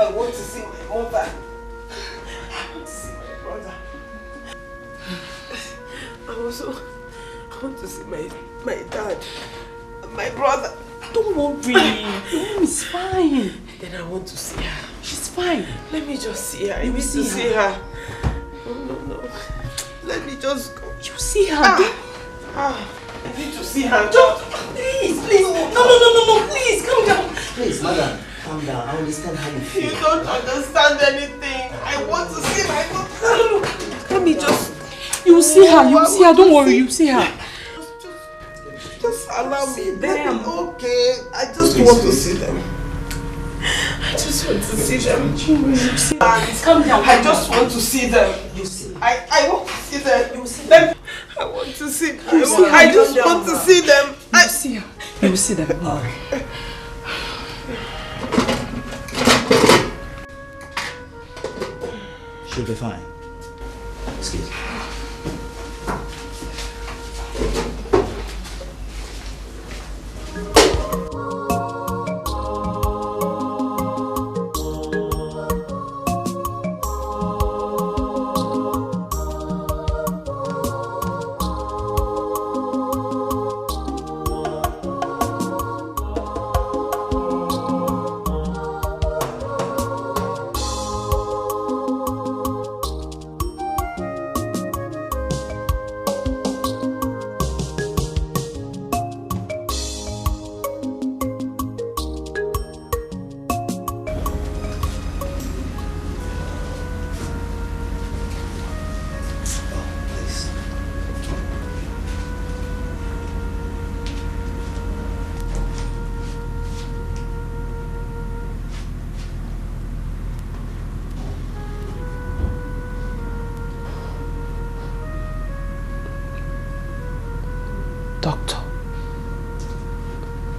I want to see my mother. I want to see my brother. I want to see my dad. My brother. Don't worry. Your mom is fine. Then I want to see her. She's fine. Let me just see her. I need to see her. No. Let me just go. You see her. I need to see her. Please. No. Please, calm down. Please, madam, calm down. I understand how you feel. You don't understand anything. I want to see my mother. Let me just... You will see her. Don't worry. You see her. Just allow me. Them. Okay. I just want to see them. I just want to see them. Calm down. I just want to see them. You see. I want to see them. You see them. I want to see them. I just want to see them. You see her. You will see them. She'll be fine. Excuse me.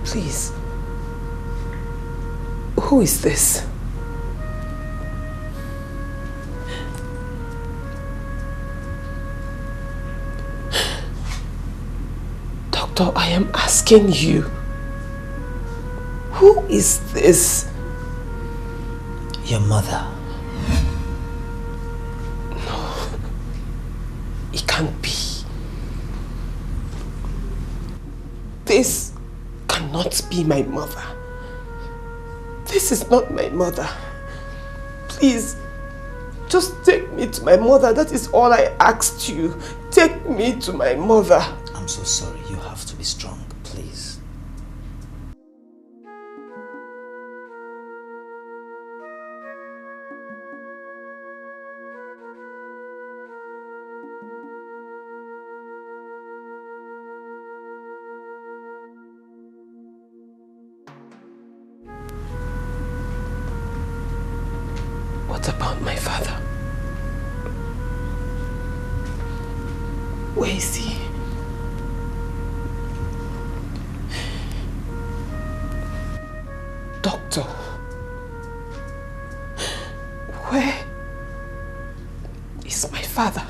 Please. Who is this? Doctor, I am asking you. Who is this? Your mother. No. It can't be. This cannot be my mother. This is not my mother. Please, just take me to my mother. That is all I asked you. Take me to my mother. I'm so sorry. You have to be strong, please. What about my father? Where is he? Doctor, where is my father?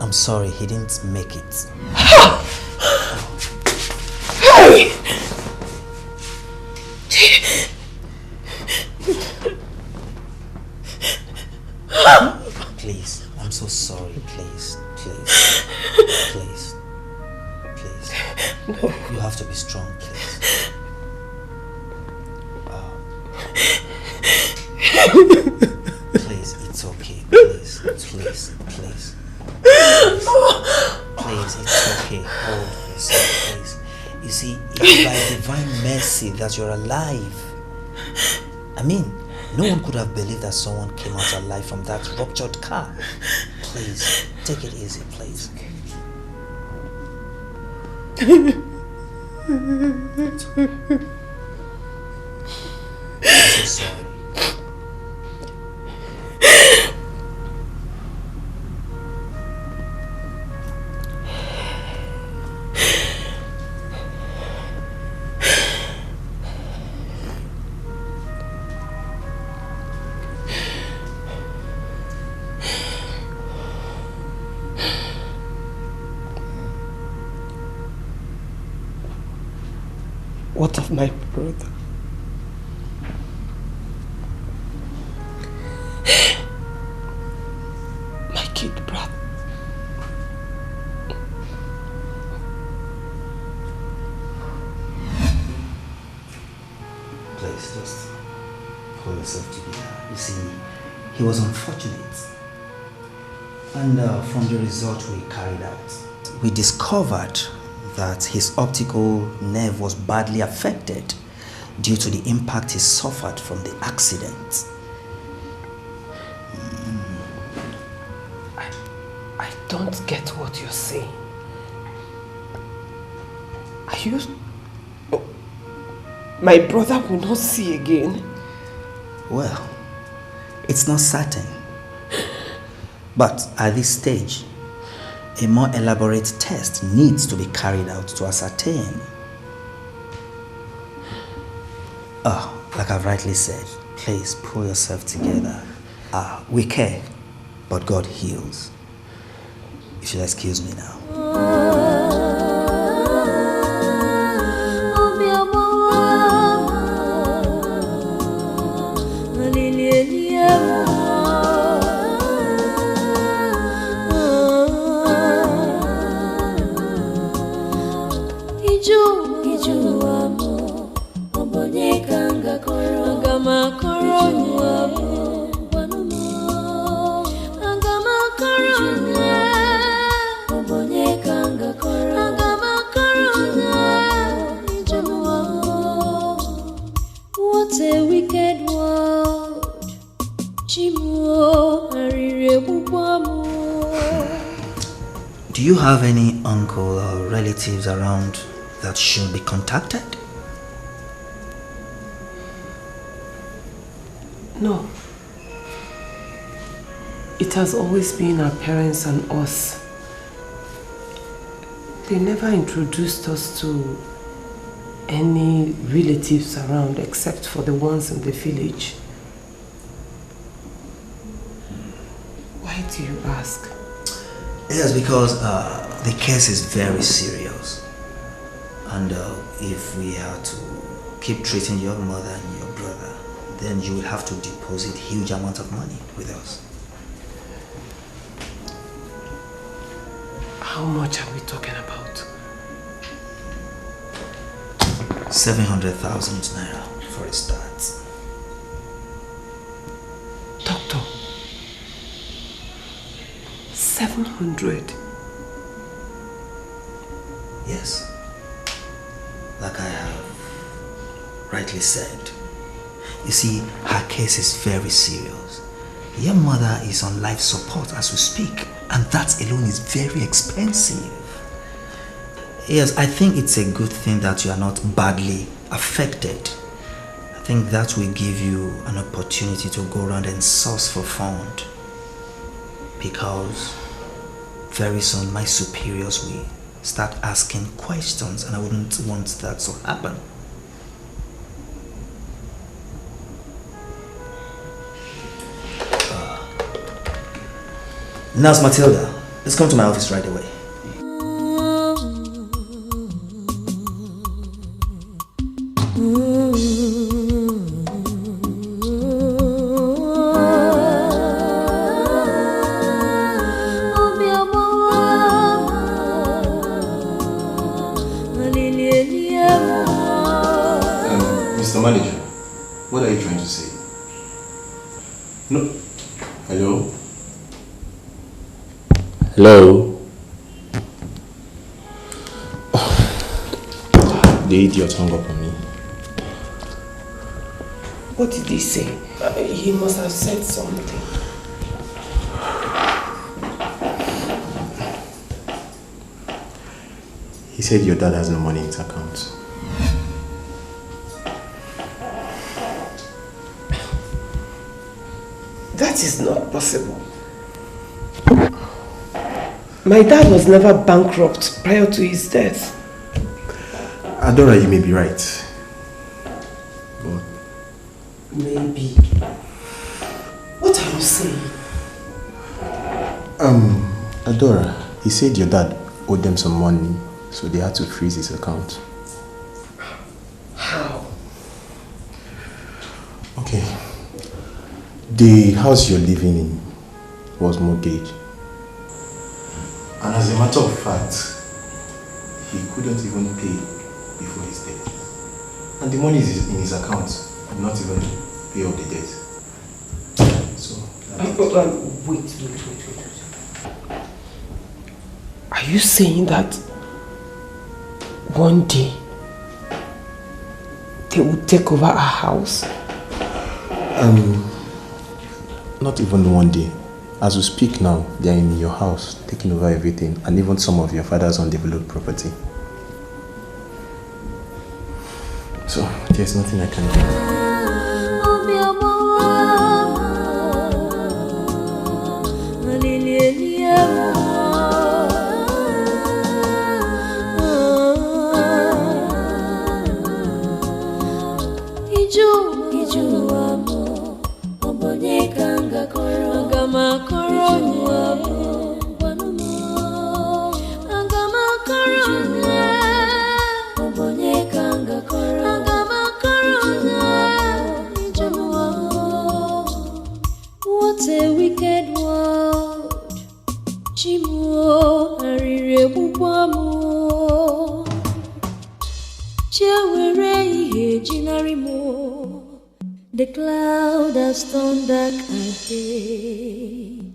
I'm sorry, he didn't make it. Hey! Please, I'm so sorry. Please. No. You have to be strong, please. Please, it's okay. Please, it's okay. Hold yourself, please. You see, it's by divine mercy that you're alive. I mean, no one could have believed that someone came out alive from that ruptured car. Please, take it easy, please. I'm so sorry. What of my brother? Please, just pull yourself together. You see, he was unfortunate. And from the result we carried out, we discovered that his optical nerve was badly affected due to the impact he suffered from the accident. I don't get what you're saying. Are you... Oh, my brother will not see again? Well, it's not certain. But at this stage, a more elaborate test needs to be carried out to ascertain. Like I've rightly said, please pull yourself together. We care, but God heals. You should excuse me now. Do you have any uncle or relatives around that should be contacted? No. It has always been our parents and us. They never introduced us to any relatives around except for the ones in the village. Why do you ask? Yes, because the case is very serious. And if we are to keep treating your mother and your brother, then you will have to deposit huge amounts of money with us. How much are we talking about? 700,000 naira for a start. Doctor, 700? Yes. Like I have rightly said. You see, her case is very serious. Your mother is on life support as we speak, and that alone is very expensive. Yes, I think it's a good thing that you are not badly affected. I think that will give you an opportunity to go around and source for fund. Because very soon my superiors will start asking questions, and I wouldn't want that to happen. Nurse Matilda, let's come to my office right away. Mr. Manager, what are you trying to say? No. Hello? Hello? The idiot hung up on me. What did he say? He must have said something. He said your dad has no money in his account. That is not possible. My dad was never bankrupt prior to his death. Adora, you may be right. But maybe. What are you saying? Adora, he said your dad owed them some money, so they had to freeze his account. How? Okay. The house you're living in was mortgaged. And as a matter of fact, he couldn't even pay before his death. And the money is in his account. not even pay off the debt. So, wait. Are you saying that one day they will take over our house? Not even one day. As we speak now, they are in your house, taking over everything, and even some of your father's undeveloped property. So, there's nothing I can do. What a wicked world. Chimo arire bubamo. Chewere ihe jinarimo. The cloud has turned dark again.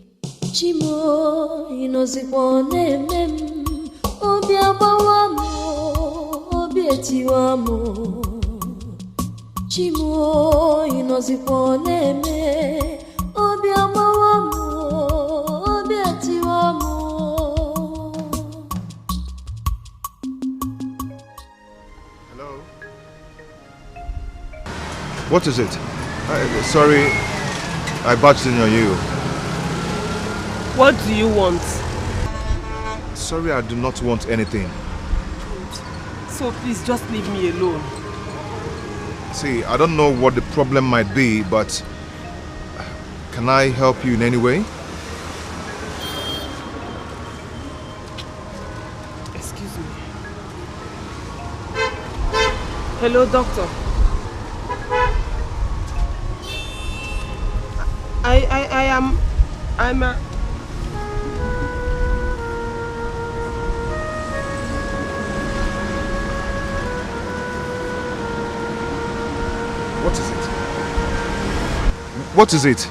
Chimo inozikwane mem. Obi abawamo, obi etiwamo. Chimo inozikwane me. Obi abawamo, obi etiwamo. Hello? What is it? Sorry, I barged in on you. What do you want? Sorry, I do not want anything. So please just leave me alone. See, I don't know what the problem might be, but can I help you in any way? Excuse me. Hello, doctor. I'm a... What is it? What is it?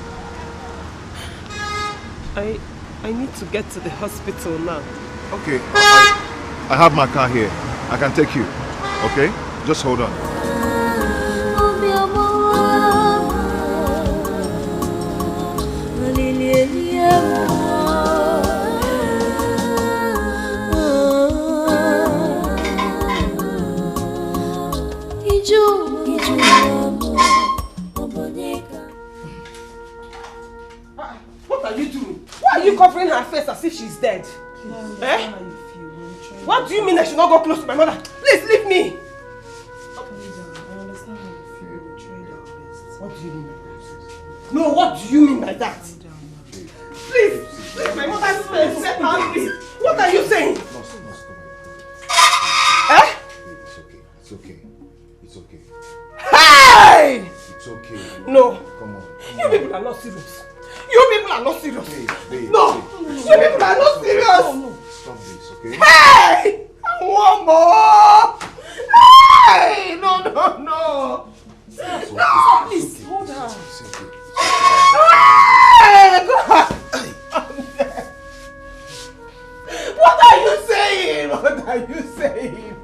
I need to get to the hospital now. Okay, I have my car here. I can take you. Okay? Just hold on. What are you doing? Why are you covering her face as if she's dead? Eh? What do you mean I should not go close to my mother? Please leave me! What do you mean by that? No, what do you mean by that? Please, leave my mother's face. Let her breathe. What are you saying? Eh? It's okay. It's okay. It's okay. Hey! It's okay. No. Come on. You people are not serious. You people are not serious. Babe, no. You people are not serious. Stop this, okay? Hey! One more! Hey! No! No, please, hold on. Hey! God! What are you saying? What are you saying?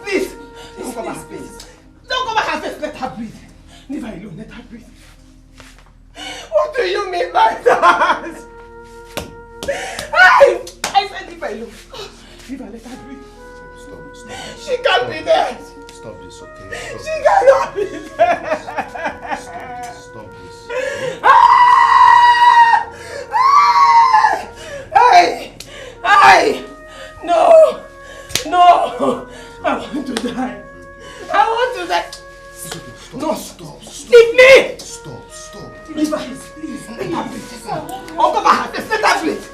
Please, don't cover her face. Don't cover her face. Let her breathe. Leave her alone. Let her breathe. What do you mean by that? I said leave her alone. Leave her. Let her breathe. Stop. She can't be dead. Stop this, okay? She cannot be dead. Stop this. Hey! No! I want to die. Stop. Leave me! Stop. Leave her, please. Let her breathe. Uncover her face. Let her breathe.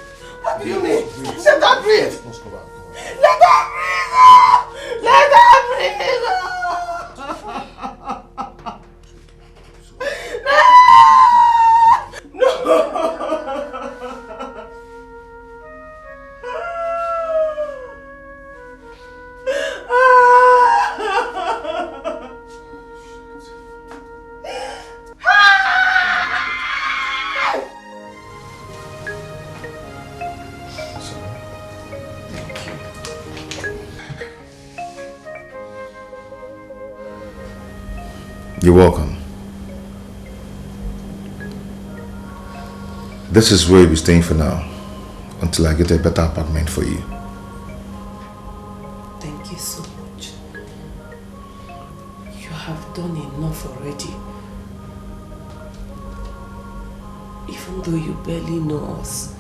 What do you mean? Let her breathe. Let her breathe. Let her breathe. No! You're welcome. This is where you'll be staying for now, until I get a better apartment for you. Thank you so much. You have done enough already. Even though you barely know us,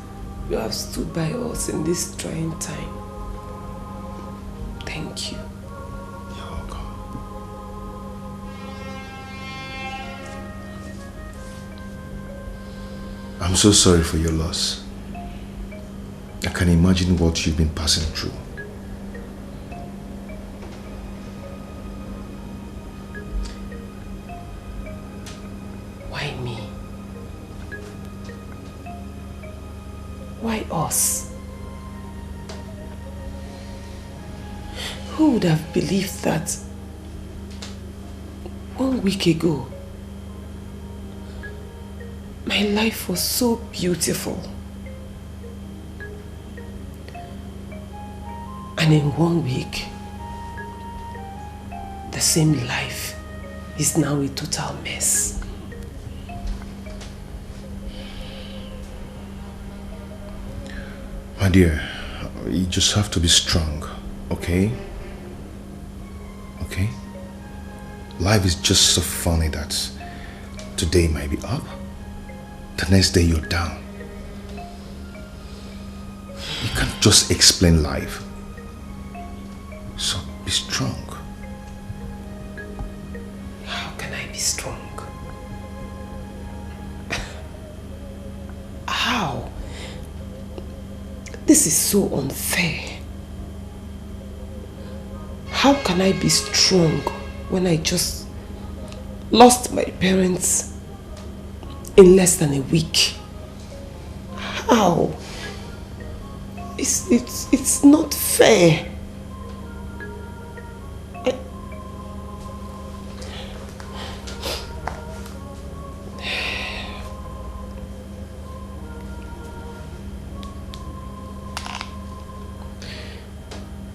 you have stood by us in this trying time. Thank you. You're welcome. I'm so sorry for your loss. I can imagine what you've been passing through. Why me? Why us? Who would have believed that 1 week ago my life was so beautiful, and in 1 week the same life is now a total mess? My dear, you just have to be strong, okay? Okay? Life is just so funny that today might be up, the next day you're down. You can't just explain life. So be strong. How can I be strong? How? This is so unfair. How can I be strong when I just lost my parents in less than a week? How? It's not fair.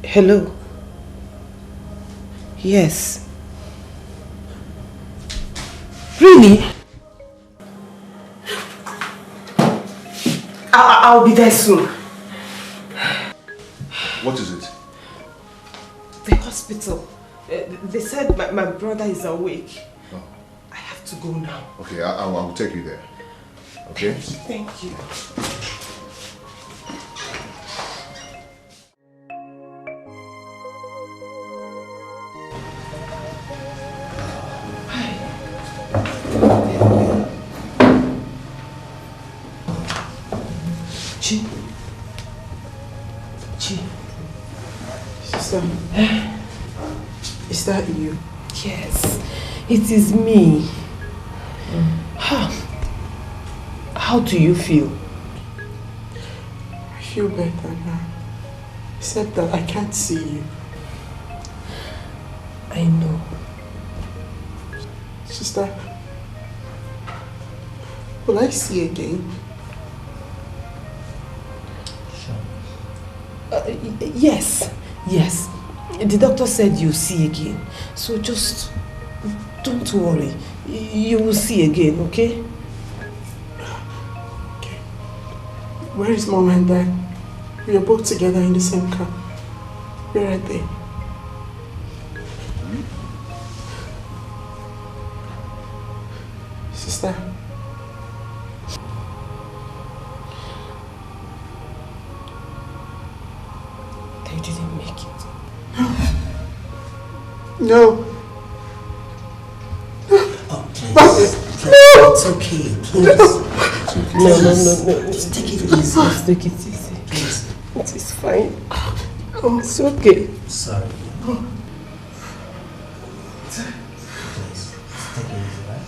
Hello? Yes. Really? I'll be there soon. What is it? The hospital. They said my brother is awake. Oh. I have to go now. Okay, I'll take you there. Okay? Thank you. Sister, is that you? Yes, it is me. How do you feel? I feel better now. Except that I can't see you. I know. Sister, will I see again? Yes. The doctor said you'll see again. So just don't worry. You will see again, okay? Okay. Where is Mom and Dad? We are both together in the same car. Where are they? Sister. They didn't make it. No. Oh, please. It's okay, please. No. Just take it easy. Just take it easy. Please. It is fine. Oh, it's okay. Sorry. Please, just take it easy, right?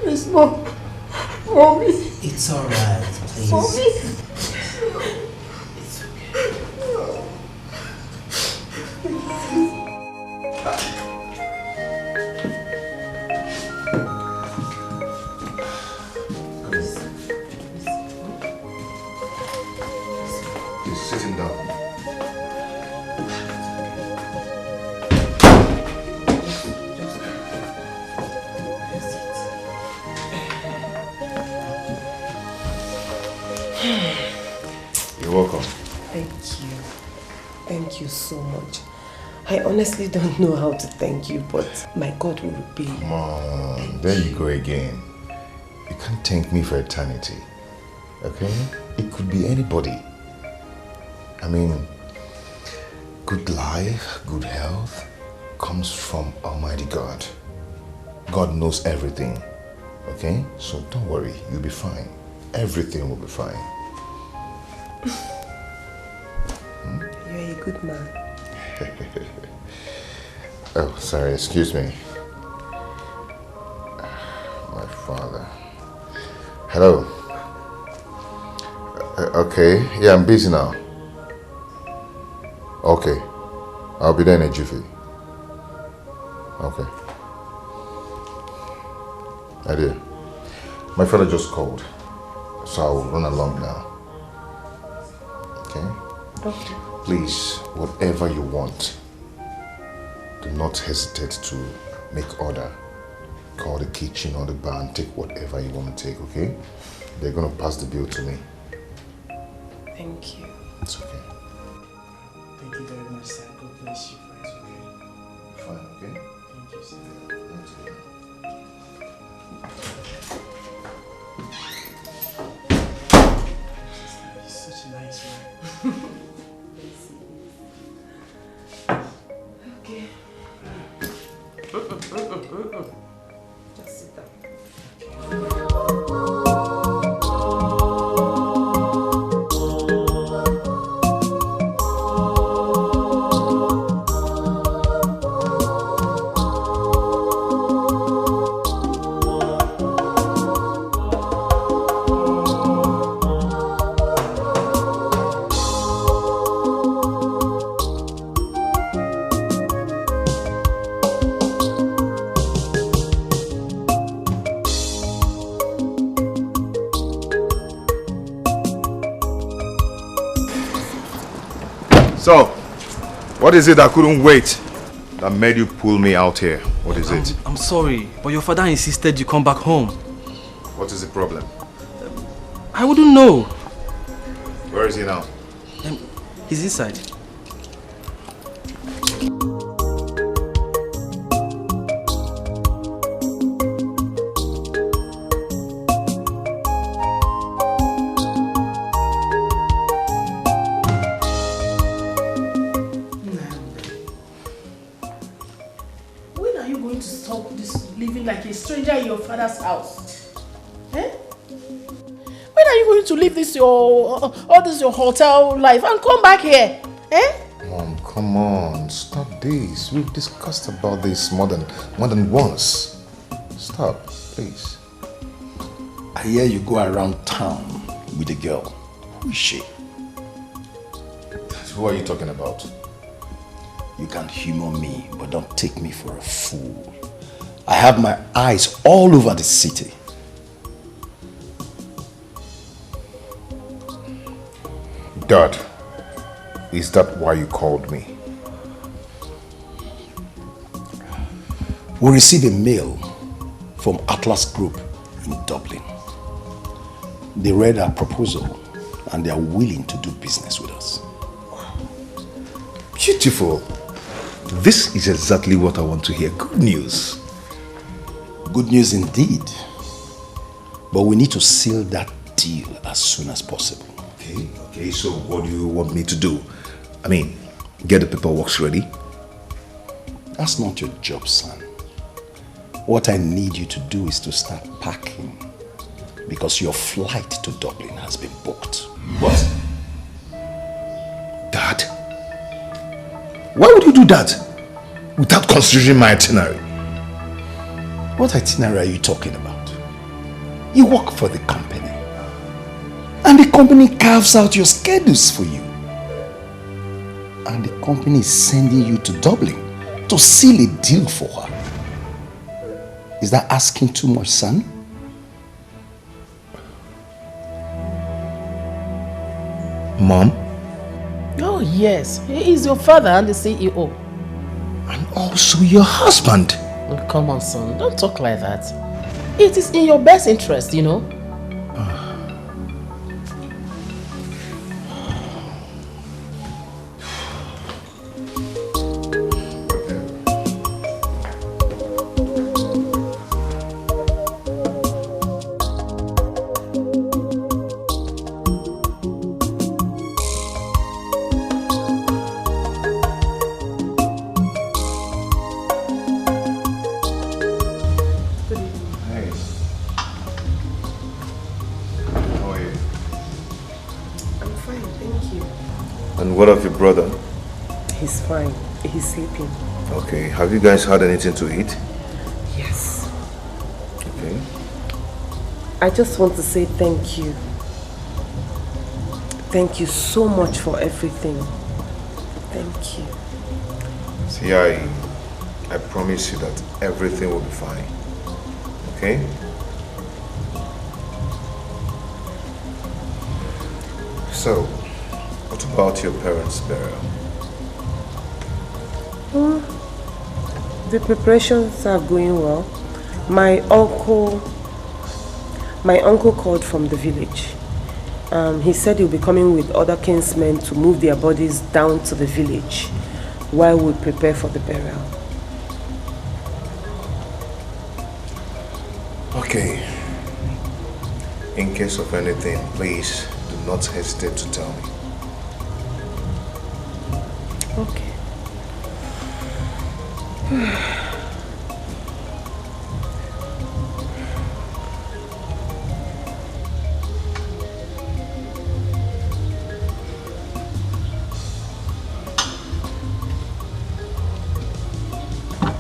Where is Mom? Mommy. It's alright, please. Mommy. It's okay. welcome. Thank you. Thank you so much. I honestly don't know how to thank you, but my God will repay you. Come on, there you go again. You can't thank me for eternity, okay? It could be anybody. I mean, good life, good health comes from Almighty God. God knows everything, okay? So don't worry, you'll be fine. Everything will be fine. You're a good man. Oh, sorry, excuse me. My father. Hello. Okay, yeah, I'm busy now. Okay, I'll be there in a jiffy. Okay. Idea. My father just called, so I'll run along now. Okay? Okay. Please, whatever you want, do not hesitate to make order. Call the kitchen or the bar and take whatever you want to take, okay? They're going to pass the bill to me. Thank you. It's okay. Thank you very much, sir. God bless you. Fine, okay? Thank you, sir. He's such a nice man. Okay. Just sit down. So, what is it that couldn't wait that made you pull me out here? What is it? I'm sorry, but your father insisted you come back home. What is the problem? I wouldn't know. Where is he now? He's inside. When are you going to stop this living like a stranger in your father's house? Eh? When are you going to leave this your hotel life and come back here? Eh? Mom, come on. Stop this. We've discussed about this more than once. Stop, please. I hear you go around town with a girl. Who is she? Who are you talking about? You can humor me, but don't take me for a fool. I have my eyes all over the city. Dad, is that why you called me? We received a mail from Atlas Group in Dublin. They read our proposal and they are willing to do business with us. Beautiful. This is exactly what I want to hear. Good news. Good news indeed. But we need to seal that deal as soon as possible. Okay, so what do you want me to do? I mean, get the paperwork ready? That's not your job, son. What I need you to do is to start packing, because your flight to Dublin has been booked. What? Dad? Why would you do that without considering my itinerary? What itinerary are you talking about? You work for the company, and the company carves out your schedules for you. And the company is sending you to Dublin to seal a deal for her. Is that asking too much, son? Mom? Oh yes, he is your father and the CEO. And also your husband. Oh, come on, son, don't talk like that. It is in your best interest, you know. And what of your brother? He's fine. He's sleeping. Okay, have you guys had anything to eat? Yes. Okay. I just want to say thank you. Thank you so much for everything. Thank you. See, I promise you that everything will be fine. Okay? So, what about your parents' burial? The preparations are going well. My uncle called from the village. He said he'll be coming with other kinsmen to move their bodies down to the village while we prepare for the burial. Okay. In case of anything, please do not hesitate to tell me. Okay.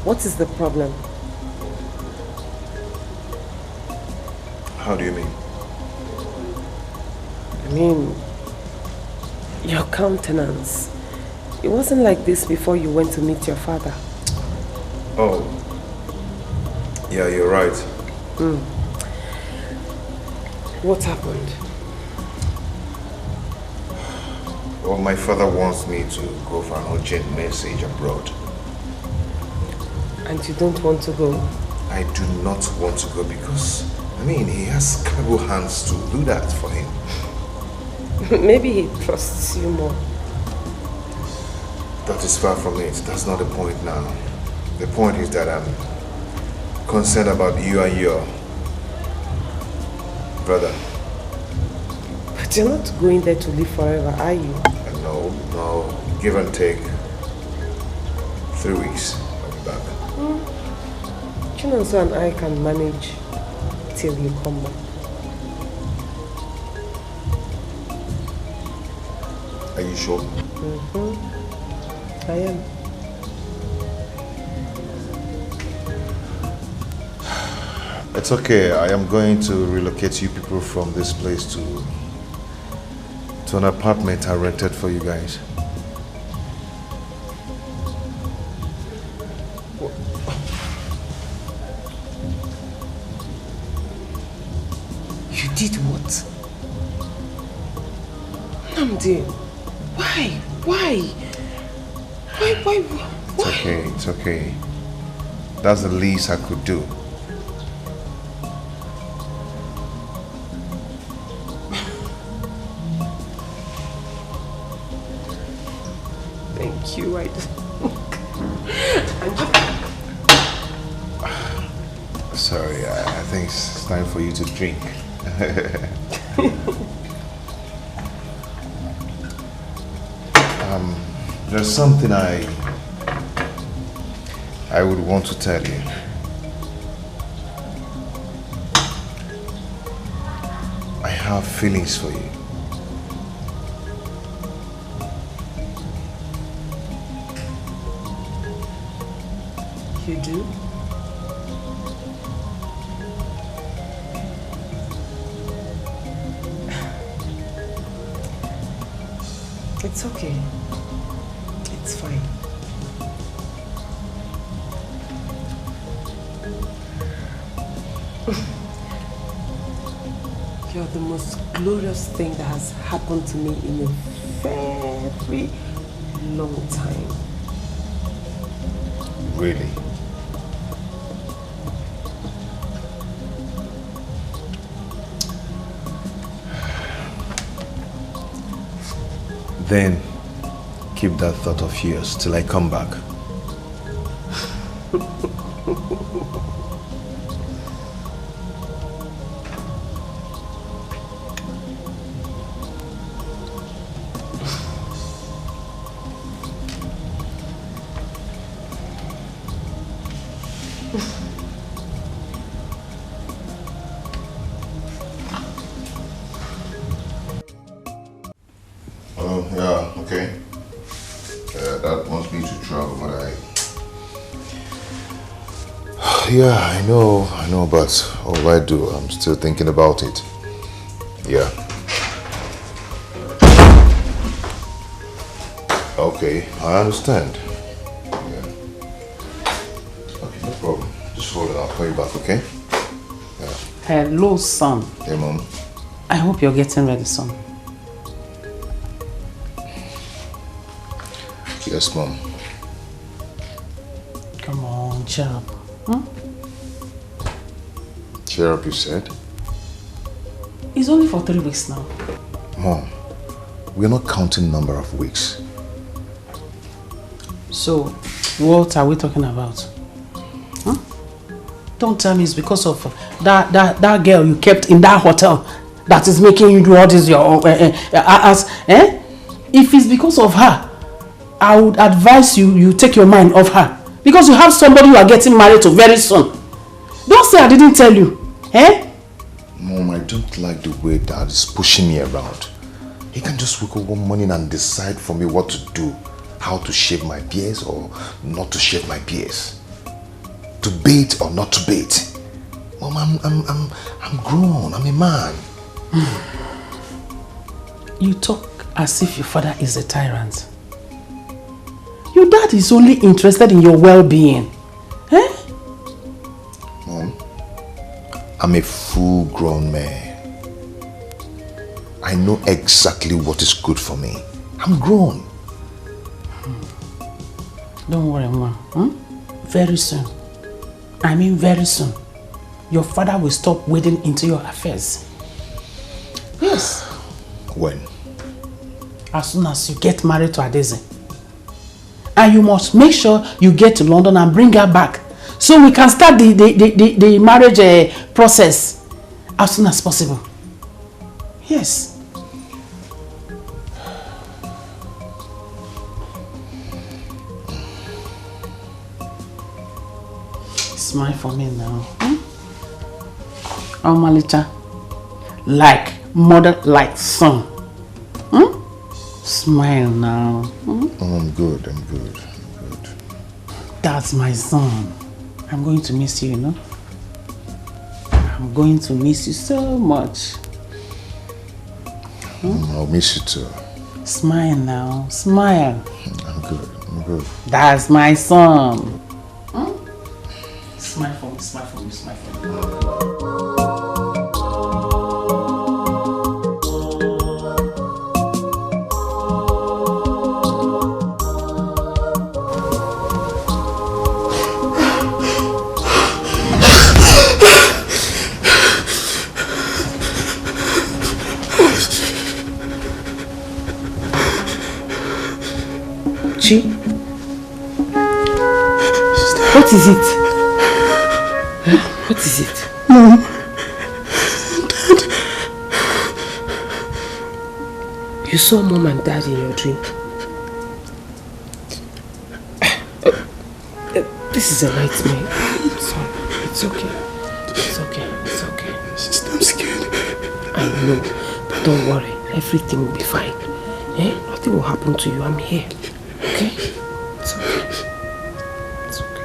What is the problem? How do you mean? I mean, your countenance. It wasn't like this before you went to meet your father. Oh. Yeah, you're right. What happened? Well, my father wants me to go for an urgent message abroad. And you don't want to go? I do not want to go because, I mean, he has capable hands to do that for him. Maybe he trusts you more. That is far from it. That's not the point now. The point is that I'm concerned about you and your brother. But you're not going there to live forever, are you? No. Give and take 3 weeks. I'll be back. Chinonso and I can manage till you come back. Are you sure? I am. It's okay. I am going to relocate you people from this place to an apartment I rented for you guys. You did what? Namdi, why? It's okay. That's the least I could do. Thank you, Sorry, I think it's time for you to drink. There's something I would want to tell you. I have feelings for you. You do? It's okay. It's fine. You're the most glorious thing that has happened to me in a very long time. Really? Then keep that thought of yours till I come back. Oh, yeah, okay. Yeah, I know, but all I do, I'm still thinking about it. Yeah. Okay, I understand. Yeah. Okay, no problem. Just hold it, I'll call you back, okay? Yeah. Hello, son. Hey, Mom. I hope you're getting ready, son. Yes, Mom. Come on, cheer up. Hmm? Cheer up, you said? It's only for 3 weeks now. Mom, we're not counting number of weeks. So, what are we talking about? Huh? Don't tell me it's because of that girl you kept in that hotel that is making you do all this your If it's because of her, I would advise you take your mind off her. Because you have somebody you are getting married to very soon. Don't say I didn't tell you. Eh? Mom, I don't like the way Dad is pushing me around. He can just wake up one morning and decide for me what to do. How to shave my beards or not to shave my beards. To bait or not to bait. Mom, I'm grown. I'm a man. You talk as if your father is a tyrant. Your dad is only interested in your well-being. Eh? Mom, I'm a full-grown man. I know exactly what is good for me. I'm grown. Don't worry, Mom. Very soon. I mean very soon. Your father will stop wading into your affairs. Yes. When? As soon as you get married to Adeze. And you must make sure you get to London and bring her back. So we can start the marriage process as soon as possible. Yes. Smile for me now. Oh, Malita. Like mother, like son. Smile now. Oh, I'm good. That's my son. I'm going to miss you, you know. I'm going to miss you so much. I'll miss you too. Smile now. Smile. I'm good. That's my son. Smile for me, smile for me, smile for me. Chi? What is it? What is it? Mom. Dad. You saw Mom and Dad in your dream. This is a nightmare. Sorry. It's okay. It's okay. It's okay. Sister, I'm scared. I know. But don't worry. Everything will be fine. Eh? Nothing will happen to you. I'm here. Okay? It's okay. It's okay.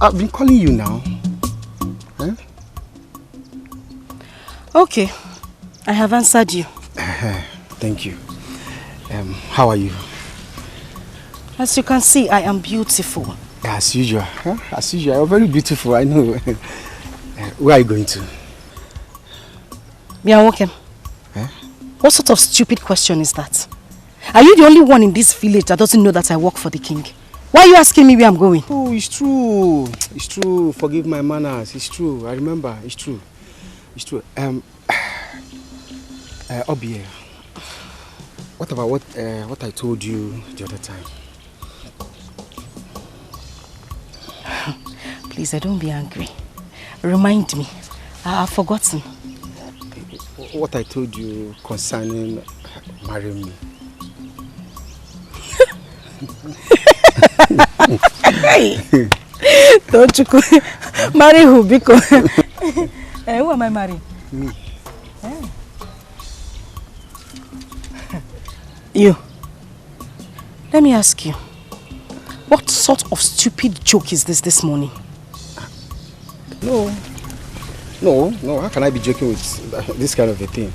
I've been calling you now. Huh? Okay, I have answered you. Thank you. How are you? As you can see, I am beautiful. As usual. Huh? As usual. You're very beautiful, I know. Where are you going to? We are walking. Huh? What sort of stupid question is that? Are you the only one in this village that doesn't know that I work for the king? Why are you asking me where I'm going? Oh, it's true. It's true. Forgive my manners. It's true. I remember. It's true. It's true. Obi, what about what I told you the other time? Please, don't be angry. Remind me. I've forgotten. What I told you concerning marrying me. Don't you marry who? Because who am I marrying? Me. You. Let me ask you. What sort of stupid joke is this morning? No, how can I be joking with this kind of a thing?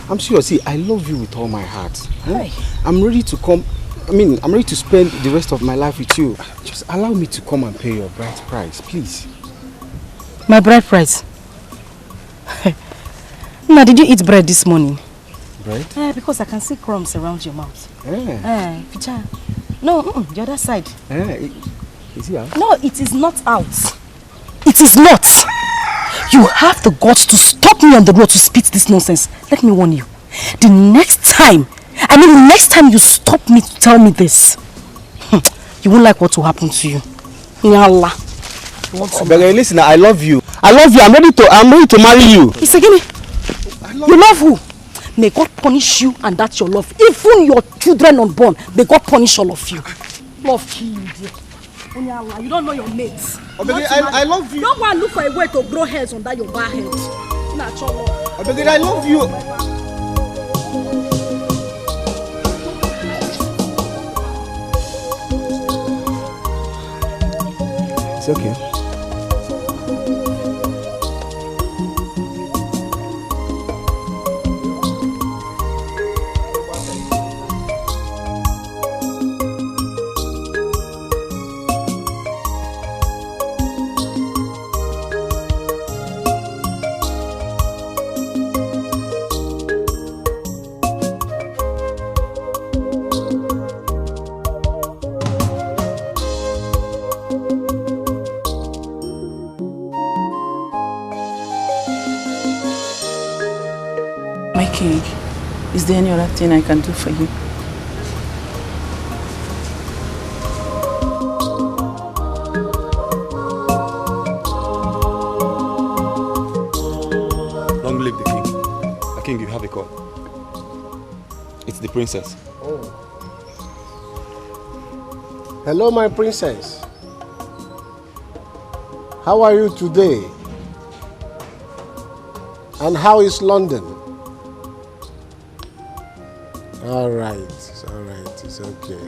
I'm serious. See, I love you with all my heart. Hey. I'm ready to come. I'm ready to spend the rest of my life with you. Just allow me to come and pay your bride price, please. My bride price? Now, did you eat bread this morning? Bread? Because I can see crumbs around your mouth. Yeah. No, the other side. Is it out? No, it is not out. It is not. You have the guts to stop me on the road to spit this nonsense. Let me warn you. The next time you stop me to tell me this, you won't like what will happen to you. Nyala. Listen, I love you. I'm ready to marry you. It's again. You love who? May God punish you and that's your love. Even your children unborn, may God punish all of you. Love kill you, dear. You don't know your mates. I love you. Don't go and look for a way to grow hairs under your bare head. I love you. It's okay. Is there any other thing I can do for you? Long live the king. The king, you have a call. It's the princess. Oh. Hello, my princess. How are you today? And how is London? All right, it's okay.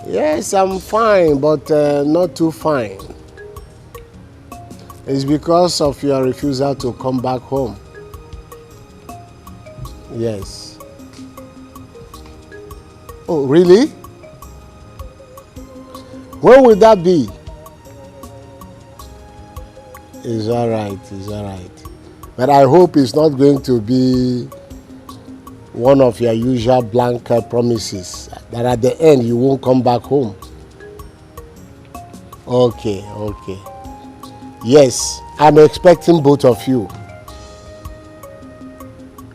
Yes, I'm fine, but not too fine. It's because of your refusal to come back home. Yes. Oh, really? When will that be? It's all right. But I hope it's not going to be one of your usual blank promises that at the end you won't come back home. Okay. Yes, I'm expecting both of you.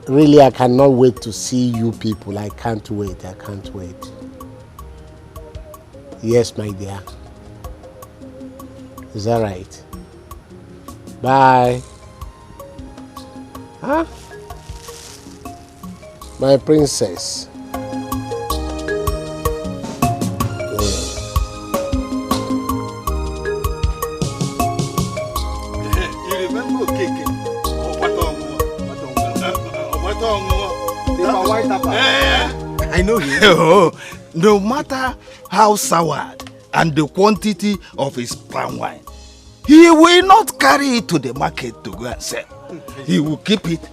Really, I cannot wait to see you people. I can't wait. Yes, my dear. Is that right? Bye. Huh? My princess. You remember Keke? I know him. Oh, no matter how soured and the quantity of his palm wine, he will not carry it to the market to go and sell. He will keep it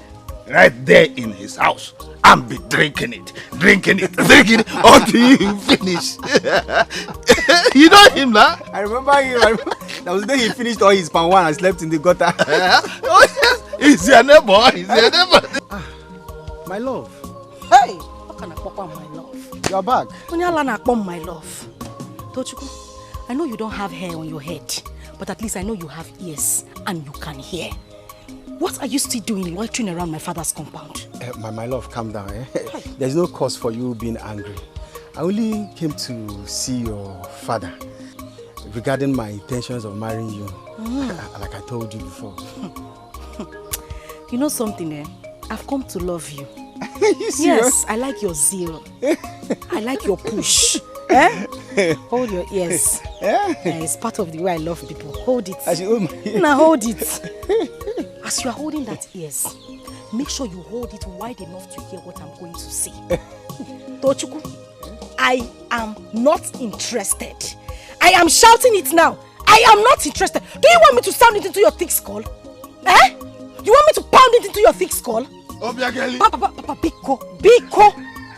right there in his house and be drinking it until you finish. You know him now? I remember him. That was the day he finished all his palm wine and slept in the gutter. Oh yes, he's your neighbor. My love. Hey, what can I pop on my love? You're back. My love. Tochukwu, I know you don't have hair on your head, but at least I know you have ears and you can hear. What are you still doing loitering around my father's compound? My love, calm down. There's no cause for you being angry. I only came to see your father regarding my intentions of marrying you, like I told you before. You know something, I've come to love you. You serious? Yes, I like your zeal. I like your push. Eh? Hold your ears. It's part of the way I love people. Hold it. Now hold it. As you are holding that ears, make sure you hold it wide enough to hear what I'm going to say. Tochukwu, I am not interested. I am shouting it now. I am not interested. Do you want me to sound it into your thick skull? Eh? You want me to pound it into your thick skull? Papa, Biko,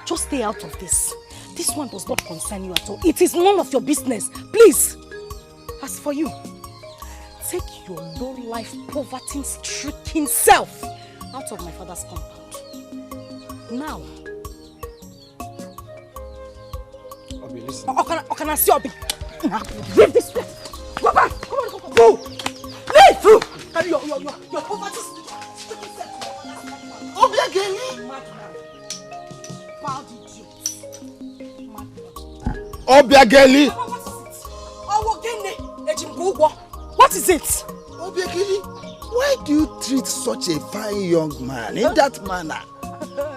just stay out of this. This one does not concern you at all. It is none of your business. Please. As for you, take your low-life, poverty-stricken self out of my father's compound. Now. Obi, listen. Can I see Obi? Leave this place. Go back. Come on, go. Leave. Carry your poverty-stricken self. Obi again. Bad idiot. Obiageli. What is it? Obiageli, why do you treat such a fine young man in that manner?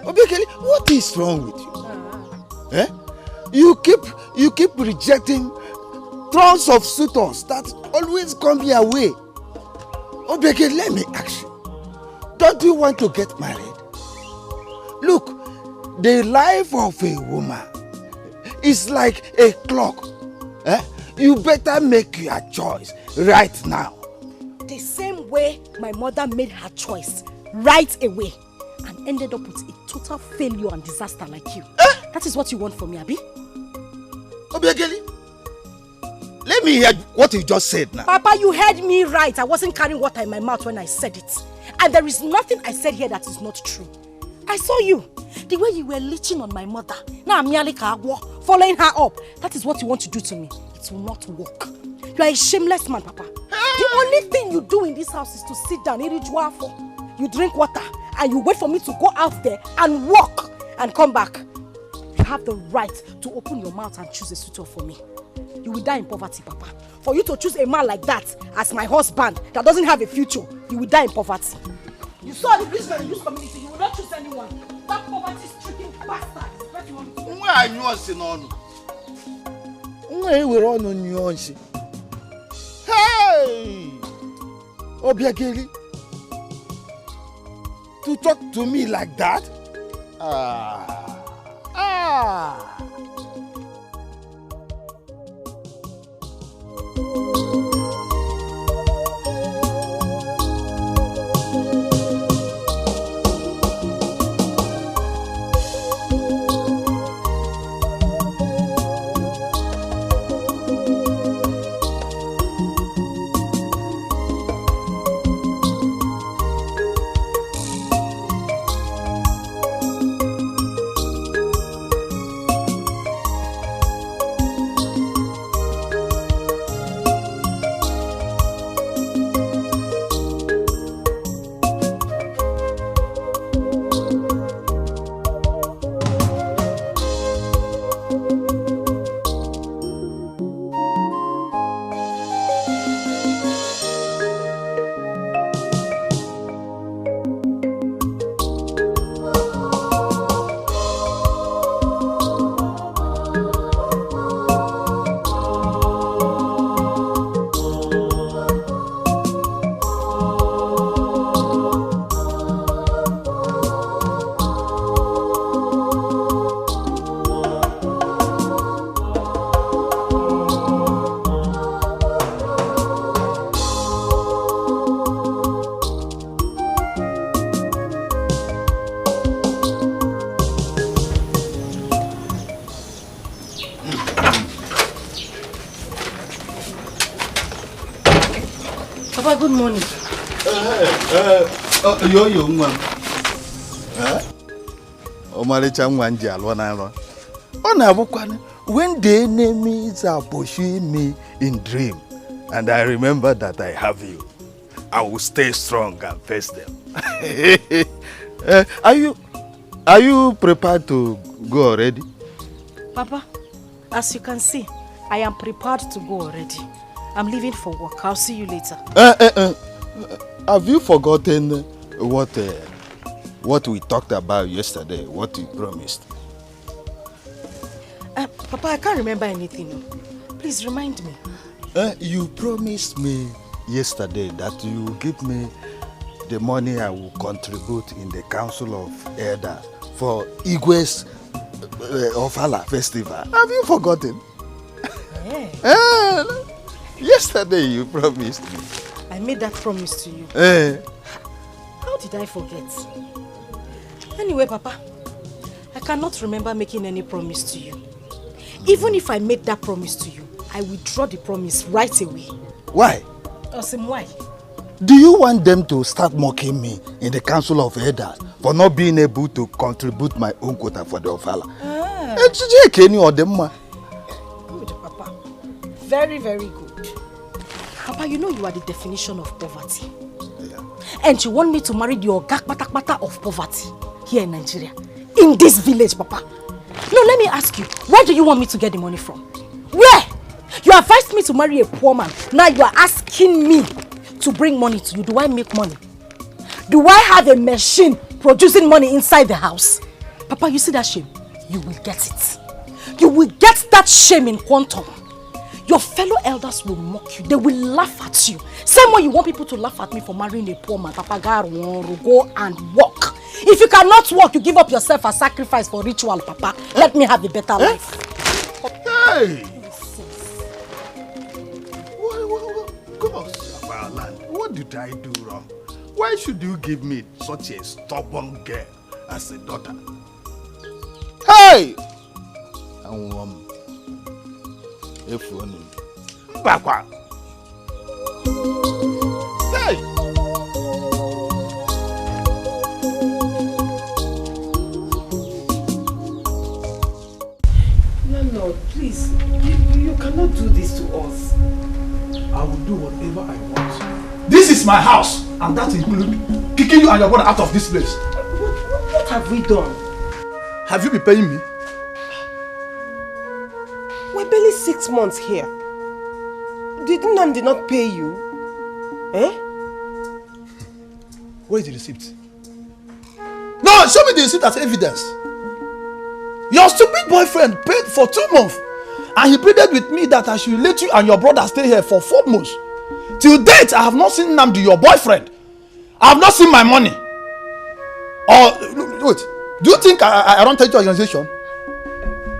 Obiageli, what is wrong with you? Eh? You keep rejecting throngs of suitors that always come your way. Obiageli, let me ask you. Don't you want to get married? Look, the life of a woman is like a clock. Eh? You better make your choice right now. The same way my mother made her choice right away and ended up with a total failure and disaster like you. That is what you want from me, Abi? Obiageli, let me hear what you just said now. Papa, you heard me right. I wasn't carrying water in my mouth when I said it. And there is nothing I said here that is not true. I saw you. The way you were leeching on my mother. Now I'm merely following her up. That is what you want to do to me. It will not work. You are a shameless man, Papa. The only thing you do in this house is to sit down, you drink water, and you wait for me to go out there and walk and come back. You have the right to open your mouth and choose a suitor for me. You will die in poverty, Papa. For you to choose a man like that as my husband that doesn't have a future, you will die in poverty. You saw the rich man in this community, you will not choose anyone. That poverty-stricken bastard is what you want to do. Why are you saying on? Why we run on you? Hey! Obiageli, to talk to me like that? Good morning. Yo nwa. Omalicha nwa nji alwa na nro. Ọ na-abụkwana when the enemies are pursuing me in dream and I remember that I have you, I will stay strong and face them. Are you prepared to go already? Papa, as you can see, I am prepared to go already. I'm leaving for work. I'll see you later. Have you forgotten what we talked about yesterday? What you promised? Papa, I can't remember anything. Please remind me. You promised me yesterday that you will give me the money I will contribute in the Council of Elders for Igwe's Ofala Festival. Have you forgotten? Yeah. Yesterday you promised me. I made that promise to you. How did I forget? Anyway, Papa, I cannot remember making any promise to you. Even if I made that promise to you, I withdraw the promise right away. Why? Awesome, why? Do you want them to start mocking me in the Council of Elders for not being able to contribute my own quota for the Ofala? Good, Papa. Very, very good. Papa, you know you are the definition of poverty. Yeah. And you want me to marry the Ogak Patak of poverty here in Nigeria. In this village, Papa. No, let me ask you, where do you want me to get the money from? Where? You advised me to marry a poor man. Now you are asking me to bring money to you. Do I make money? Do I have a machine producing money inside the house? Papa, you see that shame? You will get it. You will get that shame in quantum. Your fellow elders will mock you. They will laugh at you. Same way you want people to laugh at me for marrying a poor man. Papa, go and walk. If you cannot walk, you give up yourself as sacrifice for ritual, Papa. Let me have a better life. Hey! What did I do wrong? Why should you give me such a stubborn girl as a daughter? Hey! If you Papa! Hey! Landlord, please, you cannot do this to us. I will do whatever I want. This is my house, and that includes kicking you and your brother out of this place. What have we done? Have you been paying me? We're barely 6 months here. Did Nnamdi not pay you? Eh? Where is the receipt? No, show me the receipt as evidence. Your stupid boyfriend paid for 2 months, and he pleaded with me that I should let you and your brother stay here for 4 months. Till date, I have not seen Nnamdi, your boyfriend. I have not seen my money. Wait, do you think I don't take your organization?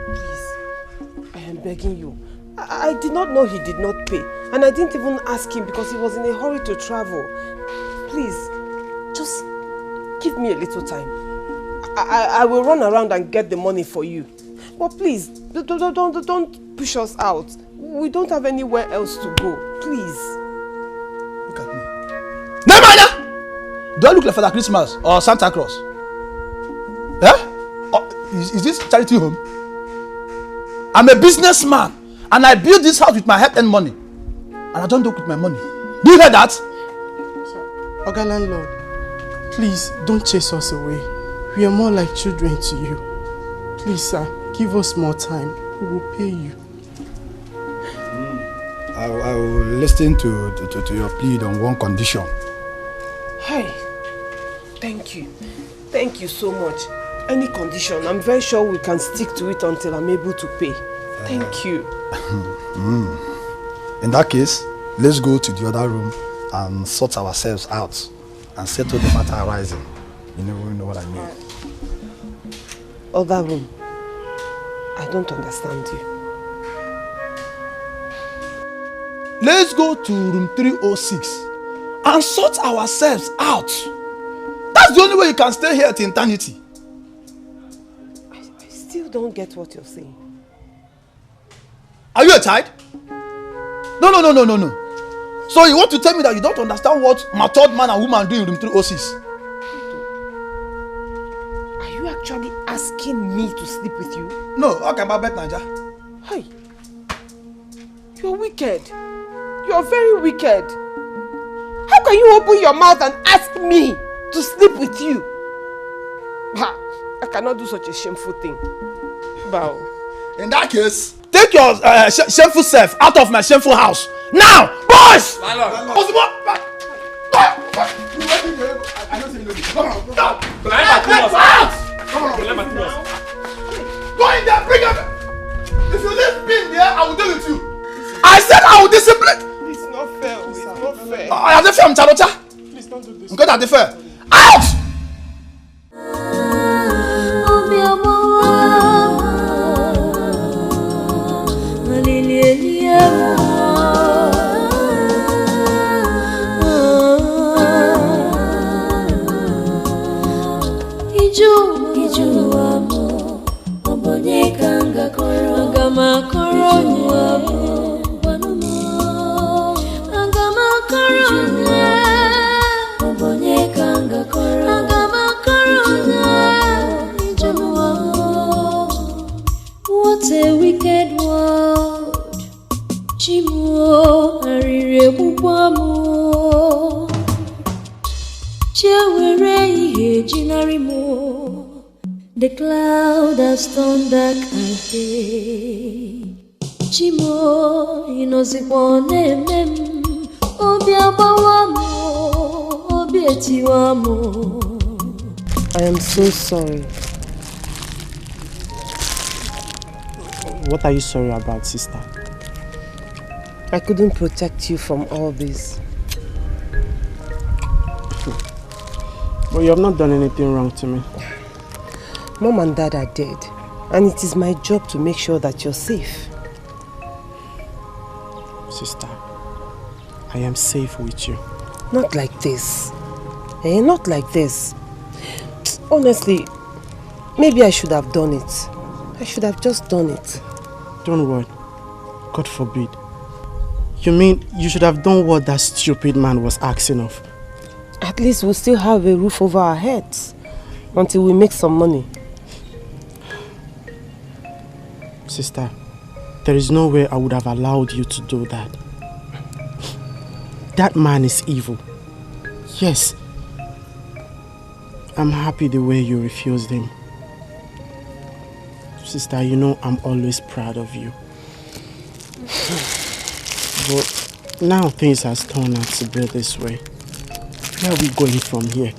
Please, I am begging you. I did not know he did not pay, and I didn't even ask him because he was in a hurry to travel. Please, just give me a little time. I will run around and get the money for you. But please, don't push us out. We don't have anywhere else to go. Please. Look at me. Nemanja! Do I look like Father Christmas or Santa Claus? Eh? Is this charity home? I'm a businessman, and I built this house with my head and money. And I don't do it with my money. Do you hear that? Oga landlord, please don't chase us away. We are more like children to you. Please, sir, give us more time. We will pay you. I will listen to your plea on one condition. Hey, thank you. Thank you so much. Any condition, I'm very sure we can stick to it until I'm able to pay. Thank you. In that case, let's go to the other room and sort ourselves out and settle the matter arising. You know what I mean. Other room? I don't understand you. Let's go to room 306 and sort ourselves out. That's the only way you can stay here till eternity. I still don't get what you're saying. Are you a child? No. So you want to tell me that you don't understand what matured man and woman do in room 306? Are you actually asking me to sleep with you? No, okay, my bet, Naija. Hey, you're wicked. You're very wicked. How can you open your mouth and ask me to sleep with you? I cannot do such a shameful thing. Bow. In that case, take your shameful self out of my shameful house. Now, boys! I don't see you. Come on. Go in there, bring him. If you leave me in there, I will deal with you. I said I will discipline. It's not fair. It's not fair. I have the fair, Mchalocha. Please don't do this. I'm going to the fair. Out! What a wicked world. Chimuo arire bubamo. Chewere ihe jinarimo. The cloud has turned dark again. Chimo inozibone mem. Obi abawamo. Obi etiwamo. I am so sorry. What are you sorry about, sister? I couldn't protect you from all this. But you have not done anything wrong to me. Mom and Dad are dead, and it is my job to make sure that you're safe. Sister, I am safe with you. Not like this. Not like this. Honestly, maybe I should have done it. I should have just done it. Don't worry. God forbid. You mean you should have done what that stupid man was asking of? At least we'll still have a roof over our heads until we make some money. Sister, there is no way I would have allowed you to do that. That man is evil. Yes. I'm happy the way you refused him. Sister, you know I'm always proud of you. But now things has turned out to be this way. Where are we going from here?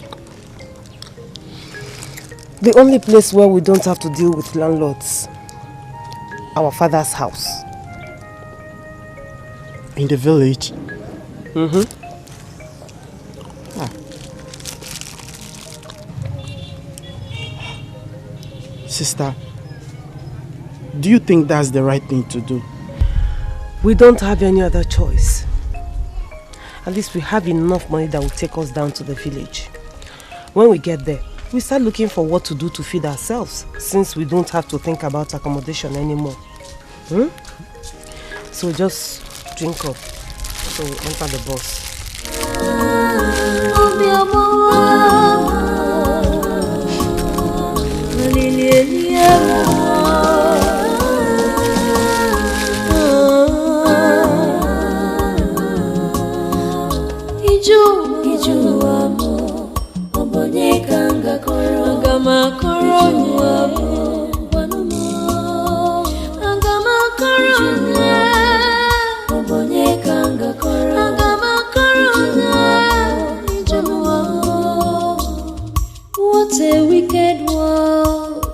The only place where we don't have to deal with landlords. Our father's house. In the village? Mm-hmm. Sister, do you think that's the right thing to do? We don't have any other choice. At least we have enough money that will take us down to the village. When we get there, we start looking for what to do to feed ourselves, since we don't have to think about accommodation anymore. So just drink up. So enter the bus. What a wicked world.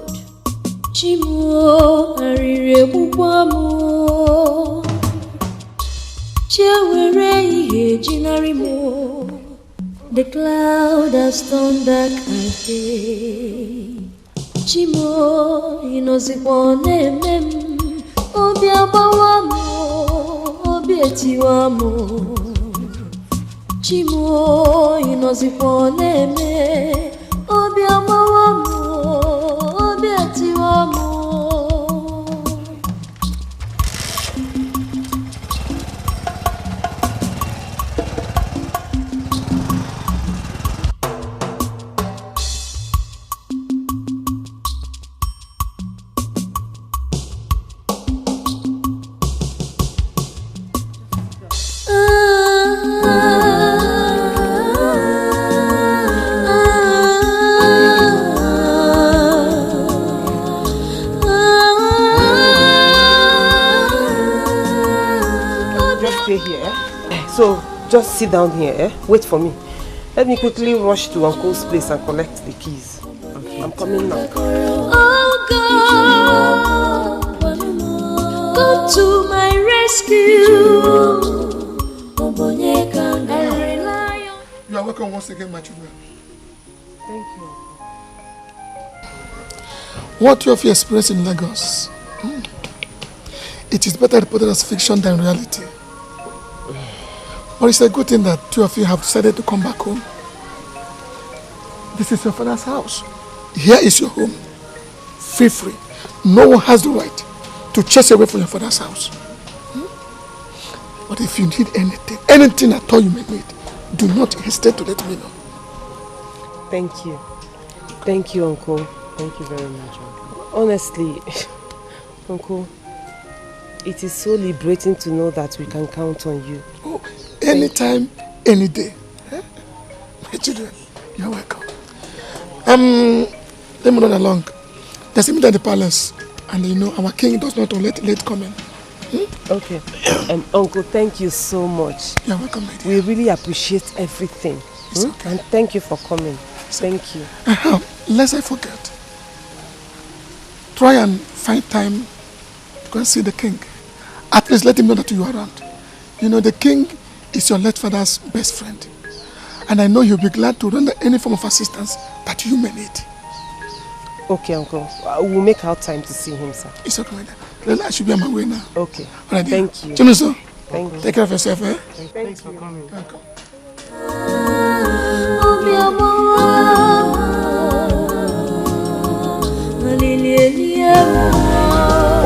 Chimuo arire bubamo. Chewere ihe jinarimo. The cloud has turned dark again. Chimo inozibone mem. Obi abawamo. Obi etiwamo. Chimo inozibone me. Obi abawamo. Obi etiwamo. So, just sit down here, Wait for me. Let me quickly rush to Uncle's place and collect the keys. I'm coming now. Oh God, come to my rescue. You are welcome once again, my children. Thank you. What you have experienced in Lagos, it is better reported as fiction than reality. But it's a good thing that two of you have decided to come back home. This is your father's house. Here is your home. Feel free. No one has the right to chase away from your father's house. But if you need anything at all you may need, do not hesitate to let me know. Thank you. Thank you, Uncle. Thank you very much, Uncle. Honestly, Uncle, it is so liberating to know that we can count on you. Oh, anytime, any day. My children, you're welcome. Let me run along. There's a meeting at the palace, and you know our king does not let late coming. Okay. Uncle, thank you so much. You're welcome, my dear. We really appreciate everything. Okay. And thank you for coming. Thank you. Lest I forget, try and find time to go and see the king. At least let him know that you are around. You know, the king is your late father's best friend. And I know he'll be glad to render any form of assistance that you may need. Okay, Uncle. We'll make our time to see him, sir. It's okay, my dear. I should be on my way now. Okay. All right, thank you. Chimiso, thank you. Take care of yourself, eh? Thanks for coming. Welcome.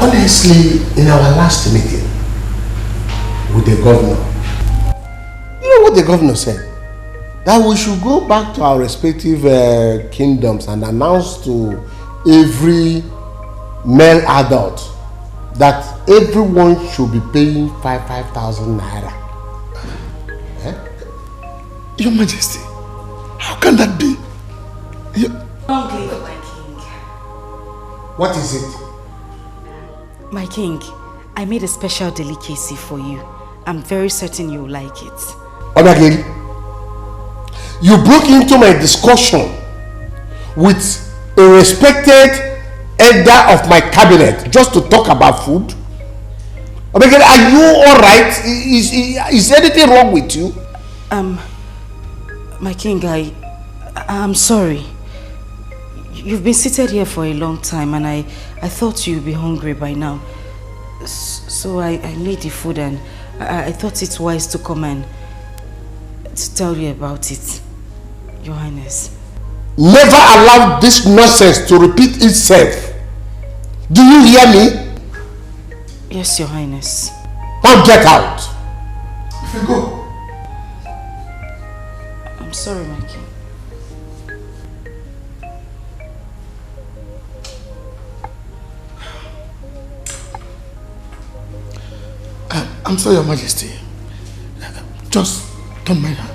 Honestly, in our last meeting with the governor, you know what the governor said? That we should go back to our respective kingdoms and announce to every male adult that everyone should be paying 5,000 naira. Your Majesty, how can that be? Long live my king. What is it? My king, I made a special delicacy for you. I'm very certain you'll like it. Odagiri, you broke into my discussion with a respected elder of my cabinet just to talk about food? Odagiri, are you alright? Is anything wrong with you? My king, I'm sorry. You've been seated here for a long time and I thought you'd be hungry by now. So I made the food and I thought it wise to come and to tell you about it, Your Highness. Never allow this nonsense to repeat itself. Do you hear me? Yes, Your Highness. Now get out. If you go. I'm sorry, my king. I'm sorry, Your Majesty. Just don't mind her.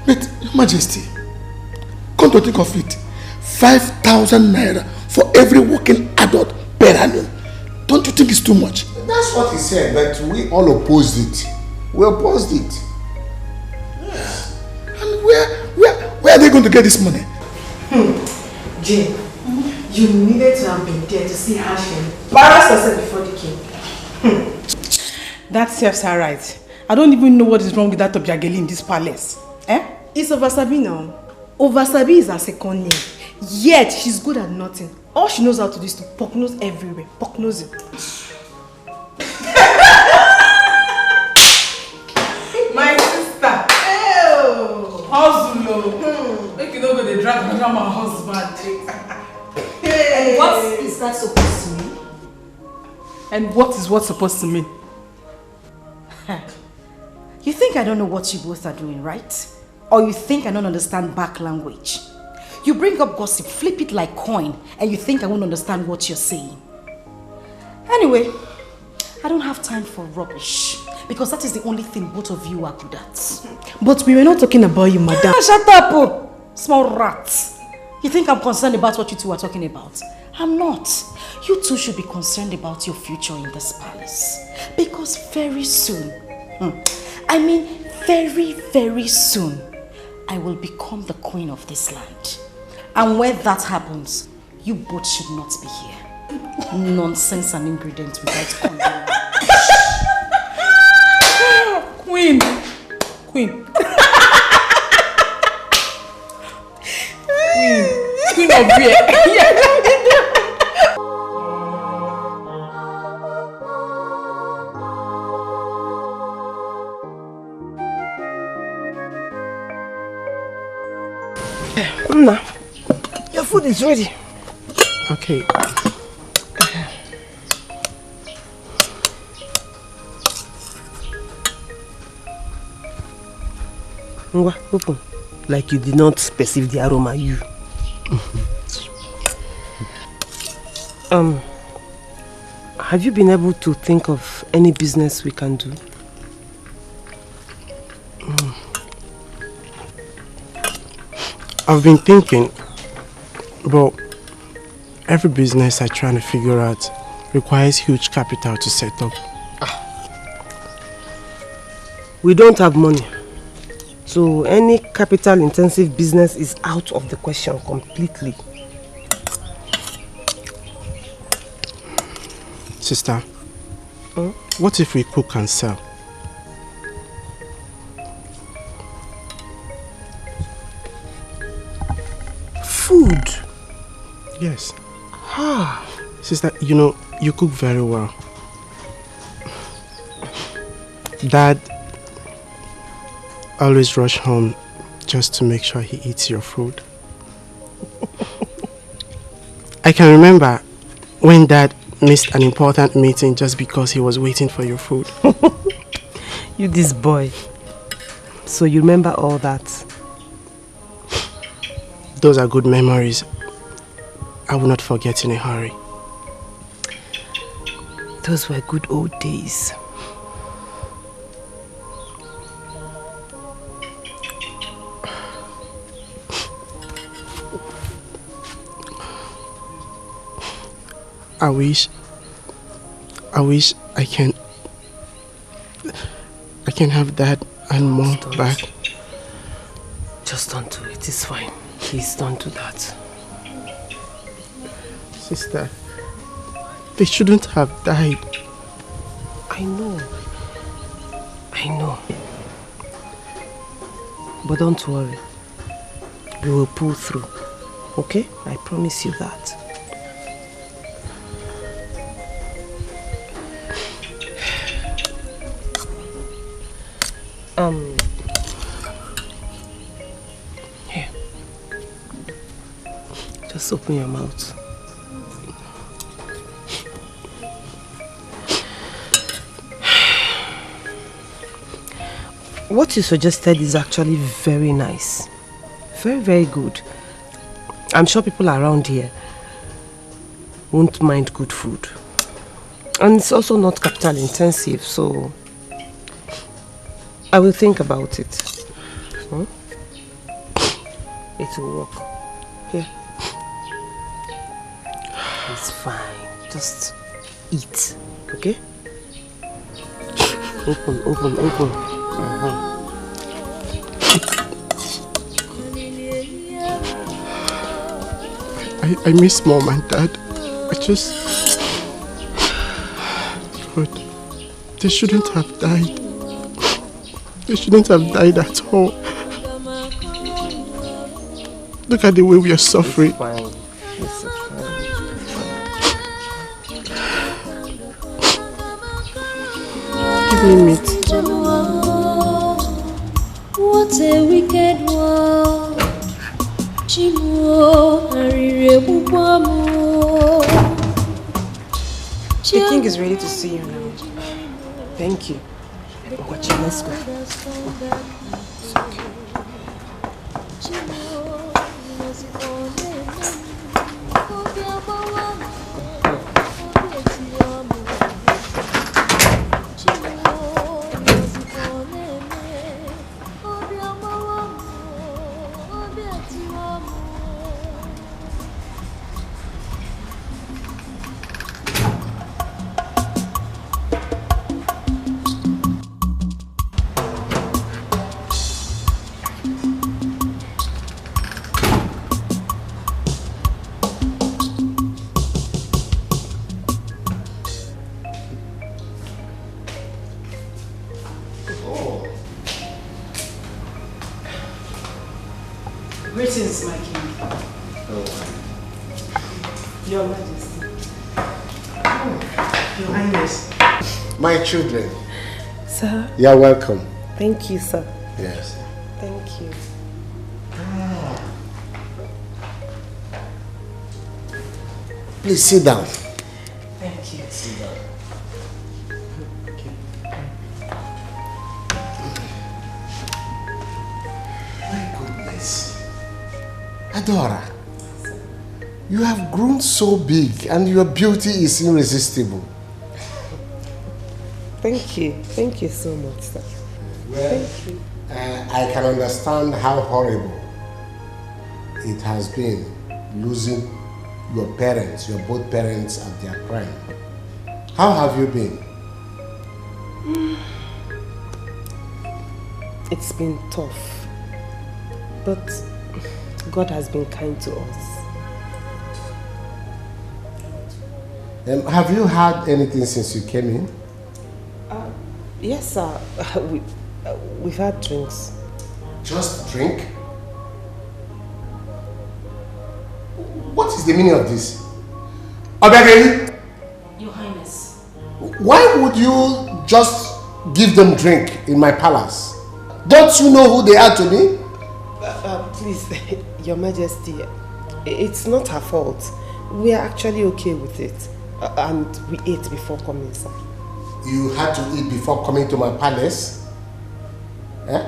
But, Your Majesty, come to think of it, 5,000 naira for every working adult per annum. Don't you think it's too much? That's what he said, but we all opposed it. We opposed it. Yes. And where are they going to get this money? Jane, you needed to have been there to see how she embarrassed herself before the king. That serves her right. I don't even know what is wrong with that Obiageli in this palace. It's Oversabi now. Oversabi is her second name. Yet, she's good at nothing. All she knows how to do is to poke nose everywhere. Poke nose. My sister. Ew. Hustle. Make you don't go to drag around my husband. And what is that supposed to mean? And what is what supposed to mean? You think I don't know what you both are doing, right? Or you think I don't understand back language? You bring up gossip, flip it like coin, and you think I won't understand what you're saying. Anyway, I don't have time for rubbish, because that is the only thing both of you are good at. But we were not talking about you, madam. Shut up, oh, small rat. You think I'm concerned about what you two are talking about? I'm not. You two should be concerned about your future in this palace. Because very soon, I mean very, very soon, I will become the queen of this land. And when that happens, you both should not be here. Nonsense and ingredients without condom. Nna, your food is ready. Okay. Ngwa, open. Like you did not perceive the aroma, you. Have you been able to think of any business we can do? I've been thinking, but every business I'm trying to figure out requires huge capital to set up. We don't have money. So any capital intensive business is out of the question completely. Sister, what if we cook and sell? Food? Yes. Sister, you know, you cook very well. Dad always rush home just to make sure he eats your food. I can remember when Dad missed an important meeting just because he was waiting for your food. You this boy. So you remember all that? Those are good memories I will not forget in a hurry. Those were good old days. I wish I can have Dad and Mom back. Just don't do it, it's fine. Please don't do that. Sister, they shouldn't have died. I know. But don't worry. We will pull through. Okay? I promise you that. Here. Just open your mouth. What you suggested is actually very nice. Very, very good. I'm sure people around here won't mind good food. And it's also not capital intensive, so I will think about it. It will work. Here. It's fine. Just eat, okay? Open. I miss Mom and Dad. God, they shouldn't have died. They shouldn't have died at all. Look at the way we are suffering. It's fine. Give me meat. What a wicked world. The king is ready to see you now. Thank you. Watch it, let's go. Greetings, my king. Your Majesty. Your Highness. My children. Sir? You are welcome. Thank you, sir. Yes. Thank you. Please sit down. Thank you. Sit down. My goodness. Adora, you have grown so big and your beauty is irresistible. Thank you. Thank you so much, sir. Well, thank you. I can understand how horrible it has been losing your parents, your both parents at their prime. How have you been? It's been tough, but God has been kind to us. Have you had anything since you came in? Yes, sir. We've had drinks. Just drink? What is the meaning of this? Obegeli? Your Highness. Why would you just give them drink in my palace? Don't you know who they are to me? Please, Your Majesty, it's not her fault. We are actually okay with it. And we ate before coming, sir. You had to eat before coming to my palace? Eh?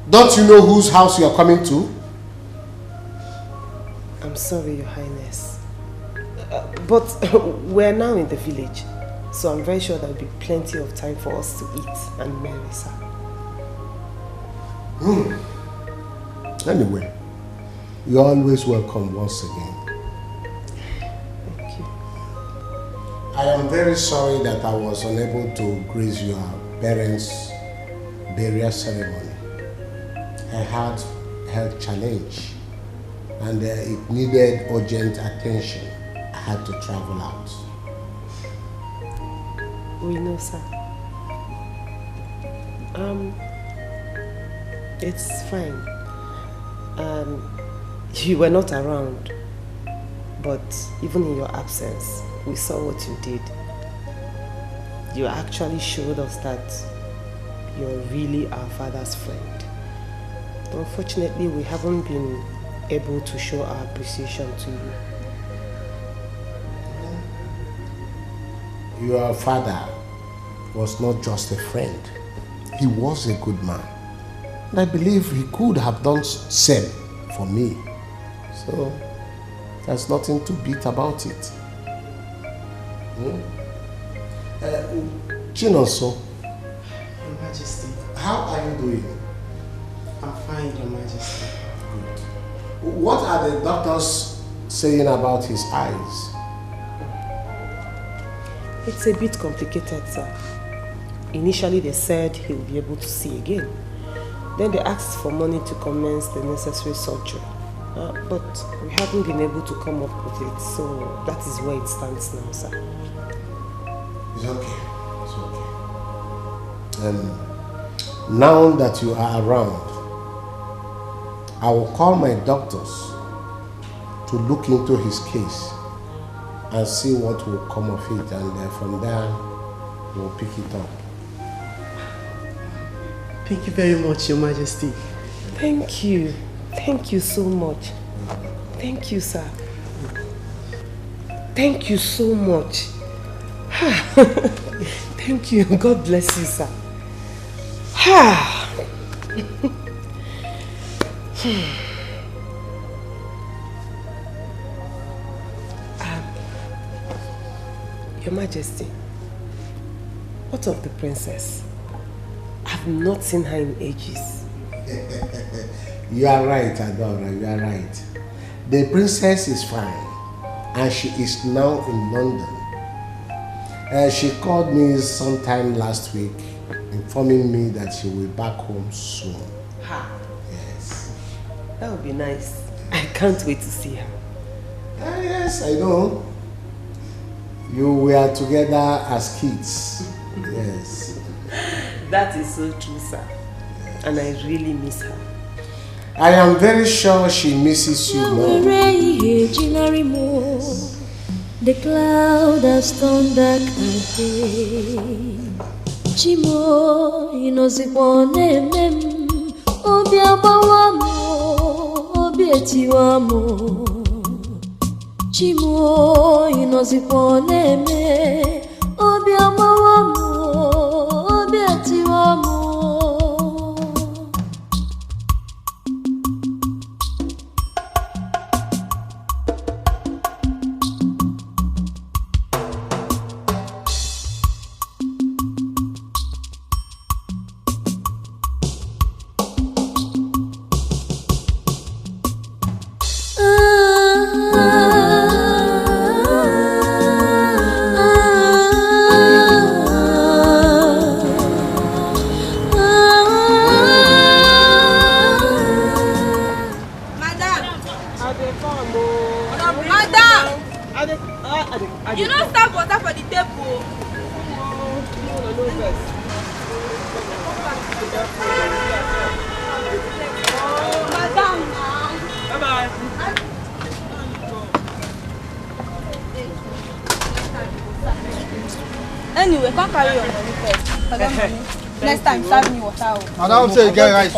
Don't you know whose house you are coming to? I'm sorry, Your Highness. But we're now in the village, so I'm very sure there will be plenty of time for us to eat and marry, sir. Anyway, you're always welcome once again. Thank you. I am very sorry that I was unable to grace your parents' burial ceremony. I had a health challenge and it needed urgent attention. I had to travel out. We know, sir. It's fine. You were not around, but even in your absence, we saw what you did. You actually showed us that you're really our father's friend. Unfortunately, we haven't been able to show our appreciation to you. Your father was not just a friend. He was a good man. And I believe he could have done same for me. So, there's nothing to beat about it. Chinonso. Your Majesty. How are you doing? I'm fine, Your Majesty. Good. What are the doctors saying about his eyes? It's a bit complicated, sir. Initially, they said he'll be able to see again. Then they asked for money to commence the necessary surgery. But we haven't been able to come up with it, so that is where it stands now, sir. It's okay. It's okay. Now that you are around, I will call my doctors to look into his case and see what will come of it, and from there we'll pick it up. Thank you very much, Your Majesty. Thank you. Thank you so much. Thank you, sir. Thank you so much. Thank you. God bless you, sir. Your Majesty, what of the princess? I've not seen her in ages. You are right, Adora, you are right. The princess is fine and she is now in London. She called me sometime last week informing me that she will be back home soon. Yes. That would be nice. I can't wait to see her. Yes, I know. You were together as kids. Yes. That is so true, sir. Yes. And I really miss her. I am very sure she misses you more. Yes. The cloud has turned dark again. Chimo inozipone mem obiabawamo obietiwamo. Chimo inozikwa neme obi amawa mo obi atiwa mo. You don't serve water for the table. Madam. Bye-bye. Anyway, come carry your money first. Next time, serve me water. Madam say you get rice.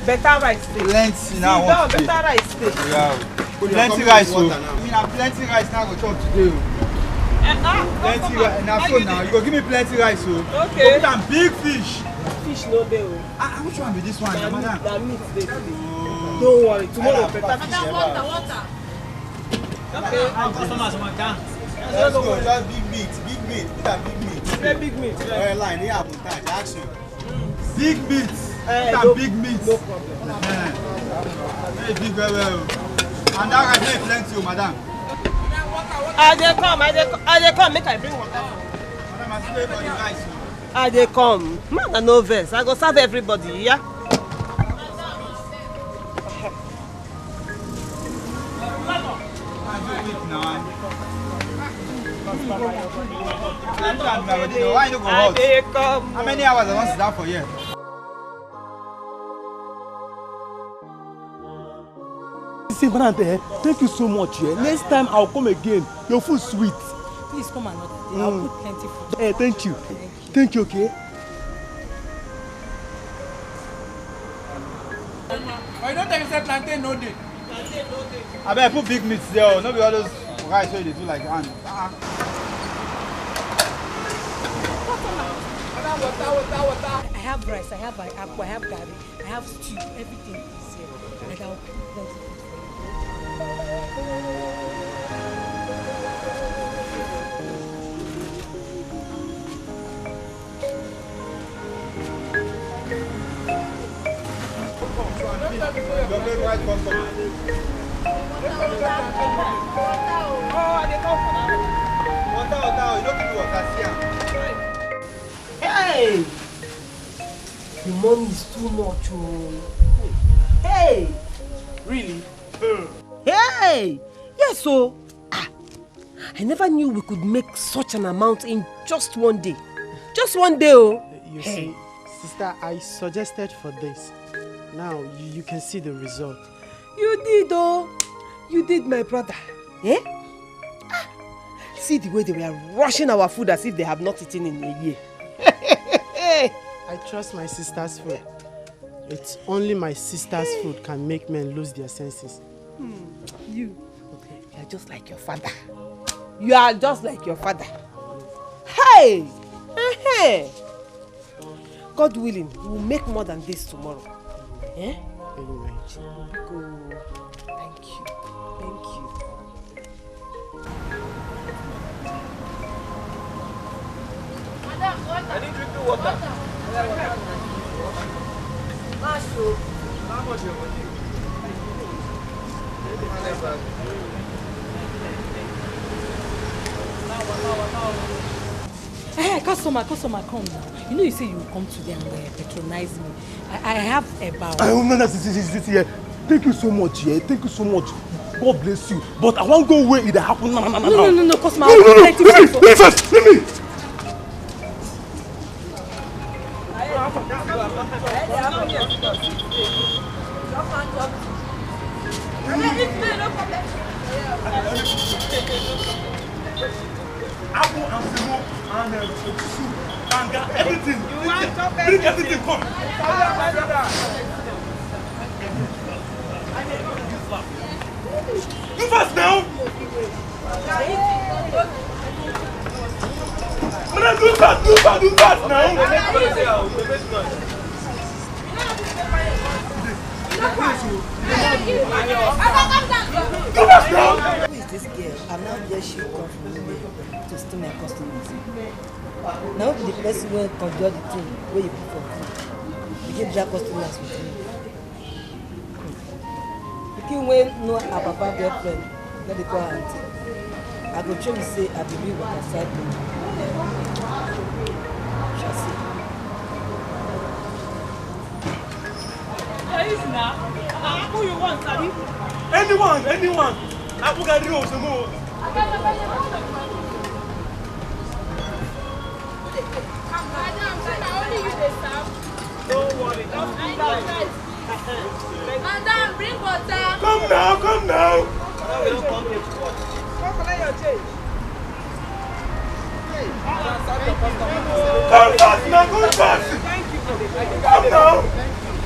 Better rice. Plenty now. Better rice. Yeah. Plenty rice. I mean, plenty rice now go chop today. Plenty rice. Now so now you go give me plenty rice. Okay. Go put big fish. Fish no dey. Which one be this one, madam? That meat dey. Don't worry, tomorrow better fish. Water. Okay. Customers want down. Let's go. Just big meat. Put that big meat. Very big meat. Very line. Here, put action. Big meat. Put big meat. No problem. Very big, very well. And that rice dey plenty, madam. I dey come. Make I bring water. Madam, I still for the rice. I dey come. Man, no vex. I go serve everybody, yeah? Why you go out? How many hours I want to sit down for here? See, thank you so much. Next time I'll come again. Your food sweet. Please come another day. I'll put plenty food. Hey, thank you. Thank you, okay? I don't think it's plantain no day. I better put big meat there. Not be all those rice where they do like hand. Water. I have rice, I have apple, I have garlic, I have stew, everything is here. And I'll put plenty food for you. Hey! The money is too much. Hey! Really? Hey! Yes, so I never knew we could make such an amount in just one day. Just one day, oh! You see, sister, I suggested for this. Now you can see the result. You did, oh! You did, my brother. Eh? See the way they were rushing our food as if they have not eaten in a year. I trust my sister's food. It's only my sister's food can make men lose their senses. You are just like your father. You are just like your father. Hey! God willing, we will make more than this tomorrow. Eh? Anyway. Thank you. Thank you. Madam, water. I need drinking water. Masho. How much your money? Hey, customer, come now. You know you say you will come today and patronize me. I have a bow. No, this. Thank you so much, Thank you so much. God bless you. But I won't go where it happened. No, customer. No. Let me first. Let me. Apple and Philmond and soup, tanga, everything. Bring everything, come. You first now. Do that now. Who is this girl? I'm not just she come from me to steal my customers. Now the person will conjure the thing where you put for food. You get drag customers with me. You can wait no a papa girlfriend, let it go auntie. I go try to say I believe what I said. Shall see. Who you want, Sabi? Anyone. I will get rid of some more. Don't worry, don't be nice. Madam, bring water. Come now. Come fast. Come now.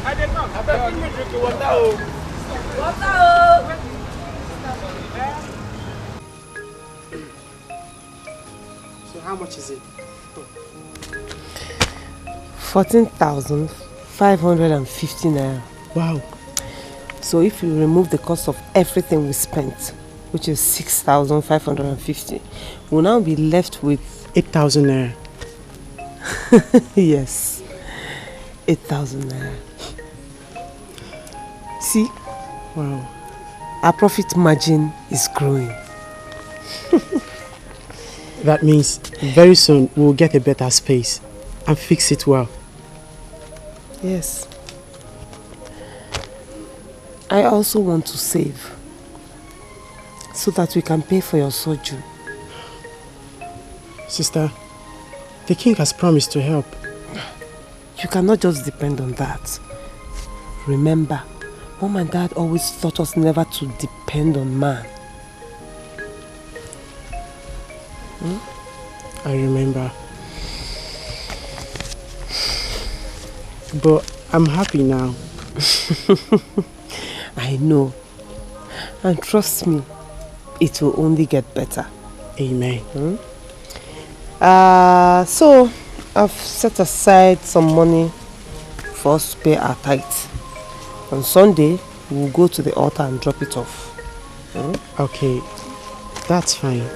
I bet you drink water. So how much is it? 14,550 naira. Wow. So if you remove the cost of everything we spent, which is 6,550, we'll now be left with 8,000 naira. Yes, 8,000 naira. See? Wow. Our profit margin is growing. That means very soon we'll get a better space and fix it well. Yes. I also want to save so that we can pay for your surgery. Sister, the king has promised to help. You cannot just depend on that. Remember, Mom and Dad always taught us never to depend on man. I remember. But I'm happy now. I know. And trust me, it will only get better. Amen. So, I've set aside some money for us to pay our tithe. On Sunday, we'll go to the altar and drop it off. Okay, that's fine.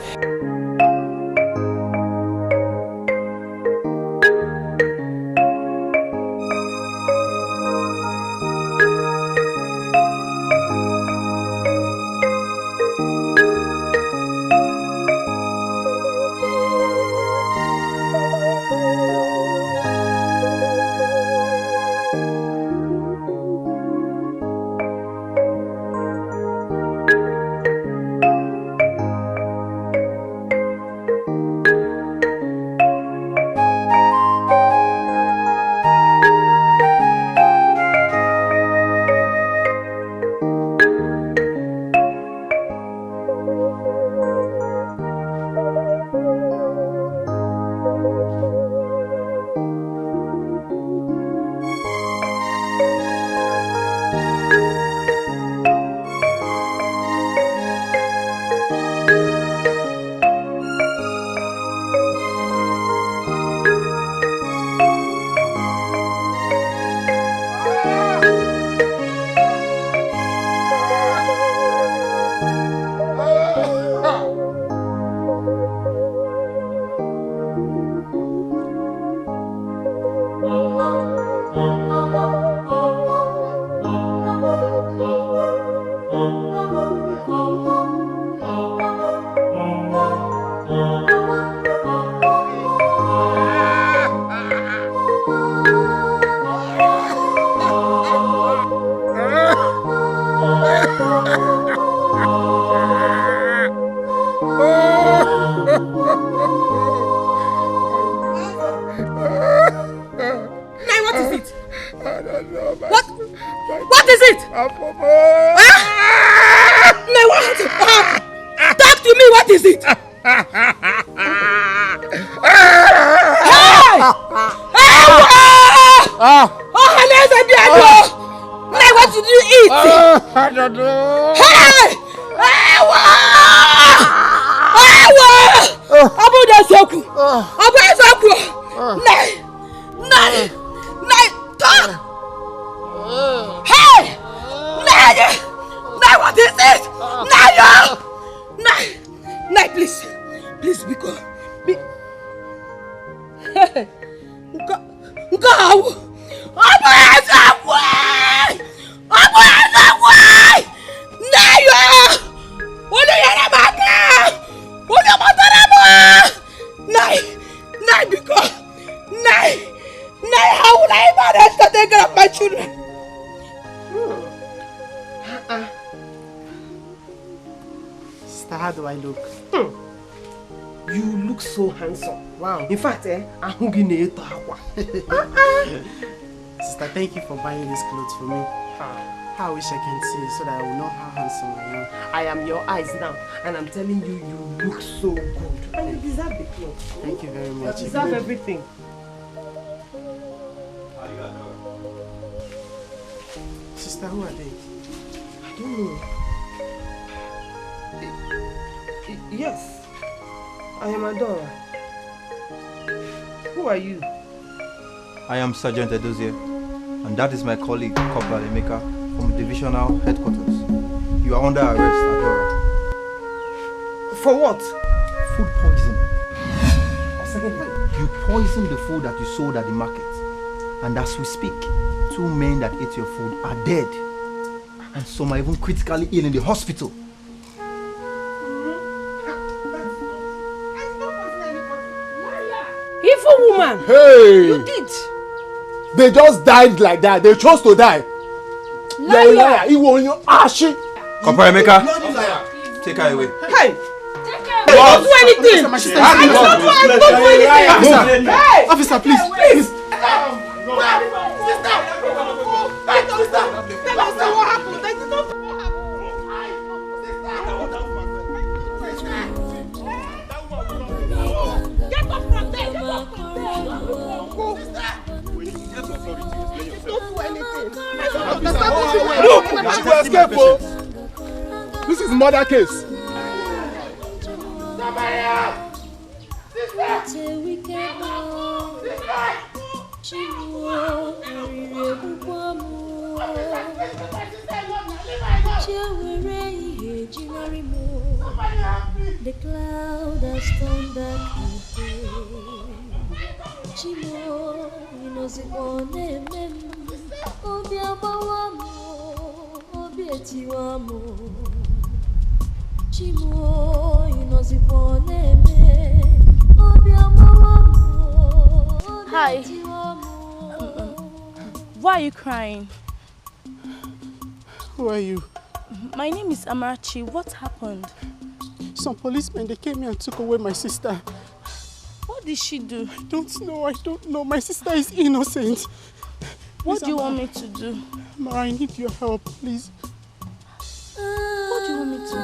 Abu Dasoku! Abu Dasoku! Nay! Hey! Nay! Nay, what is it? Nay, please! Please, because... Hey! Go! Abu Dasoku! Abu Dasoku! Nay! What do you have? What am I Nay, because Nay, how would I manage to take care of my children? Sister, how do I look? You look so handsome. Wow. In fact, I'm going to eat Sister, thank you for buying these clothes for me. I wish I can see so that I will know how handsome I am. I am your eyes now, and I'm telling you, you look so good. And you deserve the clothes. Thank you very much. You deserve everything. Sister, who are they? I don't know. Yes, I am Adora. Who are you? I am Sergeant Edozie, and that is my colleague, Corporal Emeka, from Divisional Headquarters. You are under arrest, Adora. For what? Food poisoning. You poisoned the food that you sold at the market. And as we speak, 2 men that ate your food are dead. And some are even critically ill in the hospital. Evil woman! Hey! You did! They just died like that. They chose to die. Liar! He won't you ashi. Corporal Emeka, take her away. Hey! Don't do anything! Don't do anything! Hey! Officer, please! Please! Look, she will escape. This is murder case. The cloud has turned back Chimo, Hi. Why are you crying? Who are you? My name is Amarachi. What happened? Some policemen, they came here and took away my sister. What did she do? I don't know. My sister is innocent. What do you want me to do? Mara, I need your help, please. What do you want me to do?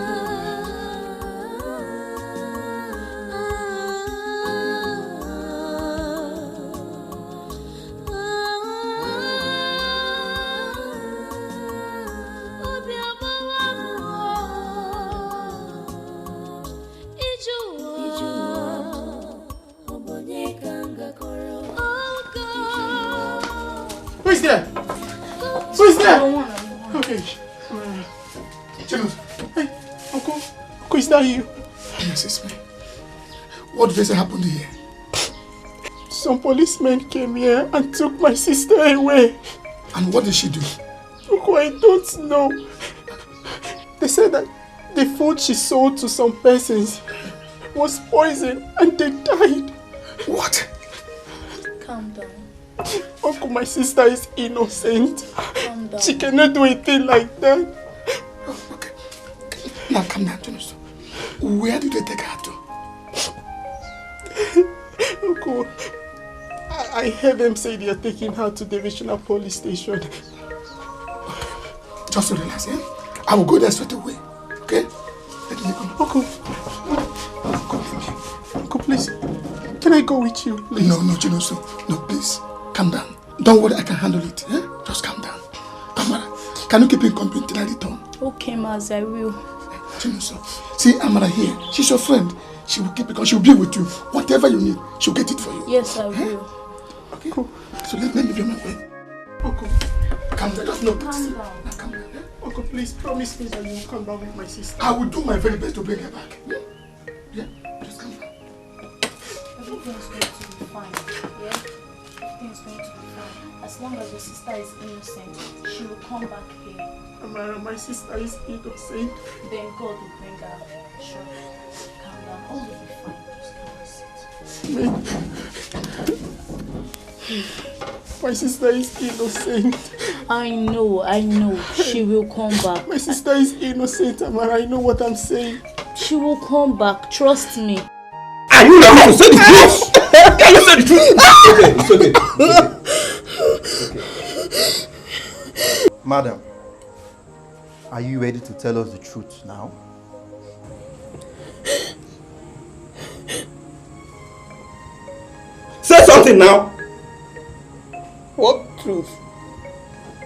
Who is there? Who is there? Okay. Chinos. Hey, Uncle, is that you? Yes, it's me. What did they say happened here? Some policemen came here and took my sister away. And what did she do? Uncle, I don't know. They said that the food she sold to some persons was poisoned and they died. What? Calm down. Uncle, my sister is innocent. Calm down. She cannot do a thing like that. Okay. Now calm down, Chinos. Where did they take her to? Uncle, I heard them say they are taking her to the regional police station. Just relax, eh? I will go there straight away. Okay? Let me go. Uncle, please. Can I go with you, please? No, Chinos. No, please. Calm down. Don't worry, I can handle it. Eh? Just calm down. Amara, can you keep in company till I return? Okay, Maz, I will. Chinos. See Amara here. She's your friend. She will keep it because she'll be with you. Whatever you need, she'll get it for you. Yes, I will. Okay, cool. So let me leave you my bed. Uncle, calm down. Just know this. Calm down. Now, calm down. Uncle, please promise me that you will come back with my sister. I will do my very best to bring her back. Yeah? Just calm down. Everything's going to be fine. Yeah? Everything's going to be fine. As long as your sister is innocent, she will come back here. Amara, my sister is innocent. Then God will bring her. Sure. Calm down. All will be fine. Just come and sit. My sister is innocent. I know. She will come back. My sister is innocent, Amara. I know what I'm saying. She will come back. Trust me. Are you not going to say the truth? Can you say the truth? It's okay. Madam, are you ready to tell us the truth now? Say something now. What truth?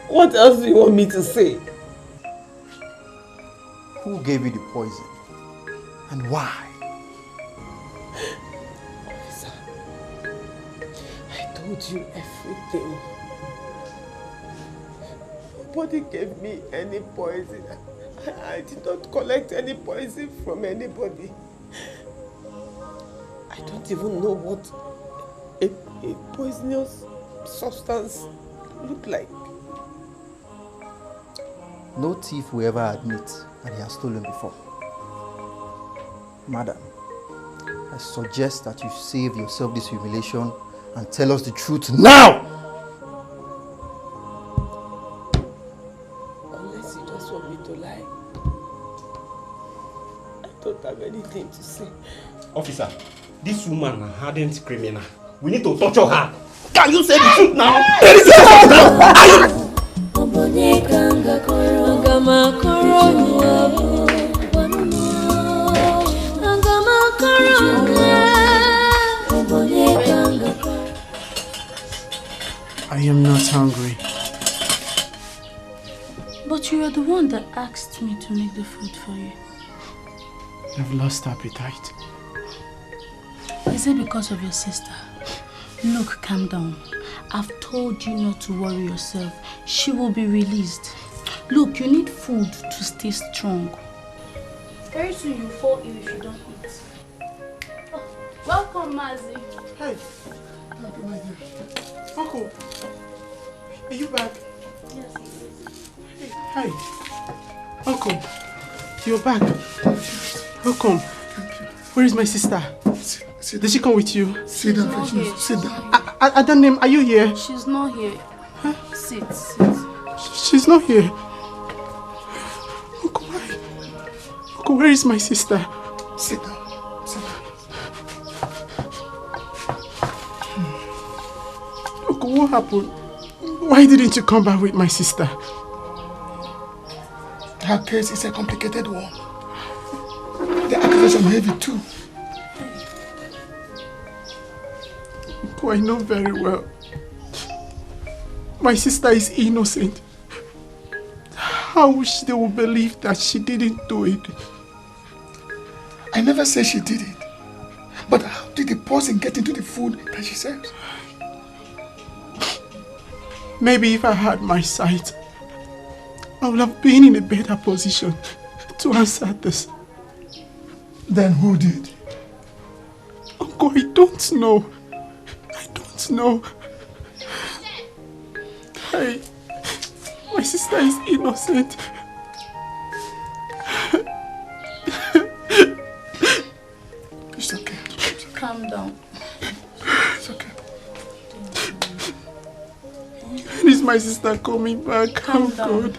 What else do you want me to say? Who gave you the poison? And why? Officer, I told you everything. Nobody gave me any poison. I did not collect any poison from anybody. I don't even know what a poisonous substance look like. No thief will ever admit that he has stolen before. Madam, I suggest that you save yourself this humiliation and tell us the truth now! Unless you just want me to lie. I don't have anything to say. Officer, this woman is a hardened criminal. We need to torture her. Can you say the truth now? Can you say something I am not hungry. But you are the one that asked me to make the food for you. I've lost appetite. Is it because of your sister? Look, calm down. I've told you not to worry yourself. She will be released. Look, you need food to stay strong. Very soon you fall ill if you don't eat. Oh, welcome, Mazi. Hey. Uncle, are you back? Yes. Hey. Uncle, you're back. Welcome. Where is my sister? Did she come with you? Sit down, Precious. Sit down. Adanim, are you here? She's not here. Huh? Sit. She's not here. Uncle, why? Uncle, where is my sister? Sit down. Uncle, what happened? Why didn't you come back with my sister? Her case is a complicated one. The accusations are heavy too. Uncle, I know very well. My sister is innocent. How wish they will believe that she didn't do it. I never said she did it. But how did the poison get into the food that she serves? Maybe if I had my sight, I would have been in a better position to answer this. Then who did? Uncle, I don't know. I don't know. Hey, my sister is innocent. It's okay. Calm down. It's okay. When is my sister coming back? Calm down. God.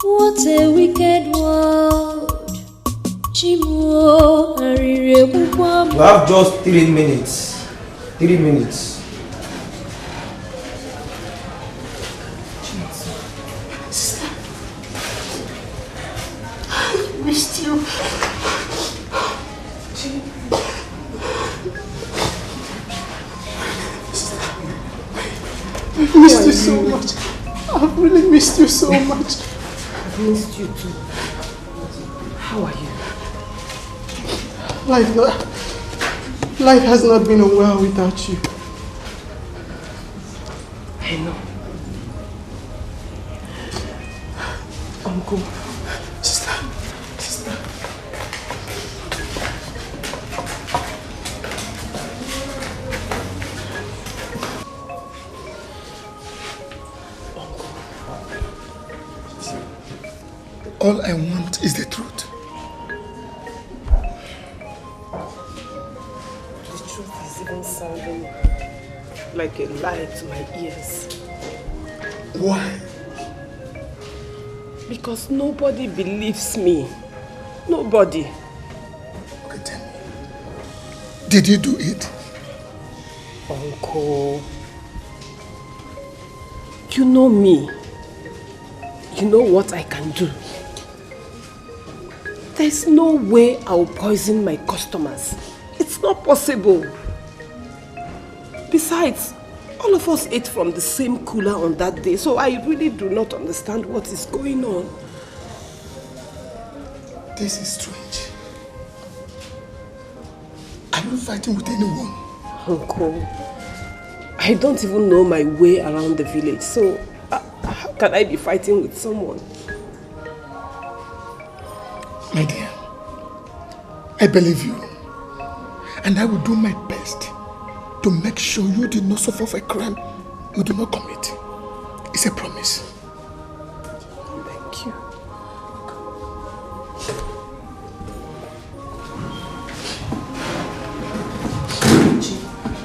What a wicked world. You have just 3 minutes. 3 minutes. so much. I've really missed you so much. I've missed you too. How are you? Life has not been a well without you. I know. Uncle. Sister. All I want is the truth. The truth is even sounding like a lie to my ears. Why? Because nobody believes me. Nobody. Okay, tell me. Did you do it? Uncle. You know me. You know what I can do. There's no way I'll poison my customers. It's not possible. Besides, all of us ate from the same cooler on that day, so I really do not understand what is going on. This is strange. Are you fighting with anyone? Uncle, I don't even know my way around the village, so how can I be fighting with someone? My dear, I believe you, and I will do my best to make sure you did not suffer for a crime you do not commit. It's a promise. Thank you.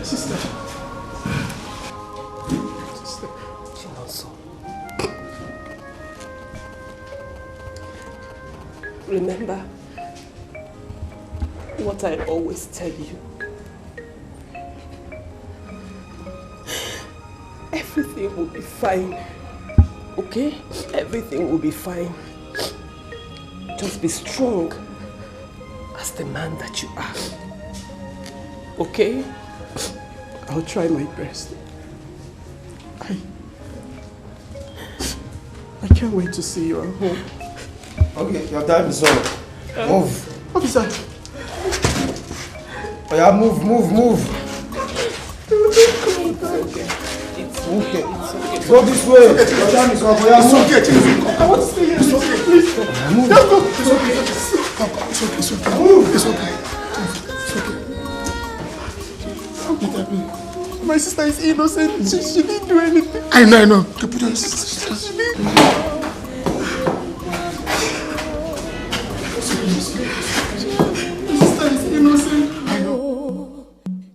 Sister. Remember what I always tell you. Everything will be fine. Okay? Everything will be fine. Just be strong as the man that you are. Okay? I'll try my best. I can't wait to see you at home. Okay, your time is up. Move. Officer. Oh yeah, move. It's okay. Okay. Go this way. Your time is up. It's okay. I want to stay here. It's okay. Please. Move. Let's go. It's okay. It's okay. Move. It's okay. My sister is innocent. She didn't do anything. I know. Okay, put on sister. She didn't.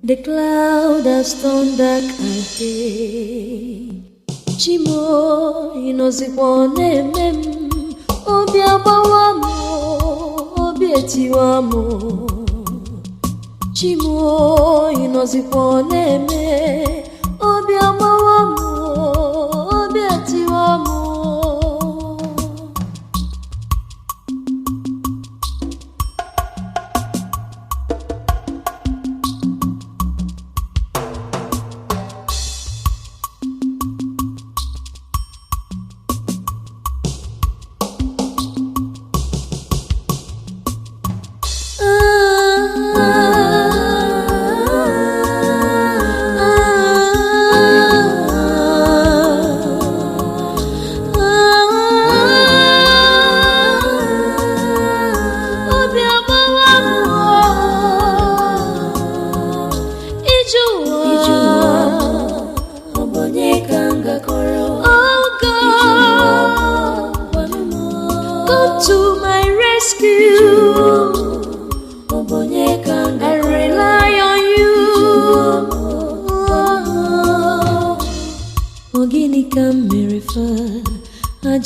The cloud has turned dark again. Chimo inozikwane mem. Obi abawamo, obi etiwamo. Chimo inozikwane me. Obi abawamo, obi etiwamo.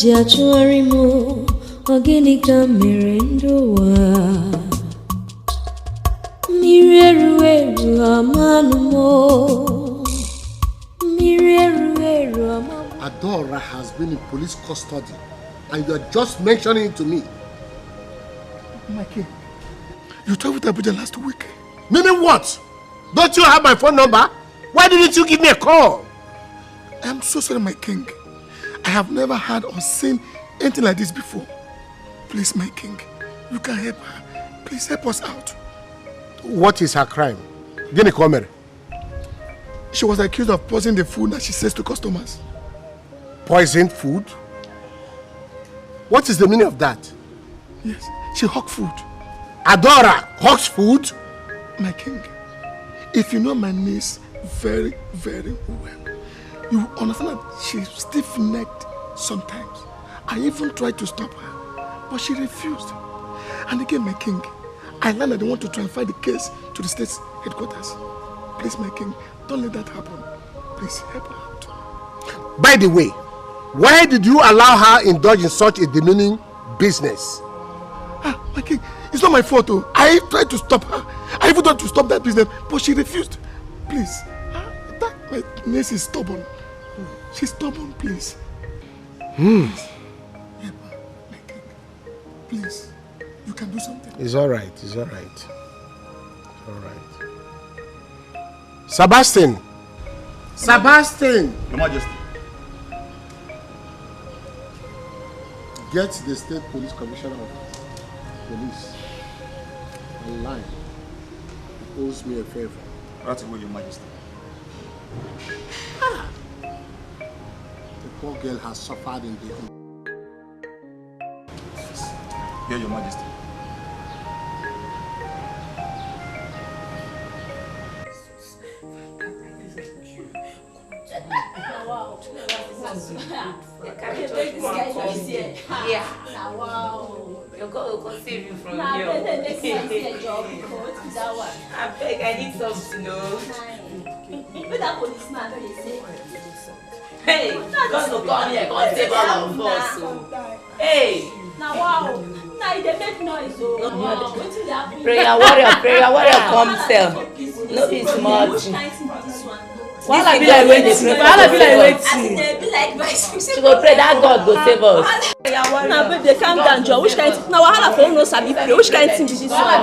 Achuarimo, Oginika Mirendoa Mirieru Amanumo Mirieru Amanumo. Adora has been in police custody and you are just mentioning it to me. Mikey, you talked with Abuja last week. Meaning what? Don't you have my phone number? Why didn't you give me a call? I am so sorry, my king. I have never had or seen anything like this before. Please, my king, you can help her. Please help us out. What is her crime? Gini Komere. She was accused of poisoning the food that she sells to customers. Poisoned food? What is the meaning of that? Yes, she hawked food. Adora hawks food? My king, if you know my niece very, very well, you will understand that she's stiff-necked sometimes. I even tried to stop her, but she refused. And again, my king, I learned that they want to transfer the case to the state's headquarters. Please, my king, don't let that happen. Please help her out. By the way, why did you allow her indulge in such a demeaning business? Ah, my king, it's not my fault. Oh. I tried to stop her. I even tried to stop that business, but she refused. Please, my niece is stubborn. She's stubborn, please. Please, help her, my king. Please, you can do something. It's all right. It's all right. It's all right. Sebastian. Sebastian. Your Majesty. Get the State Police Commissioner of Police online. He owes me a favor. Right away, Your Majesty. The poor girl has suffered in the home. Here, Your Majesty. Yeah. Wow. Your God will save you from here. I beg, I need something, you know. But that policeman, they say. Hey, God will come here, God save all of us. Hey. Now, wow. Now, they make noise. Prayer warrior, come tell. No be smart. Why be like waiting? Why be like waiting? She go pray that God go save us. Now, babe, they calm down, Joe. Which kind? Now, wahala for no sabi pray. Which kind thing be this one?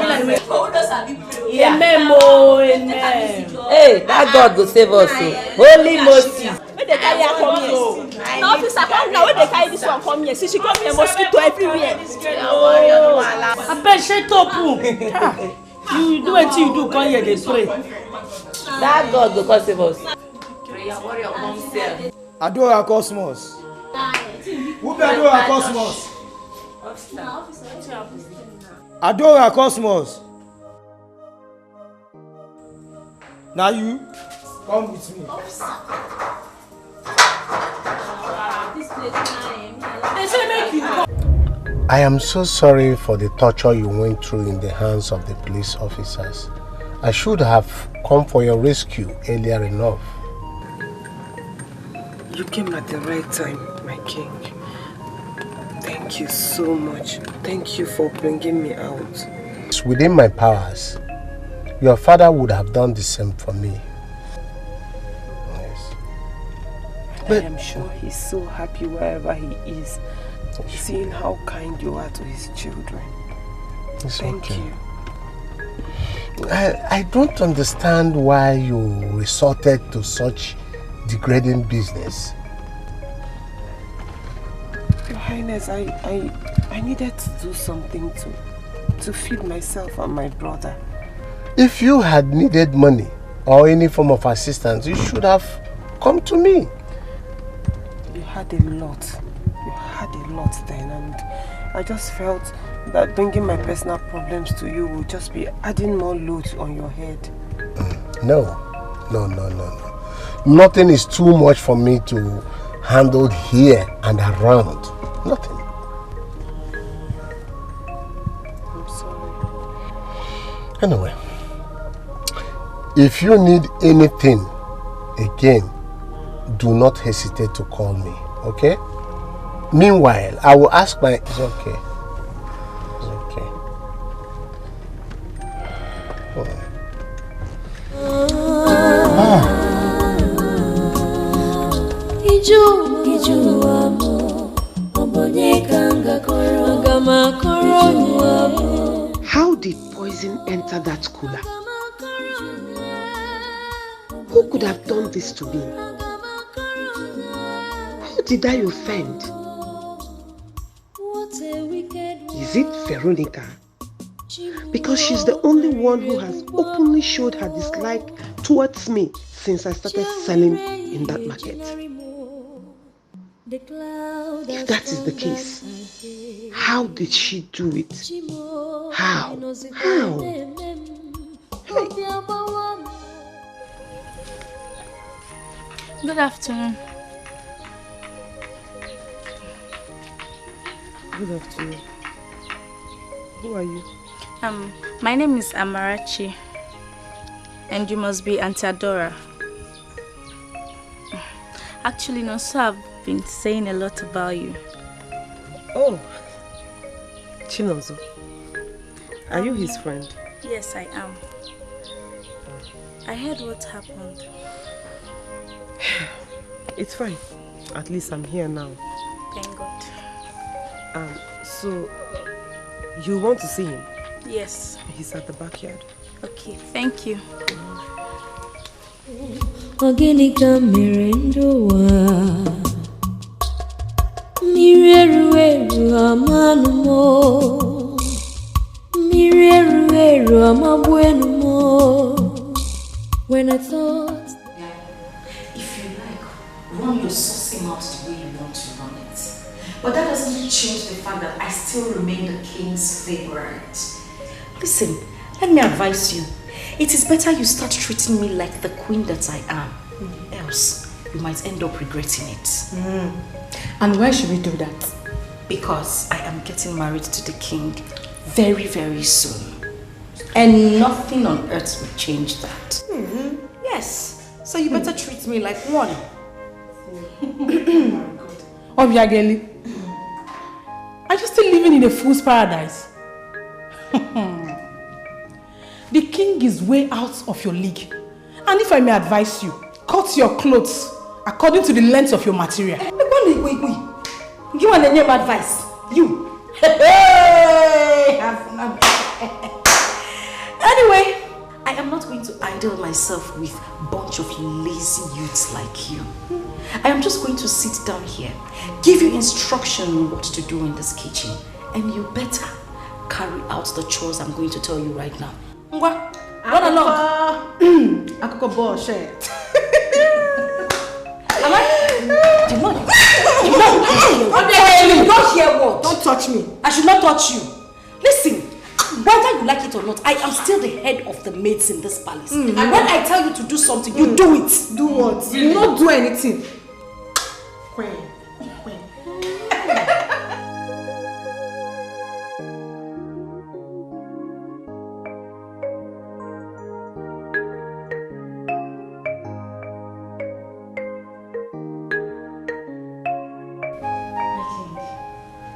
Yeah. Amen. Hey, that God go save us. Holy Moses. Where they carry her come here? Now, officer, come now. Where they carry this one come here? See, she come here, mosquito everywhere. I bet she top. You do what you do. Come here, they pray. That God go save us. Prayer warrior come here. Adora Cosmos. Who be Adora Cosmos? Adora Cosmos. Now you come with me. I am so sorry for the torture you went through in the hands of the police officers. I should have come for your rescue earlier enough. You came at the right time, my king. Thank you so much. Thank you for bringing me out. It's within my powers. Your father would have done the same for me. Yes. But I am sure he's so happy wherever he is, seeing how kind you are to his children. Thank you. I don't understand why you resorted to such degrading business. Your Highness, I needed to do something to feed myself and my brother. If you had needed money or any form of assistance, you should have come to me. You had a lot. You had a lot then, and I just felt that bringing my personal problems to you would just be adding more load on your head. No. Nothing is too much for me to handle here and around. Nothing. I'm sorry. Anyway, if you need anything again, do not hesitate to call me, okay? Meanwhile, I will ask my... It's okay. It's okay. How did poison enter that cooler? Who could have done this to me? did I offend? Is it Veronica? Because she's the only one who has openly showed her dislike towards me since I started selling in that market. If that is the case, how did she do it? How? How? Hey. Good afternoon. Good afternoon. Who are you? My name is Amarachi, and you must be Auntie Adora. Actually, no, sir, I've been saying a lot about you. Oh, Chinozo. Are you his friend? Yes, I am. I heard what happened. It's fine. At least I'm here now. Thank God. So you want to see him? Yes. He's at the backyard. Okay, thank you. Organica mirendoa Mirerueru amanumo Mirerueru amabuenumo. When I thought, if you like, run your saucy mouth the way you want to run it. But that doesn't change the fact that I still remain the king's favorite. Listen, let me advise you. It is better you start treating me like the queen that I am. Else, you might end up regretting it. And why should we do that? Because I am getting married to the king very, very soon. And nothing on earth will change that. Yes. So you better treat me like one. Obiageli, are you still living in a fool's paradise? The king is way out of your league. And if I may advise you, cut your clothes according to the length of your material. Wait. Give me the name advice. You. Anyway, I am not going to idle myself with a bunch of lazy youths like you. I am just going to sit down here, give you instruction on what to do in this kitchen, and you better carry out the chores I'm going to tell you right now. Ngwa, run along. Akoko bullshit. Am I? You don't hear what? Don't touch me. I should not touch you. Listen, whether you like it or not, I am still the head of the maids in this palace. And when I tell you to do something, you do it. Do what? You not do anything. Queen.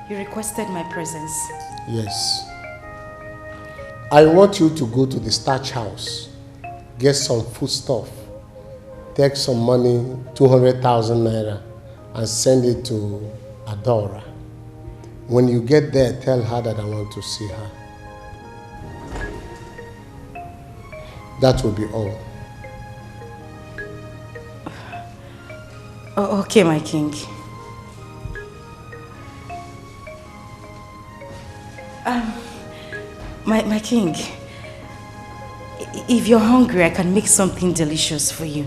You requested my presence. Yes. I want you to go to the starch house, get some food stuff, take some money, 200,000 naira, and send it to Adora. When you get there, tell her that I want to see her. That will be all. Oh, okay, my king. My king, if you're hungry, I can make something delicious for you.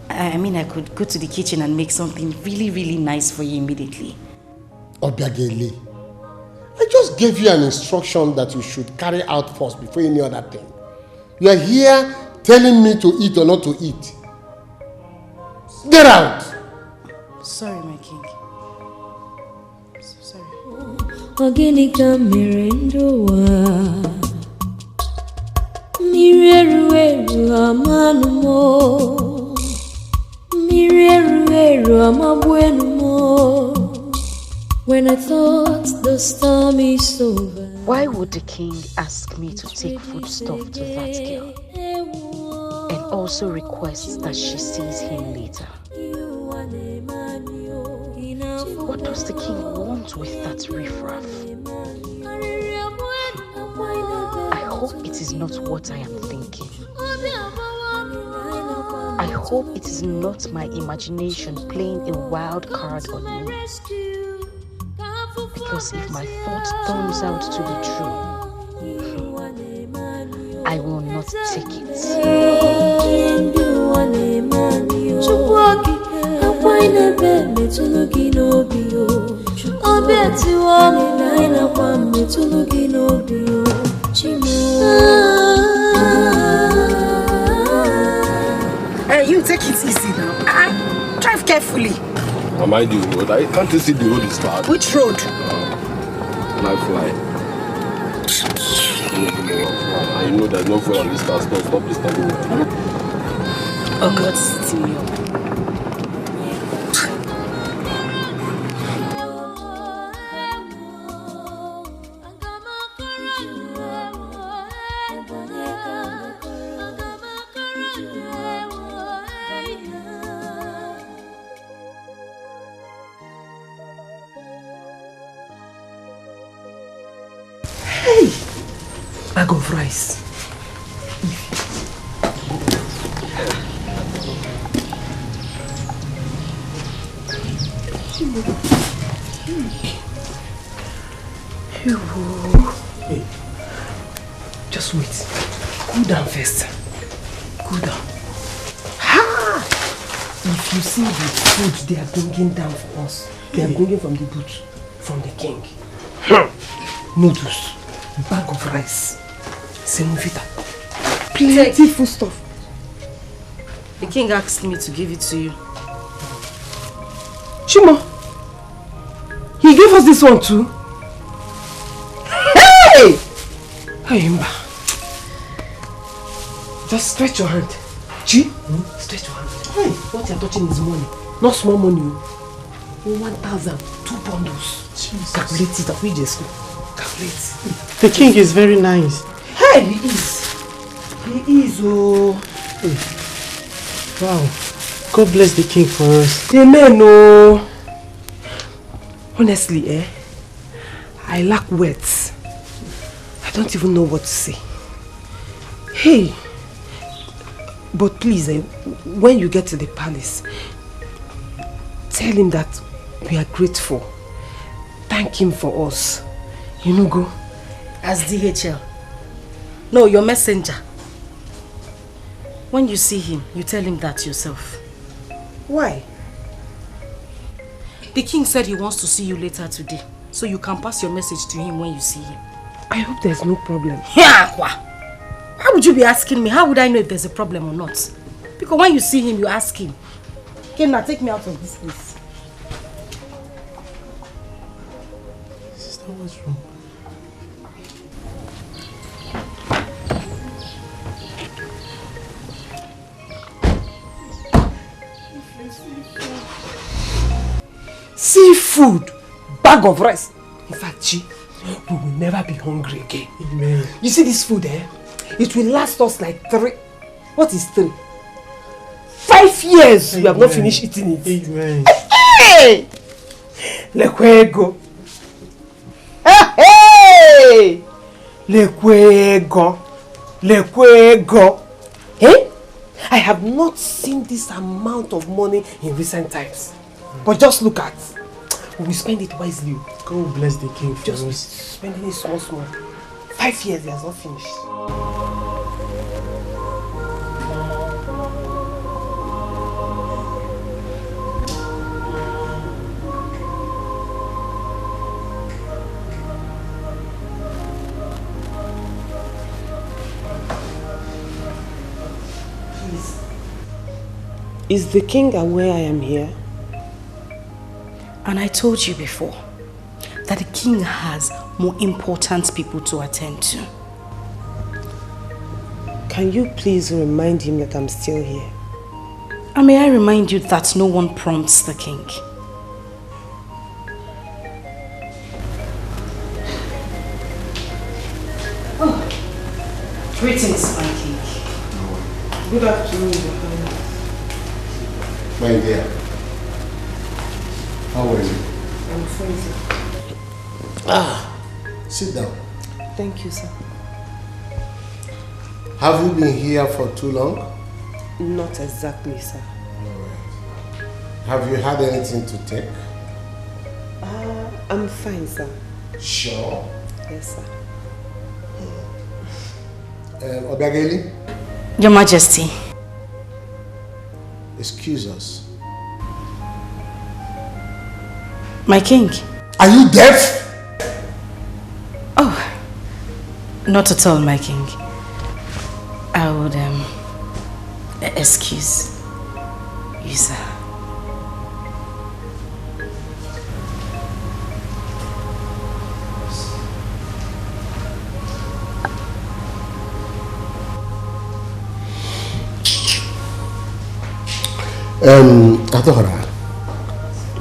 I mean, I could go to the kitchen and make something really, really nice for you immediately. Obiageli, I just gave you an instruction that you should carry out first before any other thing. You are here telling me to eat or not to eat. Get out! Sorry, my king. So sorry. Organica mirendoa Mirerueru amanumo Mirerueru amabuenumo. When I thought the storm is over. Why would the king ask me to take food stuff to that girl? And also request that she sees him later? What does the king want with that riffraff? I hope it is not what I am thinking. I hope it is not my imagination playing a wild card on me. Because if my thought turns out to be true, I will not take it. You take it easy now. Drive carefully. Am I the road? Can't you see the road is bad? Which road? Can I fly? I know there's no fuel on this car. Stop disturbing me. Oh God, sitting here. Bag of rice. Hey, just wait. Cool down first. Cool down. Ha! If you see the food they are bringing down for us, they are bringing from the boot, from the king. Noodles, bag of rice, semovita, plenty food stuff. The king asked me to give it to you. Chima, he gave us this one too. Hey! Ayimba. Just stretch your hand. Chi, stretch your hand. Hey, what you are touching is money. Not small money. 1,000, 2 bundles. Jesus. Calculate it. We just calculate. The king is very nice. Hey, he is. He is. Oh. Hey. Wow. God bless the king for us. Amen. Oh. Honestly, I lack words. I don't even know what to say. Hey. But please, when you get to the palace, tell him that we are grateful. Thank him for us. You know, go. As DHL. No, your messenger. When you see him, you tell him that yourself. Why? The king said he wants to see you later today, so you can pass your message to him when you see him. I hope there's no problem. Yeah, why would you be asking me? How would I know if there's a problem or not? Because when you see him, you ask him. Okay, now take me out of this place. Sister, what's wrong? Seafood, bag of rice. In fact, Chi, we will never be hungry again. Amen. You see this food, it will last us like 3. What is 3? 5 years. Amen. We have not finished eating it. Amen. Hey! Lekwego. Hey! Lekwego. Lekwego. Hey? I have not seen this amount of money in recent times. But just look at, we will spend it wisely. God bless the king for just us. Spending it small. 5 years, he has not finished. Please, is the king aware I am here? And I told you before that the king has more important people to attend to. Can you please remind him that I'm still here? And may I remind you that no one prompts the king. Oh, greetings, my king. Good afternoon, Your Highness. My dear. How are you? I'm fine, sir. Sit down. Thank you, sir. Have you been here for too long? Not exactly, sir. Have you had anything to take? I'm fine, sir. Sure? Yes, sir. Obiageli? Your Majesty. Excuse us. My king. Are you deaf? Oh, not at all, my king. I would excuse you, sir. Adora,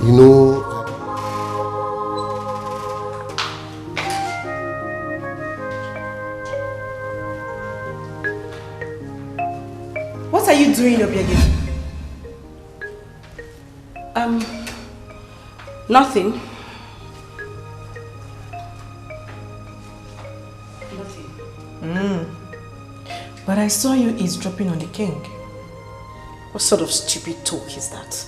you know, What are you doing, Obiageli? Nothing. But I saw you eavesdropping on the king. What sort of stupid talk is that?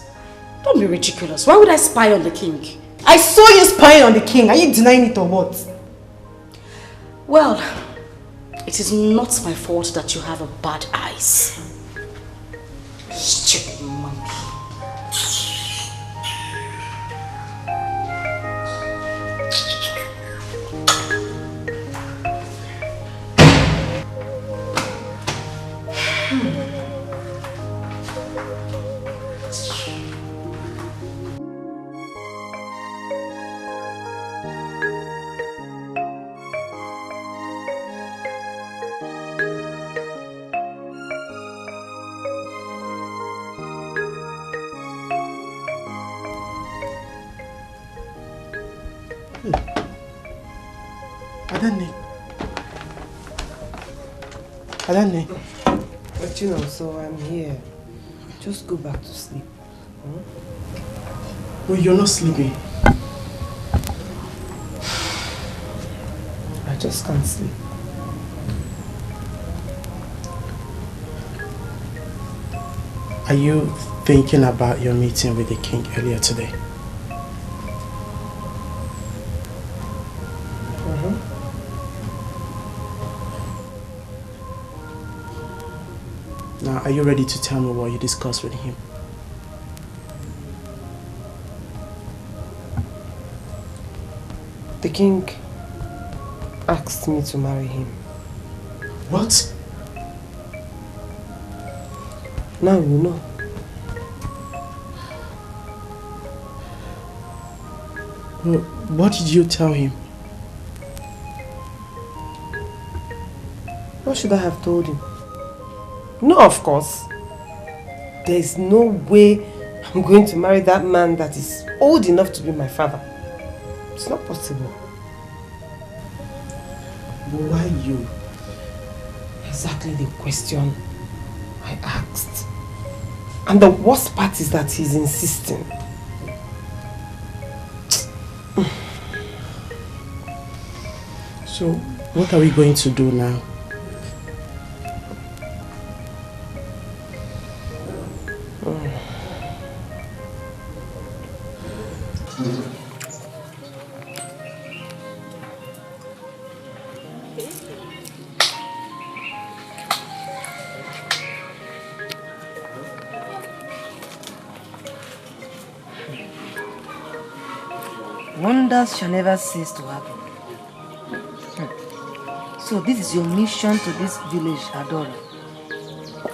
Don't be ridiculous. Why would I spy on the king? I saw you spying on the king. Are you denying it or what? Well, it is not my fault that you have a bad eyes. Stupid monkey. Adane. But you know, so I'm here. Just go back to sleep. Well, you're not sleeping. I just can't sleep. Are you thinking about your meeting with the king earlier today? Now, are you ready to tell me what you discussed with him? The king asked me to marry him. What? Now you know. Well, what did you tell him? What should I have told him? No, of course. There is no way I'm going to marry that man that is old enough to be my father. It's not possible. But why you? Exactly the question I asked. And the worst part is that he's insisting. So, what are we going to do now? Wonders shall never cease to happen. So this is your mission to this village, Adora.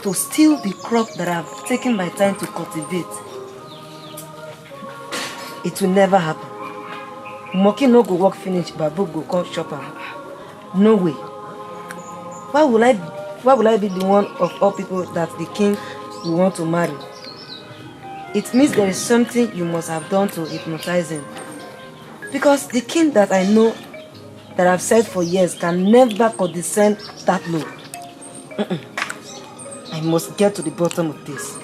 To steal the crop that I've taken my time to cultivate. It will never happen. Moki no go work finish, Babu go come shop am. No way. Why will I be the one of all people that the king will want to marry? It means there is something you must have done to hypnotize him. Because the king that I know, that I've said for years, can never condescend that low. I must get to the bottom of this.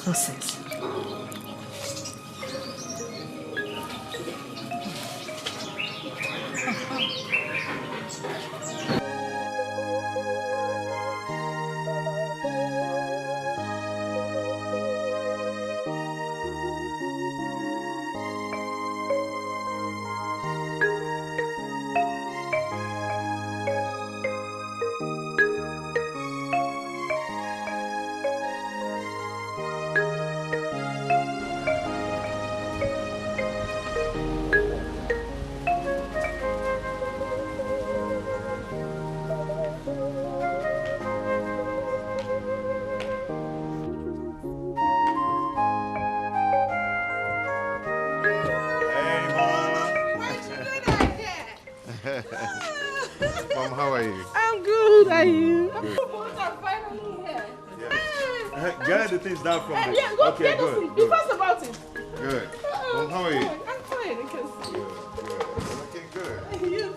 Nonsense. are you? I'm good, are you? Good. I'm finally here. Get the things down from the... Yeah, go Okay, get good. those things. Be fast about it. Good. Well, how are you? I'm fine, I can see. Okay, good. You too.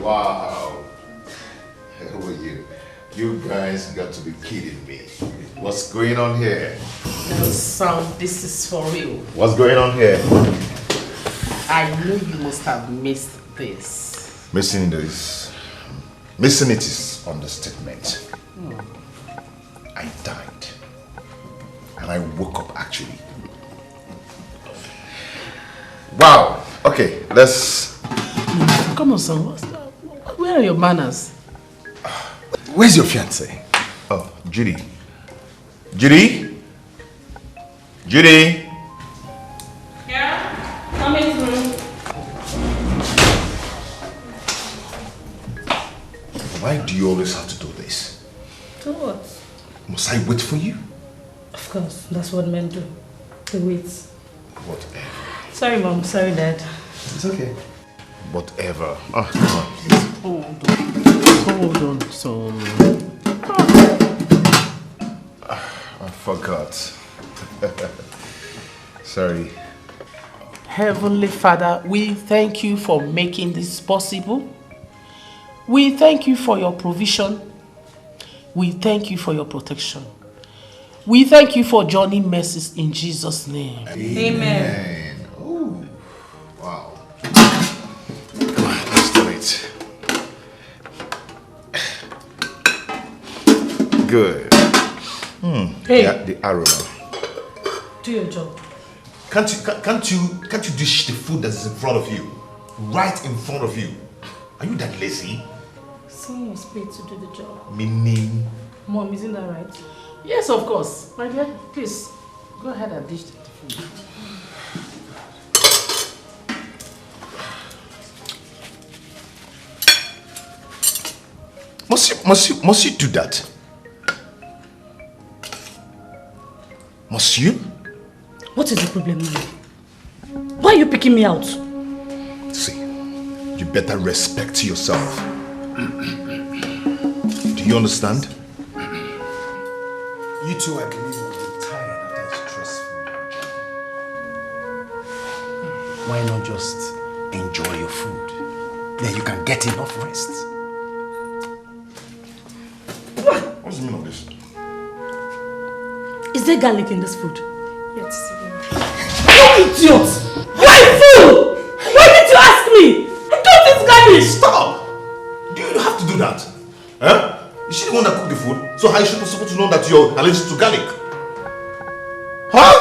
Wow. Who are you? You guys got to be kidding me. What's going on here? No, son, this is for real. What's going on here? I know you must have missed this. Missing this. Missing it is understatement. I died. And I woke up actually. Wow. Okay, let's... Come on, son. Where are your manners? Where's your fiancé? Oh, Judy. Judy? Judy? Yeah? Coming through. Why do you always have to do this? Do what? Must I wait for you? Of course, that's what men do. They wait. Whatever. Sorry, Mom. Sorry, Dad. It's okay. Whatever. Hold on, son. I forgot. Sorry. Heavenly Father, we thank you for making this possible. We thank you for your provision. We thank you for your protection. We thank you for journey mercies in Jesus' name. Amen. Oh, wow. Come on, let's do it. Good. Hey. The aroma. Do your job. Can't you dish the food that is in front of you? Right in front of you. Are you that lazy? Someone was paid to do the job. Meaning? Mom, isn't that right? Yes, of course. My dear, please, go ahead and dish the food. Must you do that? Must you? What is the problem now? Why are you picking me out? See, you better respect yourself. Do you understand? You two, I believe, will be tired after a stressful. Why not just enjoy your food? Then you can get enough rest. What's the meaning of this? Is there garlic in this food? Yes. You idiot! Why fool? Why did you ask me? I don't eat garlic! Stop! Do you have to do that? Huh? Is she the one that cooked the food? So how is she supposed to know that you're allergic to garlic? Huh?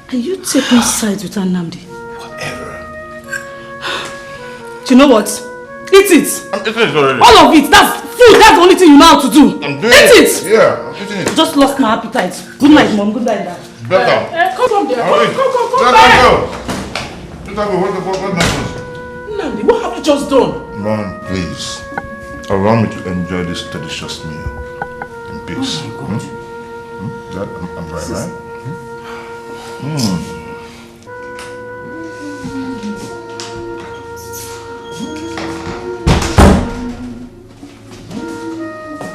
Are you taking sides with Nnamdi? Whatever. Do you know what? Eat it! I'm eating it already. All of it! That's food! That's the only thing you know how to do! I'm doing Eat it! Yeah, I'm eating it. Just lost my appetite. Good night, Mom. Good night, Dad. Better. Come there. Come Let back. go. What nonsense? Nnamdi, what have you just done? Mom, please. Allow me to enjoy this delicious meal in peace. Oh my God. That, I'm right, right?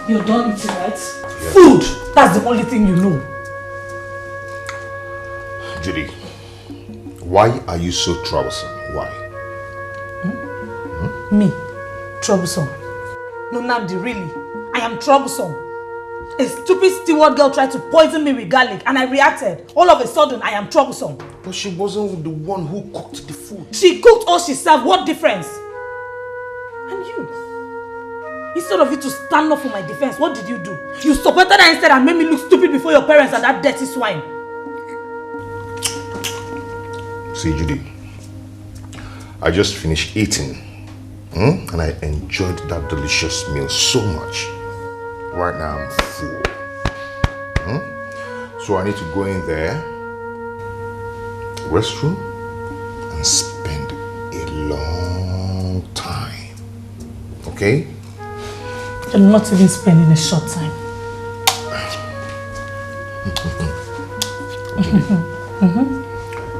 You're done eating, right? Yeah. Food! That's the only thing you know. Judy, why are you so troublesome? Why? Me? Troublesome? No, Nnamdi, really. I am troublesome. A stupid steward girl tried to poison me with garlic and I reacted. All of a sudden, I am troublesome. But she wasn't the one who cooked the food. She cooked or she served. What difference? And you? Instead of you to stand up for my defense, what did you do? You supported her instead and made me look stupid before your parents and that dirty swine. See, Judy, I just finished eating and I enjoyed that delicious meal so much. Right now I'm full. So I need to go in there, restroom, and spend a long time. Okay? You're not even spending a short time.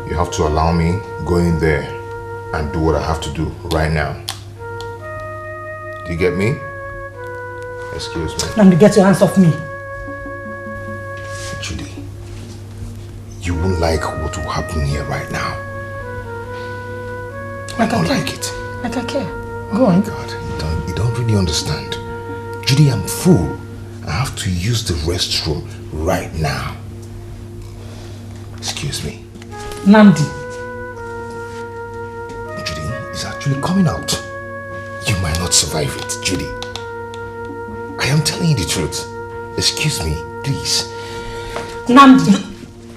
You have to allow me go in there and do what I have to do right now. Do you get me? Excuse me. Now get your hands off me. Judy, you won't like what will happen here right now. I don't like it. Like I care. Go on. God, you don't really understand. Judy, I'm full. I have to use the restroom right now. Excuse me. Nandi. Judy, it's actually coming out. You might not survive it, Judy. I am telling you the truth. Excuse me, please. Nandi.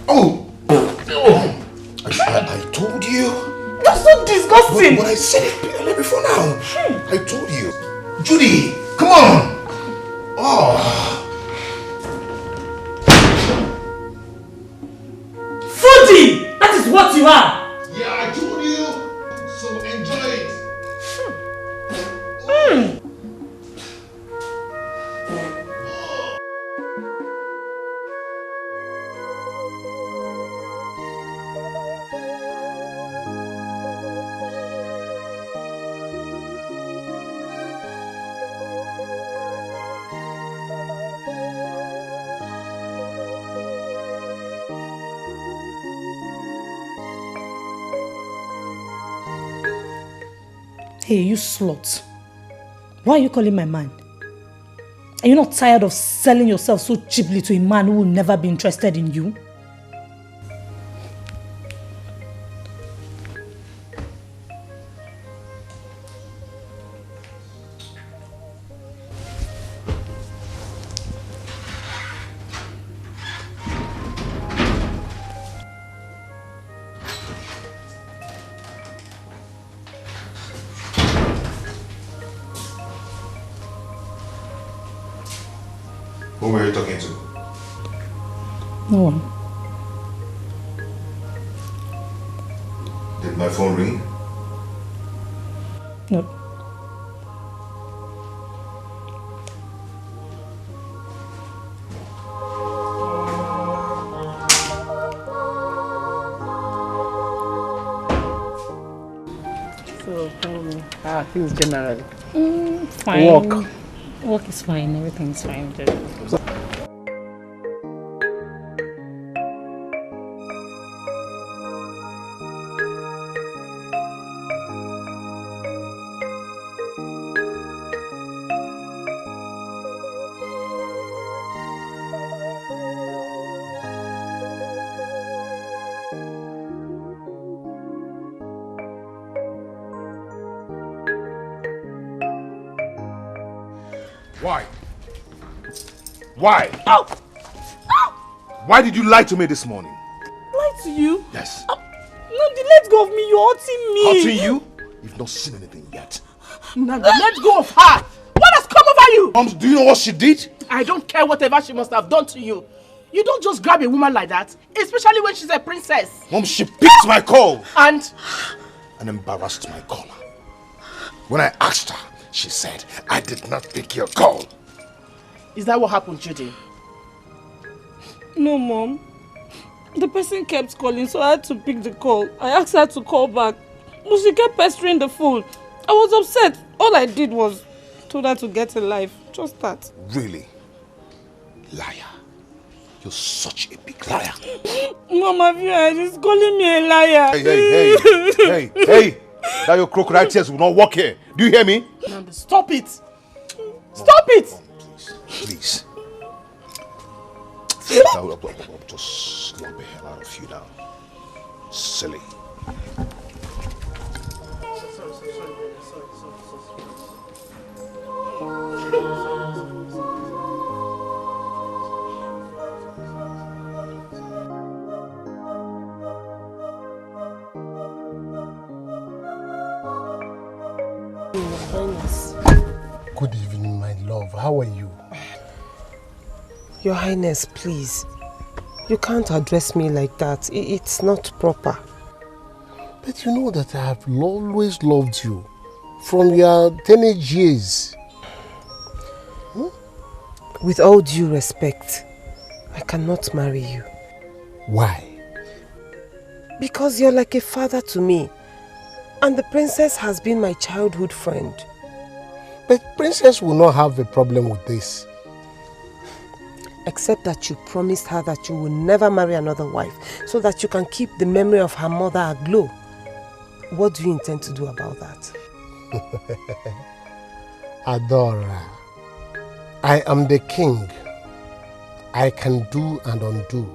Oh! I told you. You're so disgusting. But I said it before now. I told you. Judy, come on. Oh. Fruity! That is what you are. Yeah, I told you. So enjoy it. Hey, you slut. Why are you calling my man? Are you not tired of selling yourself so cheaply to a man who will never be interested in you? Who were you talking to? No one. Did my phone ring? No. So, things generally. Fine. Work is fine, everything's fine. Why? Why? Ow! Ow! Why did you lie to me this morning? Lie to you? Yes. Nandi, let go of me. You're hurting me. Hurting you? You've not seen anything yet. Nandi, let go of her. What has come over you? Mom, do you know what she did? I don't care whatever she must have done to you. You don't just grab a woman like that, especially when she's a princess. Mom, she picked my call. And embarrassed my caller. When I asked her, she said, I did not pick your call. Is that what happened, Judy? No, Mom. The person kept calling, so I had to pick the call. I asked her to call back, but she kept pestering the phone. I was upset. All I did was told her to get a life. Just that. Really? Liar. You're such a big liar. Mama, she's calling me a liar. Hey. That your crocodile tears will not work here. Do you hear me? Nandi, stop it. Stop it. Please. I'll just slap the hell out of you now. Silly. Good evening, my love. How are you? Your Highness, please. You can't address me like that. It's not proper. But you know that I have always loved you from your teenage years. With all due respect, I cannot marry you. Why? Because you're like a father to me. And the princess has been my childhood friend. But princess will not have a problem with this. Except that you promised her that you will never marry another wife, so that you can keep the memory of her mother aglow. What do you intend to do about that? Adora, I am the king. I can do and undo.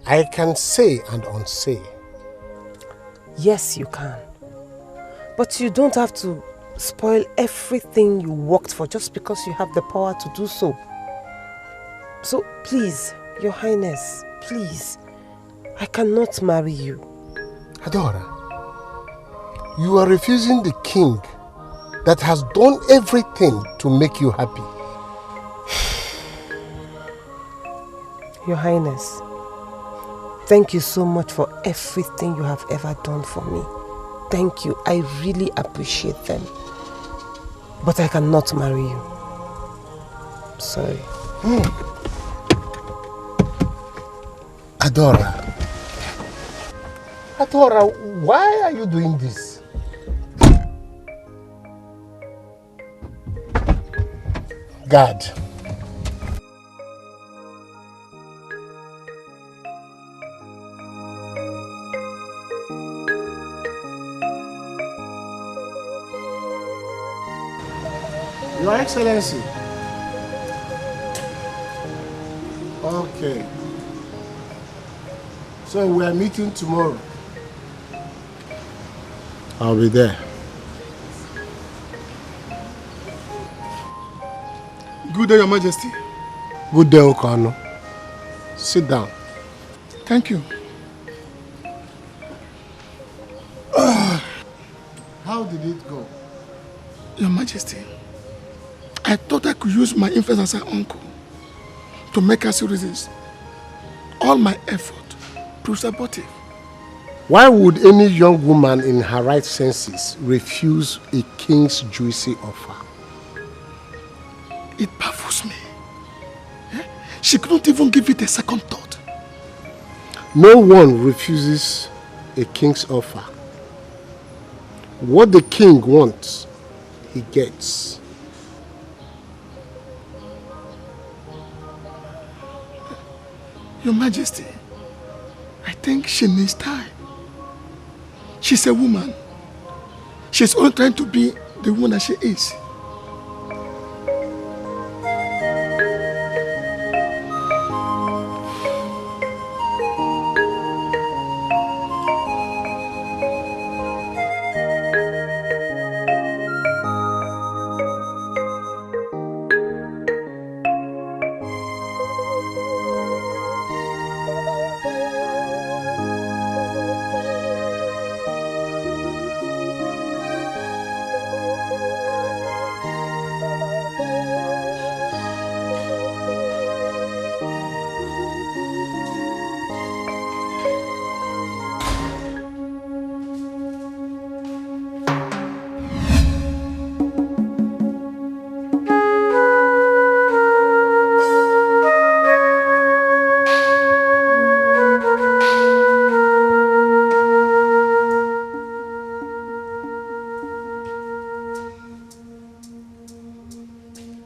I can say and unsay. Yes, you can. But you don't have to spoil everything you worked for just because you have the power to do so. So please, Your Highness, please, I cannot marry you. Adora, you are refusing the king that has done everything to make you happy. Your Highness, thank you so much for everything you have ever done for me. Thank you, I really appreciate them. But I cannot marry you. Sorry. Adora, why are you doing this? God. Your Excellency. Okay. So we are meeting tomorrow. I'll be there. Good day, Your Majesty. Good day, Okano. Sit down. Thank you. How did it go? Your Majesty, I thought I could use my influence as an uncle to make us resist. All my effort proves abortive. Why would any young woman in her right senses refuse a king's juicy offer? It baffles me. She couldn't even give it a second thought. No one refuses a king's offer. What the king wants, he gets. Your Majesty, I think she needs time. She's a woman. She's only trying to be the woman that she is.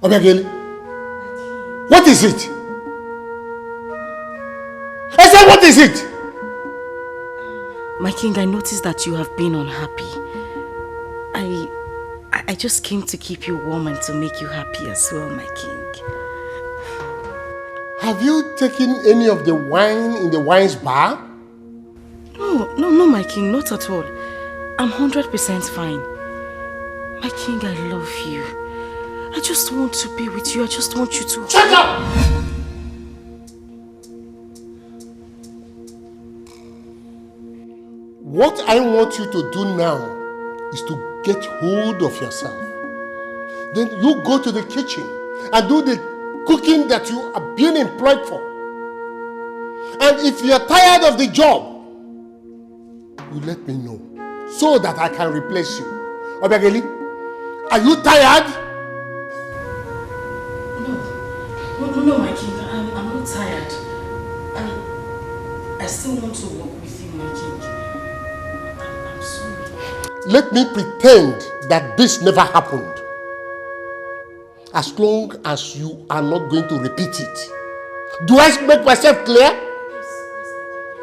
Obegeli, what is it? I said, what is it? My king, I noticed that you have been unhappy. I just came to keep you warm and to make you happy as well, my king. Have you taken any of the wine in the wine's bar? No, my king, not at all. I'm 100% fine. My king, I love you. I just want to be with you. I just want you to... Shut up! What I want you to do now is to get hold of yourself. Then you go to the kitchen and do the cooking that you are being employed for. And if you are tired of the job, you let me know so that I can replace you. Obegeli, are you tired? I still want to work with you, my king. I'm sorry. Let me pretend that this never happened. As long as you are not going to repeat it. Do I make myself clear?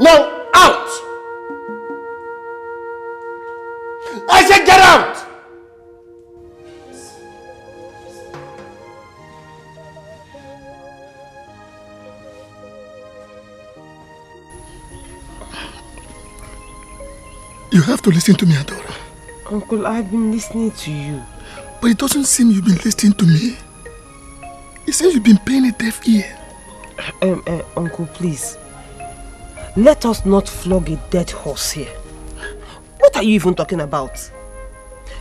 Now, out! I said get out! You have to listen to me, Adora. Uncle, I've been listening to you. But it doesn't seem you've been listening to me. It seems you've been paying a deaf ear. Uncle, please. Let us not flog a dead horse here. What are you even talking about?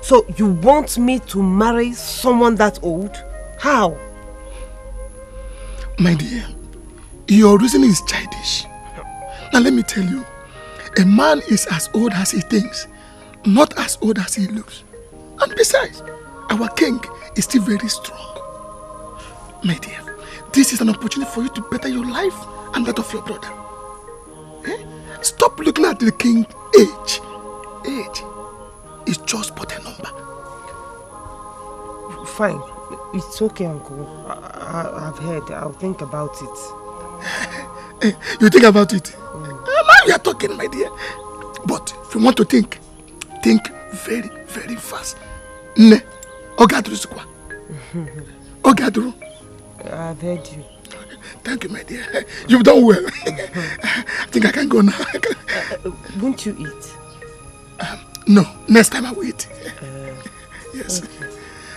So you want me to marry someone that old? How? My dear, your reasoning is childish. Now let me tell you, a man is as old as he thinks, not as old as he looks. And besides, our king is still very strong. My dear, this is an opportunity for you to better your life and that of your brother. Stop looking at the king's age. Age is just but a number. Fine. It's okay, Uncle. I've heard. I'll think about it. You think about it? Now you are talking, my dear. But if you want to think very, very fast. Ne. Ogadru sukwa. Ogadru. I've heard you. Thank you, my dear. You've done well. I think I can go now. Won't you eat? No. Next time I will eat. Yes.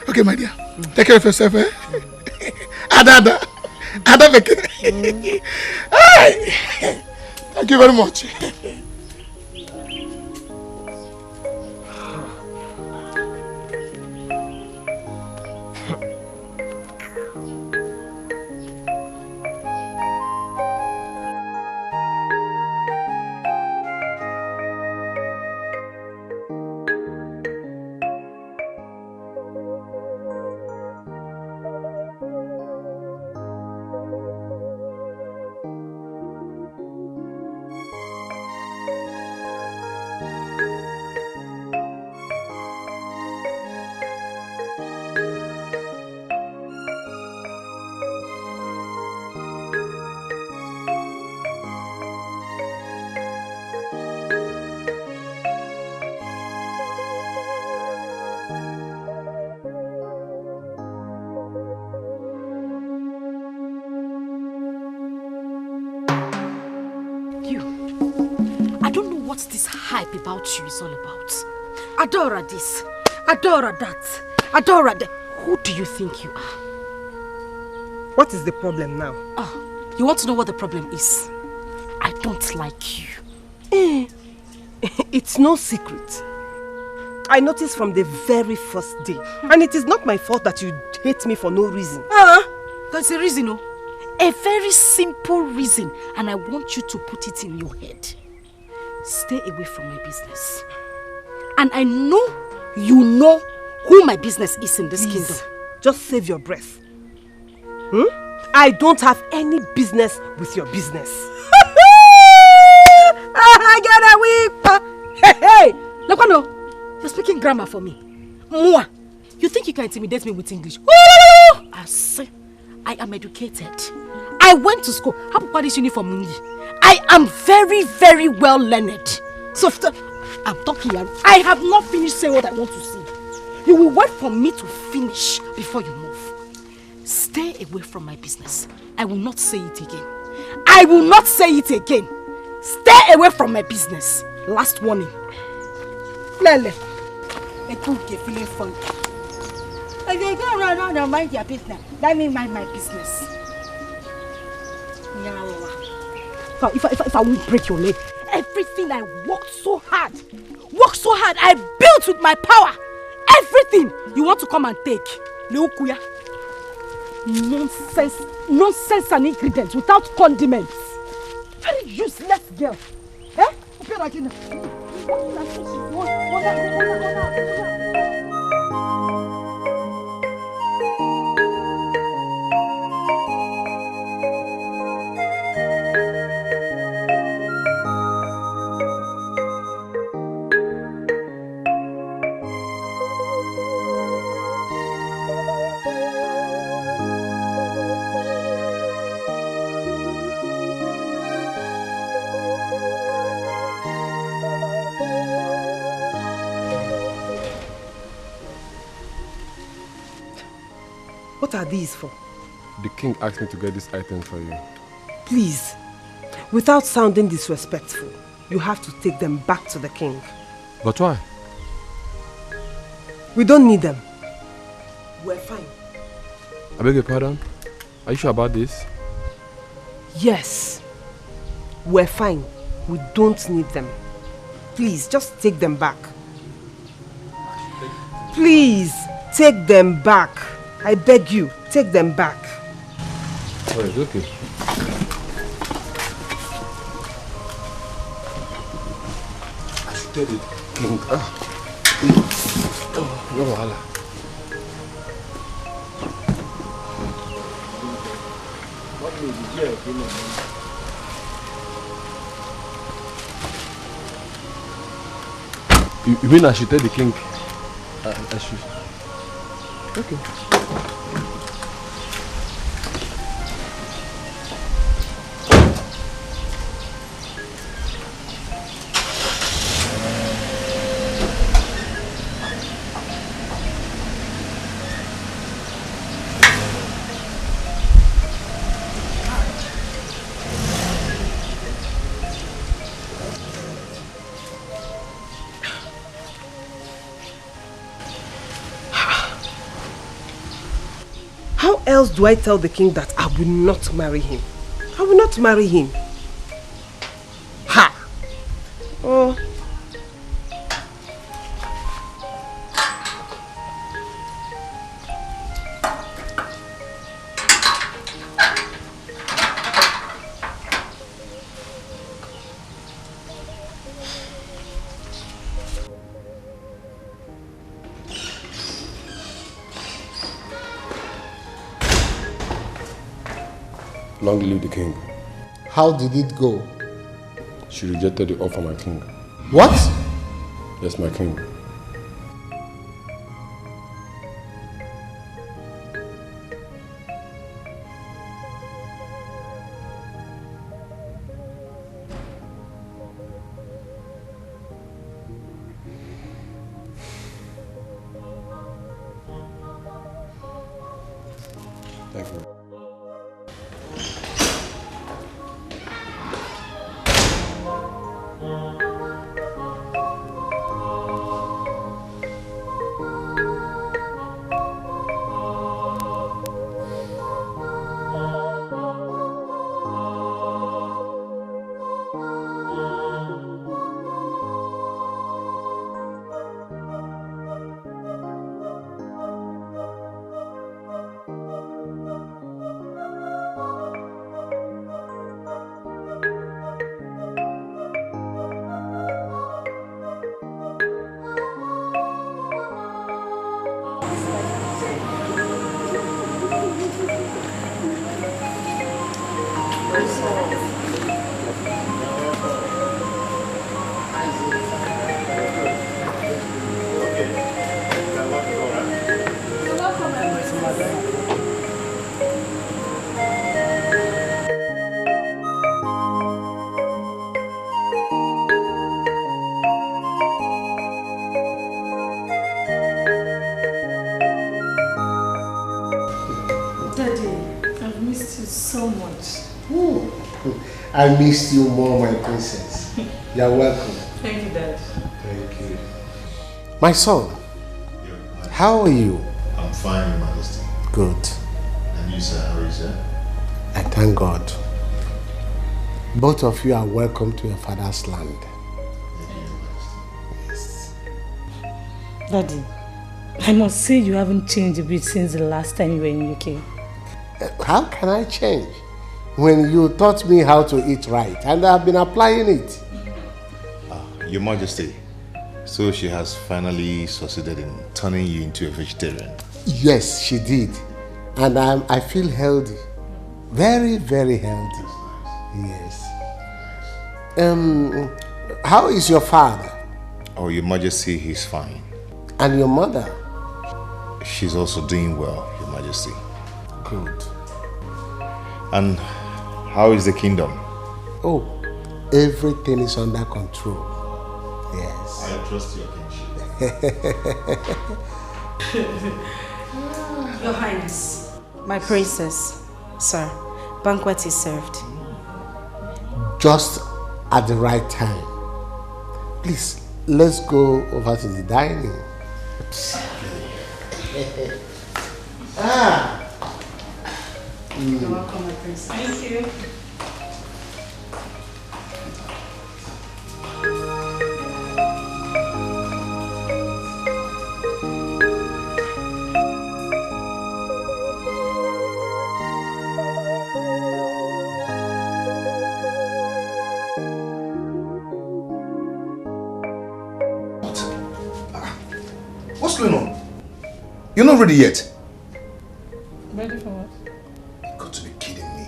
Okay, my dear. Take care of yourself, eh? Ada. Thank you very much. About you is all about. Adora this, Adora that, Adora that. Who do you think you are? What is the problem now? Oh, you want to know what the problem is? I don't like you. It's no secret. I noticed from the very first day. And it is not my fault that you hate me for no reason. There's a reason, oh. A very simple reason. And I want you to put it in your head. Stay away from my business. And I know you know who my business is in this kingdom. Just save your breath. I don't have any business with your business. I get a whip. Hey, look, no, you're speaking grammar for me. Moi, you think you can intimidate me with English? I say, I am educated. I went to school. How about this uniform? I am very, very well learned. So I'm talking here. I have not finished saying what I want to say. You will wait for me to finish before you move. Stay away from my business. I will not say it again. I will not say it again. Stay away from my business. Last warning. Lele. I think you're feeling funky. If you go around and mind your business, that means mind my business. If I won't break your leg, everything I worked so hard, I built with my power, everything you want to come and take. Leukuya. Nonsense and ingredients without condiments. Very useless girl. Eh? What are these for? The king asked me to get this item for you. Please, without sounding disrespectful, you have to take them back to the king. But why? We don't need them. We're fine. I beg your pardon? Are you sure about this? Yes. We're fine. We don't need them. Please, just take them back. Please, take them back. I beg you, take them back. Oh, it's okay. I should tell the king. No wahala. You mean I should tell the king? I should. Okay. How else do I tell the king that I will not marry him? I will not marry him. Ha! Oh. Long live the king. How did it go? She rejected the offer, my king. What? Yes, my king. Thank you. I missed you more, my princess. You're welcome. Thank you, Dad. Thank you. My son, how are you? I'm fine, Your Majesty. Good. And you, sir, how are you, sir? I thank God. Both of you are welcome to your father's land. Thank you, Your Majesty. Yes. Daddy, I must say you haven't changed a bit since the last time you were in UK. How can I change when you taught me how to eat right and I've been applying it? Your Majesty, so she has finally succeeded in turning you into a vegetarian? Yes, she did. And I feel healthy. Very, very healthy. Yes. How is your father? Oh, Your Majesty, he's fine. And your mother? She's also doing well, Your Majesty. Good. And how is the kingdom? Oh, everything is under control. Yes. I trust your kingship. Your Highness, My princess, sir, banquet is served. Just at the right time. Please, let's go over to the dining. You're welcome, my princess. Thank you. What's going on? You're not ready yet. Ready for what? You've got to be kidding me.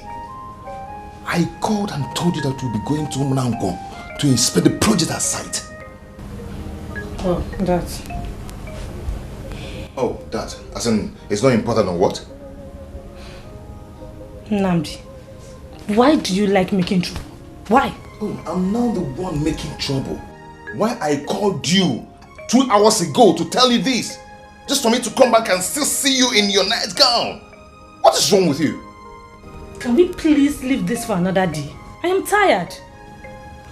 I called and told you that you'll be going to Mnango to inspect the project at site. Oh, that. Oh, that. As in, it's not important or what? Nnamdi, why do you like making trouble? Why? Oh, I'm now the one making trouble. Why I called you 2 hours ago to tell you this? Just for me to come back and still see you in your nightgown. What is wrong with you? Can we please leave this for another day? I am tired.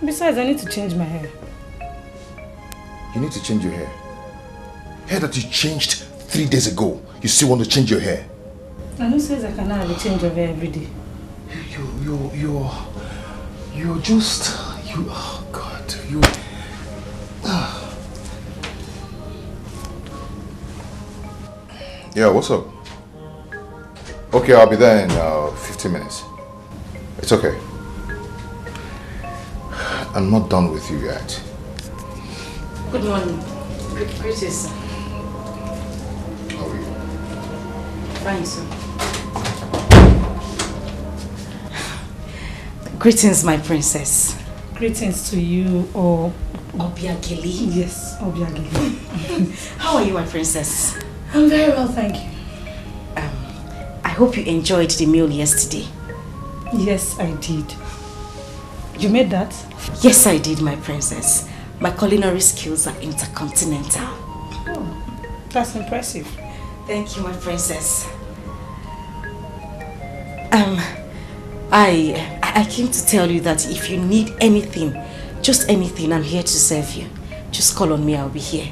Besides, I need to change my hair. You need to change your hair. Hair that you changed 3 days ago. You still want to change your hair? I know says I cannot have a change of hair every day. You're just... oh God, you... Yeah, what's up? Okay, I'll be there in 15 minutes. It's okay. I'm not done with you yet. Good morning. Greetings, sir. How are you? Fine, sir. Greetings, my princess. Greetings to you, or Obiageli. Yes, Obiageli. How are you, my princess? I'm very well, thank you. I hope you enjoyed the meal yesterday. Yes, I did. You made that? Yes, I did, my princess. My culinary skills are intercontinental. Oh, that's impressive. Thank you, my princess. I came to tell you that if you need anything, just anything, I'm here to serve you. Just call on me, I'll be here.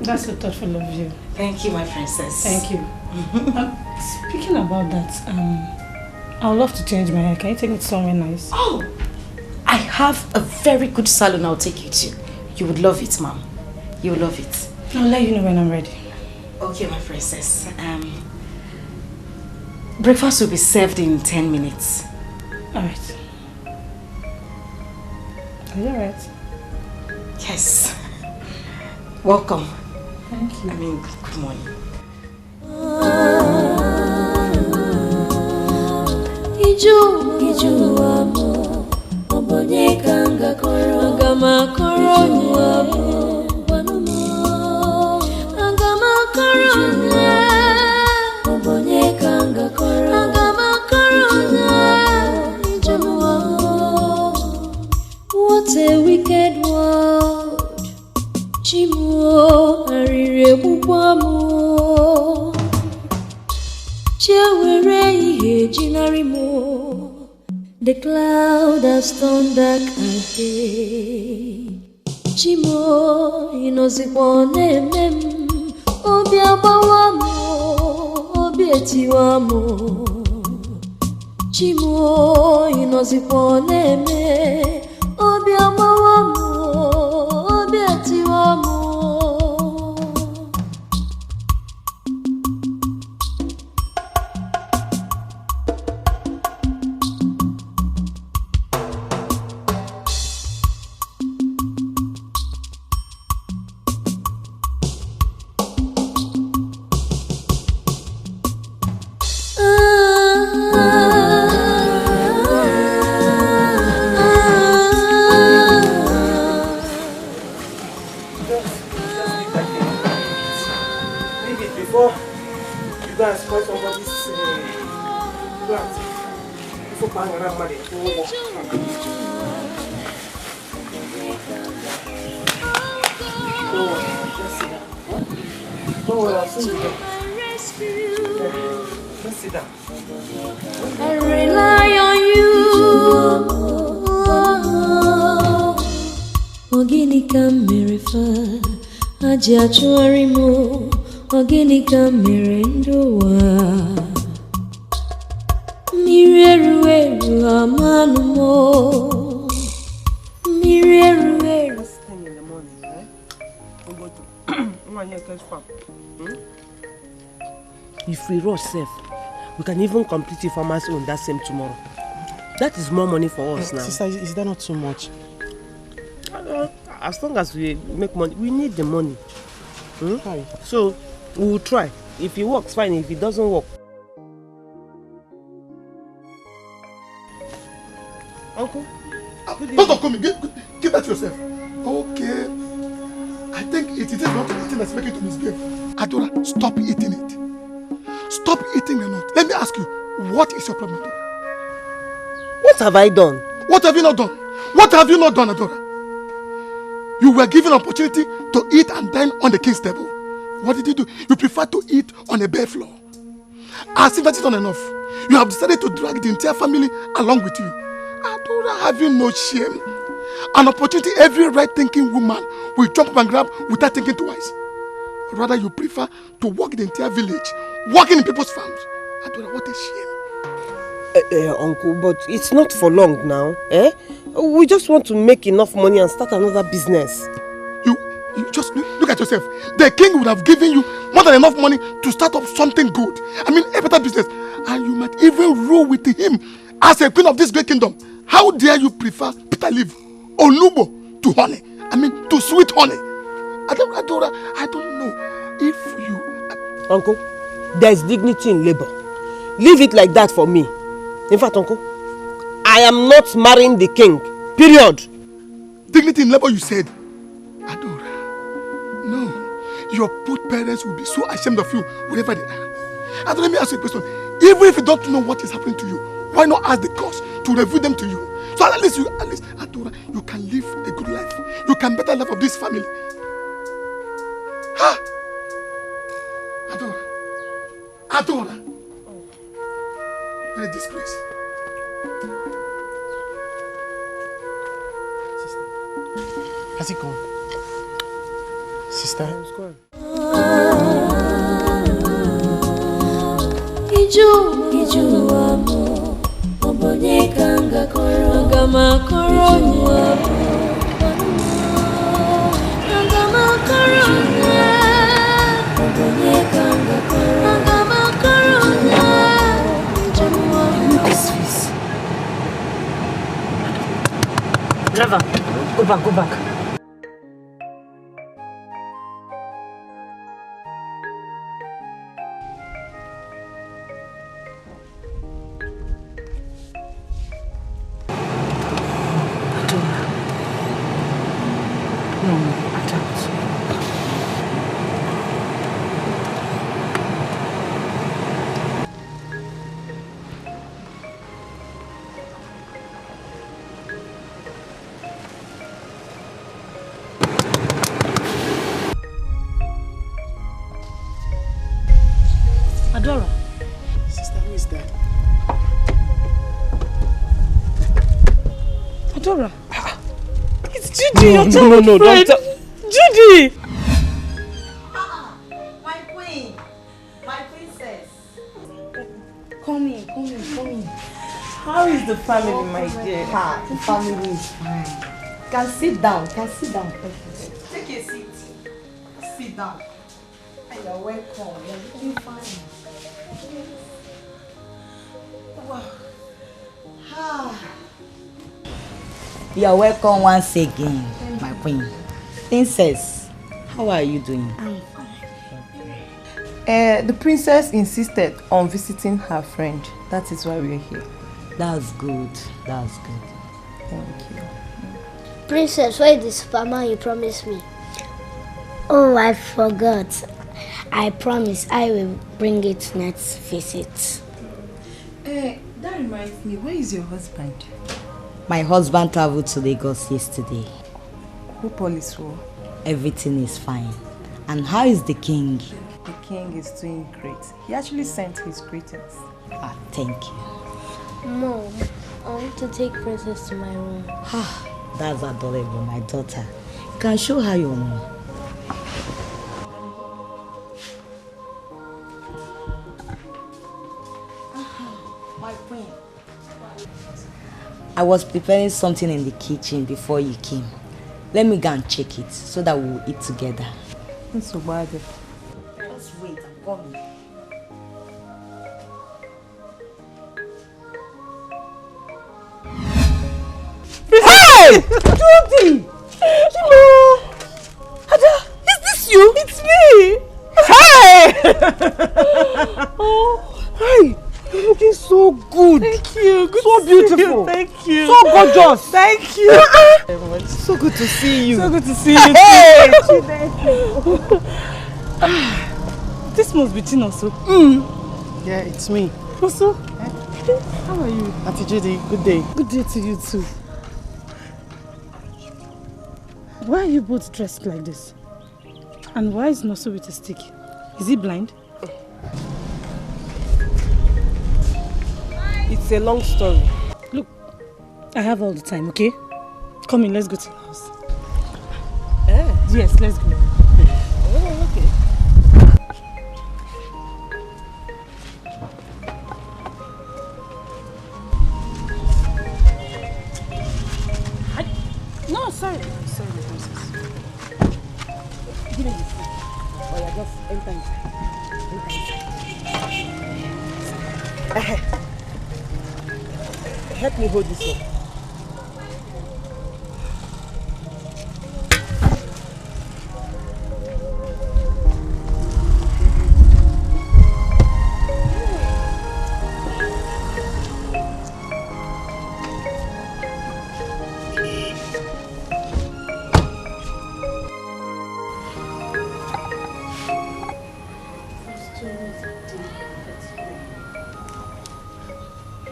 That's so thoughtful of you. Thank you, my princess. Thank you. Speaking about that, I would love to change my hair. Can you take me to somewhere nice? Oh, I have a very good salon I'll take you to. You would love it, ma'am. You will love it. I'll let you know when I'm ready. Okay, my princess. Breakfast will be served in 10 minutes. Alright. Are you alright? Yes. Welcome. Thank you. I mean, good morning. Iju amo, obonye kanga koro, agama koro amo, wanumo, agama koro obonye kanga koro, agama koro iju amo. What a wicked world, Chimu arire bubamo. The cloud has turned dark again. Chimo inozikwane mem, obi abawamo, obi etiwamo. Chimo inozikwane me, obi abawamo, obi etiwamo. Don't worry, I'll soon be there. Sit down. I rely on you. Ogini kam merifa, aji achuari mo. Ogini kam merendoa. Mireru amanu mo. Mireru. This time in the morning, eh? We go to If we rush safe, we can even complete the farmer's own that same tomorrow. That is more money for us now. Sister, is that not too much? As long as we make money, we need the money. So, we will try. If it works, fine. If it doesn't work. Uncle? Don't come in. Keep that to yourself. Okay. I think it is not eating that's making to misbehave. Adora, stop eating it. Stop eating the nut. Let me ask you, what is your problem, Adora? What have I done? What have you not done? What have you not done, Adora? You were given an opportunity to eat and dine on the king's table. What did you do? You prefer to eat on a bare floor. As if that is not enough, you have decided to drag the entire family along with you. Adora, have you no shame? An opportunity every right-thinking woman will jump up and grab without thinking twice. Rather, you prefer to walk the entire village, working in people's farms. Adora, what a shame. Uncle, but it's not for long now. Eh? We just want to make enough money and start another business. You just look at yourself. The king would have given you more than enough money to start up something good. I mean, a better business. And you might even rule with him as a queen of this great kingdom. How dare you prefer bitter leaf or nubo to honey? I mean, to sweet honey. Adora, I don't know if you... Uncle, there's dignity in labor. Leave it like that for me. In fact, Uncle, I am not marrying the king. Period. Dignity in labor, you said? Adora, no. Your poor parents will be so ashamed of you wherever they are. Adora, let me ask you a question. Even if you don't know what is happening to you, why not ask the gods to reveal them to you? So at least, Adora, you can live a good life. You can better life of this family. Ha! Adora. What a disgrace. Has he gone? Sister? He's gone. Iju amo, obonye kanga koro, agama koro nyabo, agama koro nyabo, obonye kanga koro, agama koro nyabo. Look at his face. Driver, go back. Adora. Sister, who is that? Adora. It's Judy, your no, friend. don't Judy! My queen. My princess. Come in. How is the family, my dear? The family is fine. Can sit down. Take a seat. Sit down. And you're welcome. You're looking fine. Wow. You're welcome once again, my queen. Princess, how are you doing? I'm fine. The princess insisted on visiting her friend. That is why we're here. That's good. Thank you. Princess, where is the superman you promised me? Oh, I forgot. I promise I will bring it next visit. That reminds me, where is your husband? My husband traveled to Lagos yesterday. Who police for? Everything is fine. And how is the king? The king is doing great. He actually sent his greetings. Ah, thank you. Mom, I want to take Princess to my room. That's adorable, my daughter. You can show her your room. My queen. I was preparing something in the kitchen before you came. Let me go and check it so that we'll eat together. It's so bad. Just wait, I'm coming. Hey! Judy! Hello! Ada, is this you? It's me! Hey! Oh, hey! You're looking so good. Thank you. Good so beautiful. Thank you. So gorgeous. Thank you. So good to see you. So good to see you. Hey! This must be Tin also. Yeah, it's me. Also? How are you? Auntie Judy, good day. Good day to you too. Why are you both dressed like this? And why is Noso with a stick? Is he blind? It's a long story. Look, I have all the time, okay? Come in, let's go to the house. Yes, let's go. Oh, okay. No, sorry. Sorry, my princess. Give me this. Oh, yeah, just enter inside. Enter inside. Help me hold this up.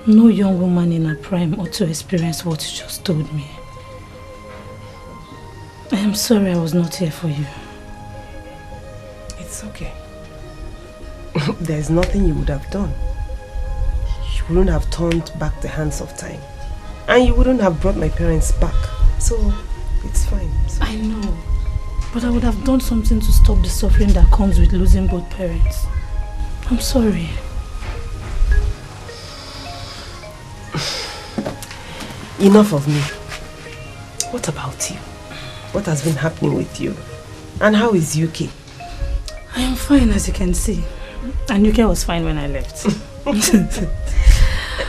No young woman in her prime ought to experience what you just told me. I am sorry I was not here for you. It's okay. There's nothing you would have done. You wouldn't have turned back the hands of time. And you wouldn't have brought my parents back. So, it's fine. I know. But I would have done something to stop the suffering that comes with losing both parents. I'm sorry. Enough of me. What about you? What has been happening with you? And how is UK? I am fine, as you can see. And UK was fine when I left.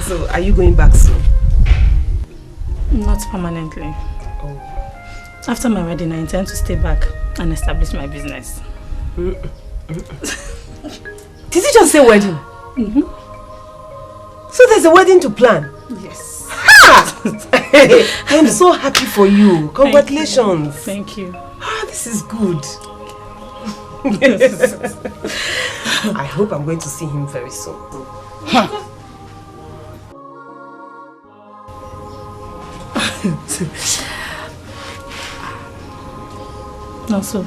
So, are you going back soon? Not permanently. Oh. After my wedding, I intend to stay back and establish my business. Did you just say wedding? So there's a wedding to plan? Yes. I am so happy for you. Congratulations. Thank you. This is good. I hope I'm going to see him very soon. Also,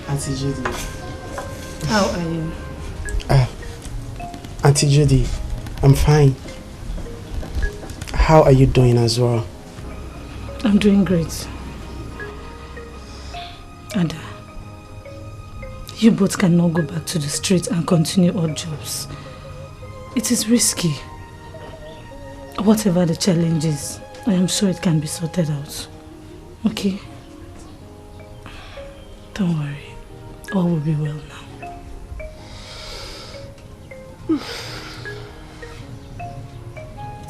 Auntie Judy. how are you? Auntie Judy, I'm fine. How are you doing as well? I'm doing great. And you both cannot go back to the street and continue odd jobs. It is risky. Whatever the challenge is, I am sure it can be sorted out. Okay? Don't worry. All will be well now. It's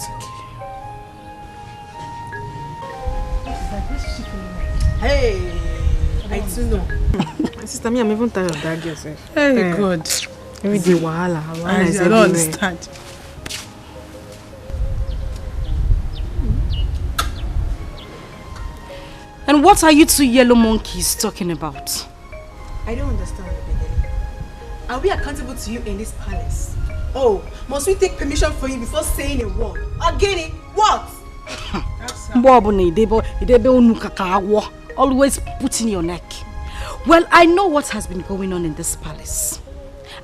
okay. Hey, I too know. Sister, me, I'm even tired of that girl. Hey, good. Every day, wahala. I don't understand. And what are you two yellow monkeys talking about? I don't understand the beginning. Are we accountable to you in this palace? Oh, must we take permission from you before saying a word? Again, what? Always put in your neck. Well, I know what has been going on in this palace.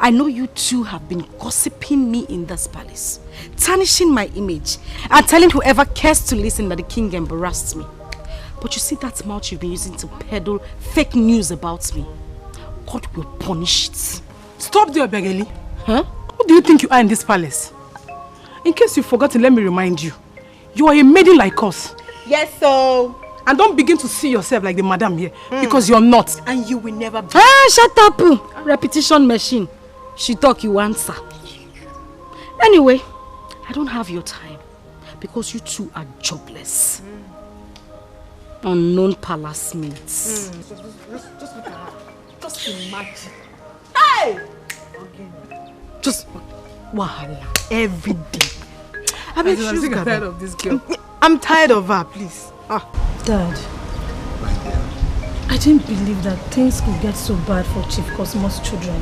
I know you two have been gossiping me in this palace, tarnishing my image, and telling whoever cares to listen that the king embarrassed me. But you see that mouth you've been using to peddle fake news about me? God will punish it. Stop there, Begeli. Huh? Who do you think you are in this palace? In case you forgot to let me remind you, you are a maiden like us. Yes, so. And don't begin to see yourself like the madam here, because you're not. And you will never be. Ah, shut up! Repetition machine. She talk, you answer. Anyway, I don't have your time, because you two are jobless. Unknown palace mates. Just look at her. Just imagine. Hey! Just wahala every day. I mean, I'm sick and tired of this girl. I'm tired of her, please. Dad, I didn't believe that things could get so bad for Chief Cosmo's children,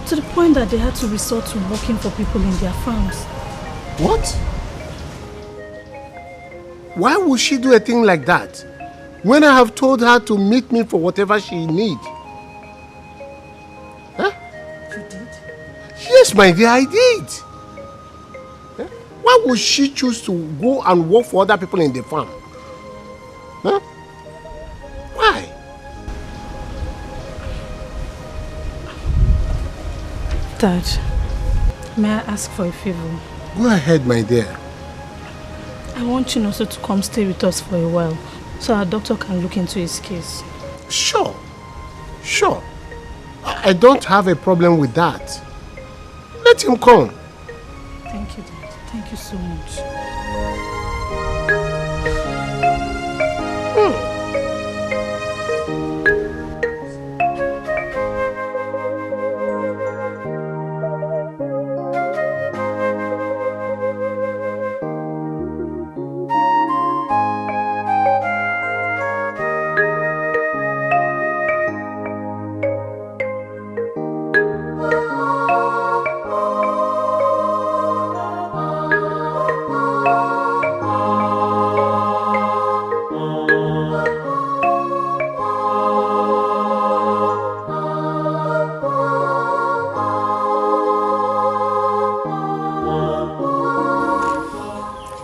to the point that they had to resort to working for people in their farms. What? Why would she do a thing like that when I have told her to meet me for whatever she needs? Huh? You did? Yes, my dear, I did. Huh? Why would she choose to go and work for other people in the farm? Huh? Why? Dad, may I ask for a favor? Go ahead, my dear. I want Chinoso to come stay with us for a while, so our doctor can look into his case. Sure. I don't have a problem with that. Let him come. Thank you, Dad. Thank you so much.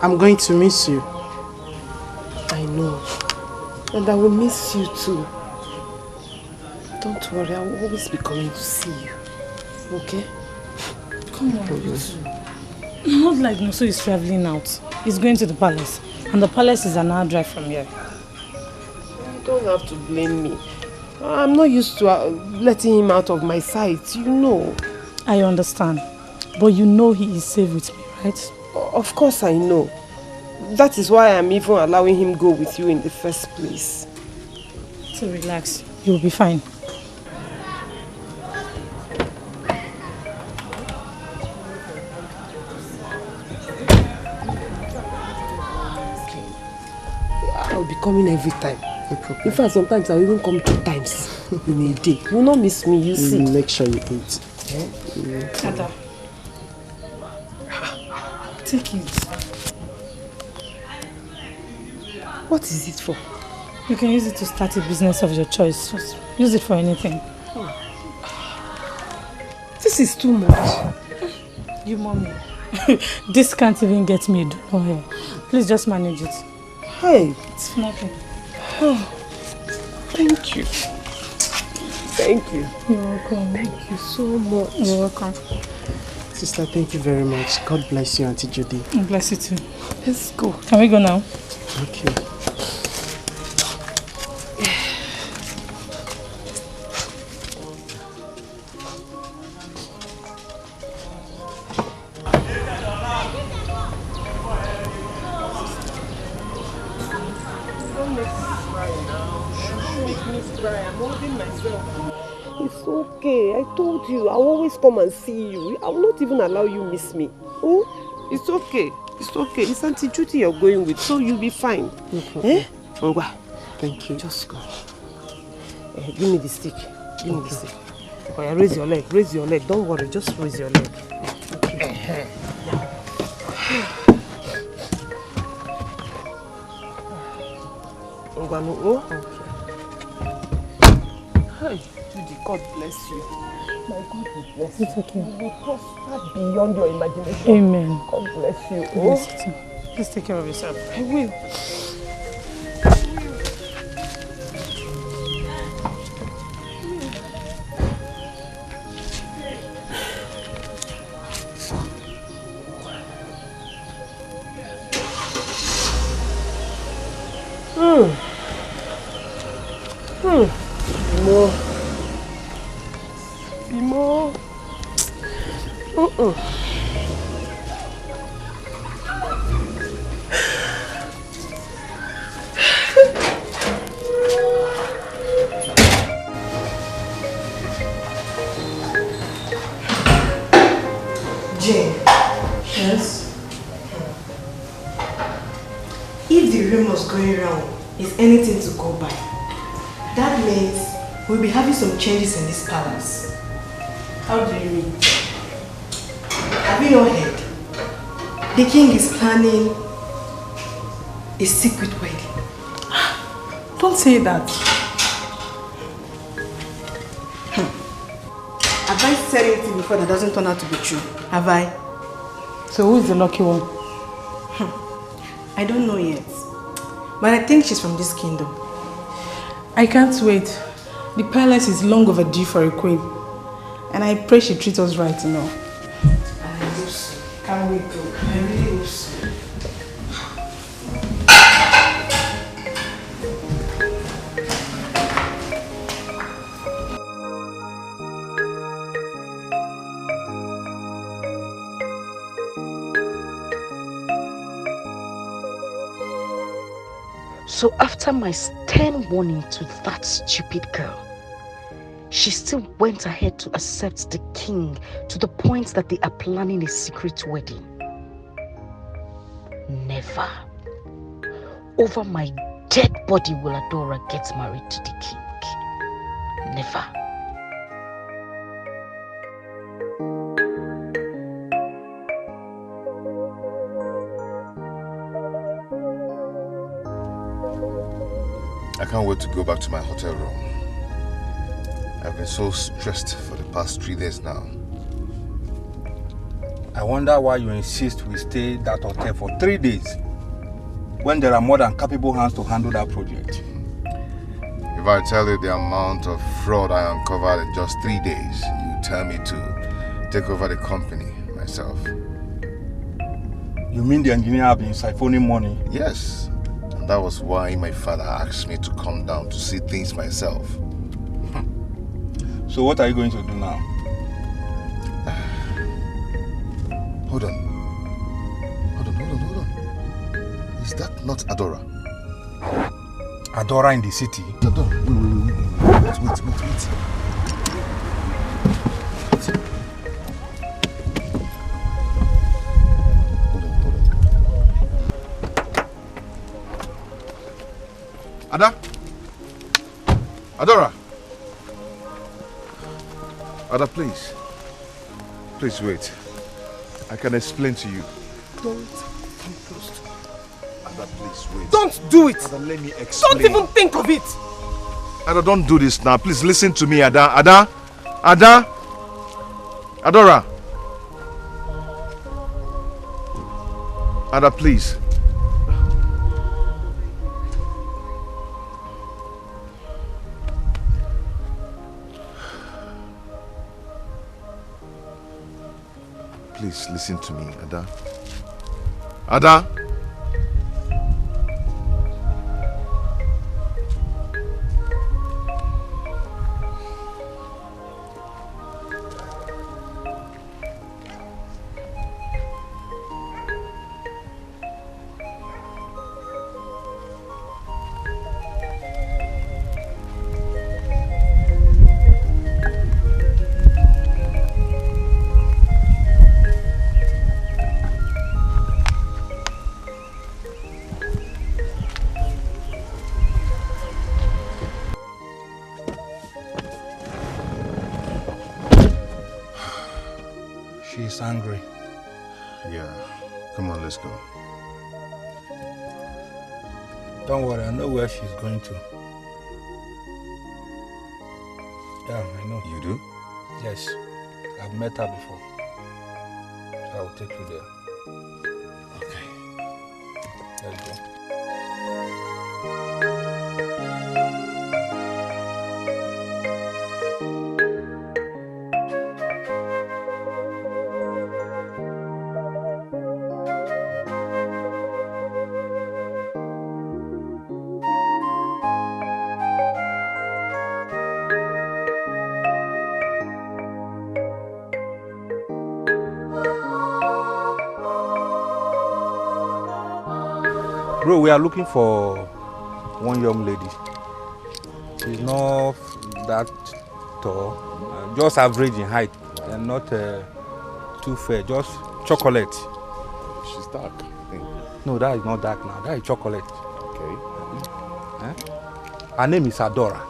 I'm going to miss you. I know. And I will miss you too. Don't worry, I will always be coming to see you. Okay? Come on, you two. Not like Noso is traveling out. He's going to the palace. And the palace is an hour drive from here. You don't have to blame me. I'm not used to letting him out of my sight, you know. I understand. But you know he is safe with me, right? Of course I know. That is why I'm even allowing him go with you in the first place. So relax. You'll be fine. I'll be coming every time. In fact, sometimes I'll even come 2 times in a day. You will not miss me, you see. Make sure you eat. Ada. Take it. What is it for? You can use it to start a business of your choice. Just use it for anything. This is too much. You mommy. This can't even get me a dollar here. Please just manage it. Hey. It's nothing. Oh, thank you. Thank you. You're welcome. Thank you so much. You're welcome. Sister, thank you very much. God bless you, Auntie Judy. God bless you too. Let's go. Can we go now? Okay. It's okay. I told you. I'll always come and see you. I will not even allow you miss me. Oh, it's okay. It's okay. It's Auntie Judy you're going with, so you'll be fine. No problem. Eh? Ngwa. Thank you. Just go. Give me the stick. Give me the stick. Oh, yeah, raise your leg. Raise your leg. Don't worry. Just raise your leg. Okay. Ngwa, no. Oh. Okay. Hey, Judy, God bless you. My God will bless It's you. okay. You will prosper beyond your imagination. Amen. God bless you. Bless you too. Please take care of yourself. I will. More. Be more. Jane. Yes? If the rumors going around is anything to go by, that means we'll be having some changes in this palace. How do you mean? Have you not heard? The king is planning a secret wedding. Don't say that. Have I said anything before that doesn't turn out to be true? Have I? So who is the lucky one? I don't know yet. But I think she's from this kingdom. I can't wait. The palace is long overdue for a queen. And I pray she treats us right, you know. I hope so. Can't wait though. I really hope so. So after my stern warning to that stupid girl, she still went ahead to accept the king to the point that they are planning a secret wedding. Never. Over my dead body will Adora get married to the king. Never. I can't wait to go back to my hotel room. I've been so stressed for the past 3 days now. I wonder why you insist we stay at that hotel for 3 days when there are more than capable hands to handle that project. If I tell you the amount of fraud I uncovered in just 3 days, you tell me to take over the company myself. You mean the engineer have been siphoning money? Yes. And that was why my father asked me to come down to see things myself. So what are you going to do now? Hold on. Is that not Adora? Adora in the city? Adora, wait. Ada? Adora? Ada, please. Please wait. I can explain to you. Don't come close to me. Ada, please wait. Don't do it! Ada, let me explain. Don't even think of it! Ada, don't do this now. Please listen to me, Ada. Ada? Adora? Ada, please. Please listen to me, Ada. Ada? She's angry. Yeah. Come on, let's go. Don't worry, I know where she's going to. Yeah, I know. You do? Yes, I've met her before. So I will take you there. Okay. Let's go. Bro, we are looking for one young lady. She's not that tall, just average in height, and not too fair, just chocolate. She's dark, I think. No, that is not dark now, that is chocolate. Okay. Her name is Adora.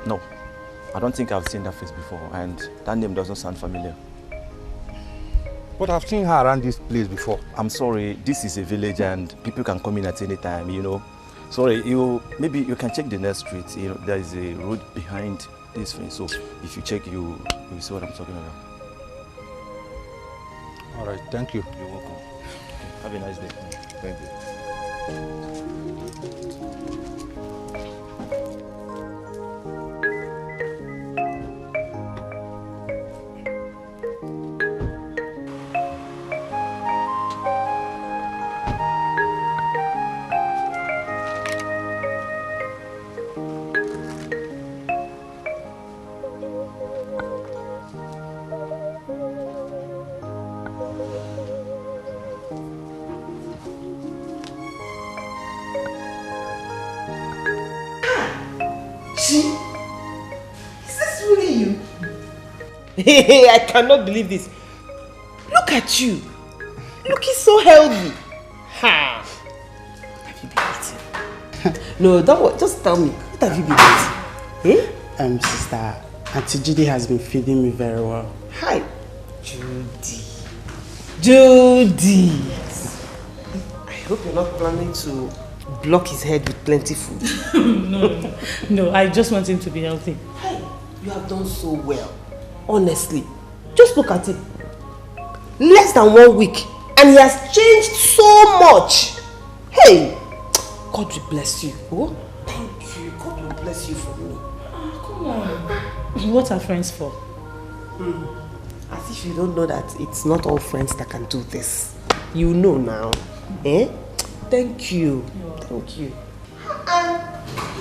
No, I don't think I've seen that face before, and that name doesn't sound familiar. But I've seen her around this place before. I'm sorry, this is a village and people can come in at any time, you know. Sorry, maybe you can check the next street. You know, there is a road behind this fence, so if you check, you will see what I'm talking about. All right, thank you. You're welcome. Okay, have a nice day. Thank you. Hey, I cannot believe this. Look at you. Looking so healthy. Ha. Have you been eating? No, don't worry. Just tell me. What have you been eating? Sister, Auntie Judy has been feeding me very well. Hi. Judy. I hope you're not planning to block his head with plenty food. No, I just want him to be healthy. Hey, you have done so well. Honestly, just look at him. Less than 1 week, and he has changed so much. Hey, God will bless you. Oh, thank you. God will bless you for me. Come on. What are friends for? As if you don't know that it's not all friends that can do this. You know now. Eh? Thank you. Thank you.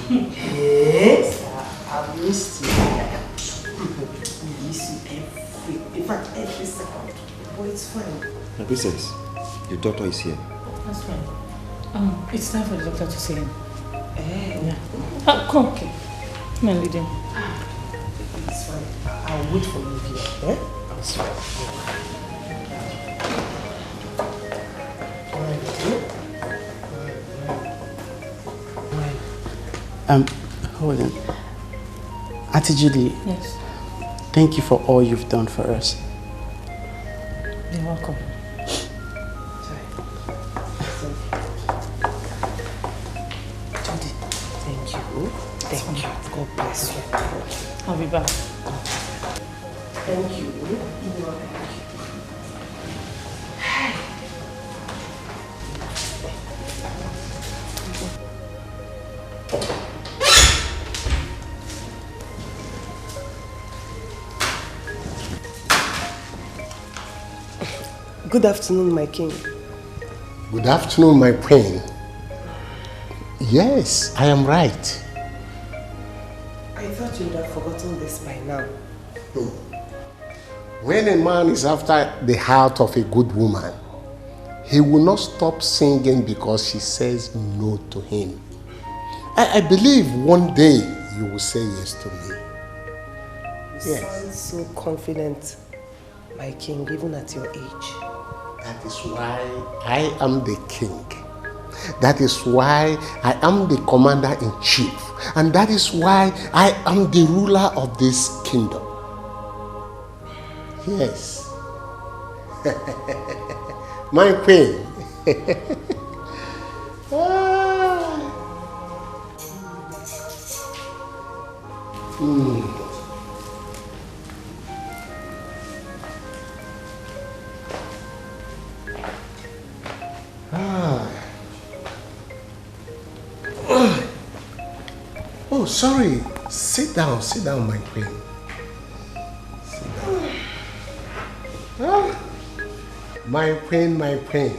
Yes, I've missed you. In fact, every second. But it's fine. My princess, your doctor is here. That's fine. It's time for the doctor to see him. Yeah. Come. Okay. Come and lead him. It's fine. I'll wait for you here. Eh? It's fine. Hold on. Auntie Judy. Yes. Thank you for all you've done for us. You're welcome. Judy, thank you. Thank you. God bless you. I'll be back. Thank you. Good afternoon, my king. Good afternoon, my queen. Yes, I am right. I thought you would have forgotten this by now. When a man is after the heart of a good woman, he will not stop singing because she says no to him. I believe one day you will say yes to me. You sound so confident, my king, even at your age. That is why I am the king. That is why I am the commander-in-chief. And that is why I am the ruler of this kingdom. Yes. My queen. Oh, sorry. Sit down, my queen. Sit down. My queen, my queen.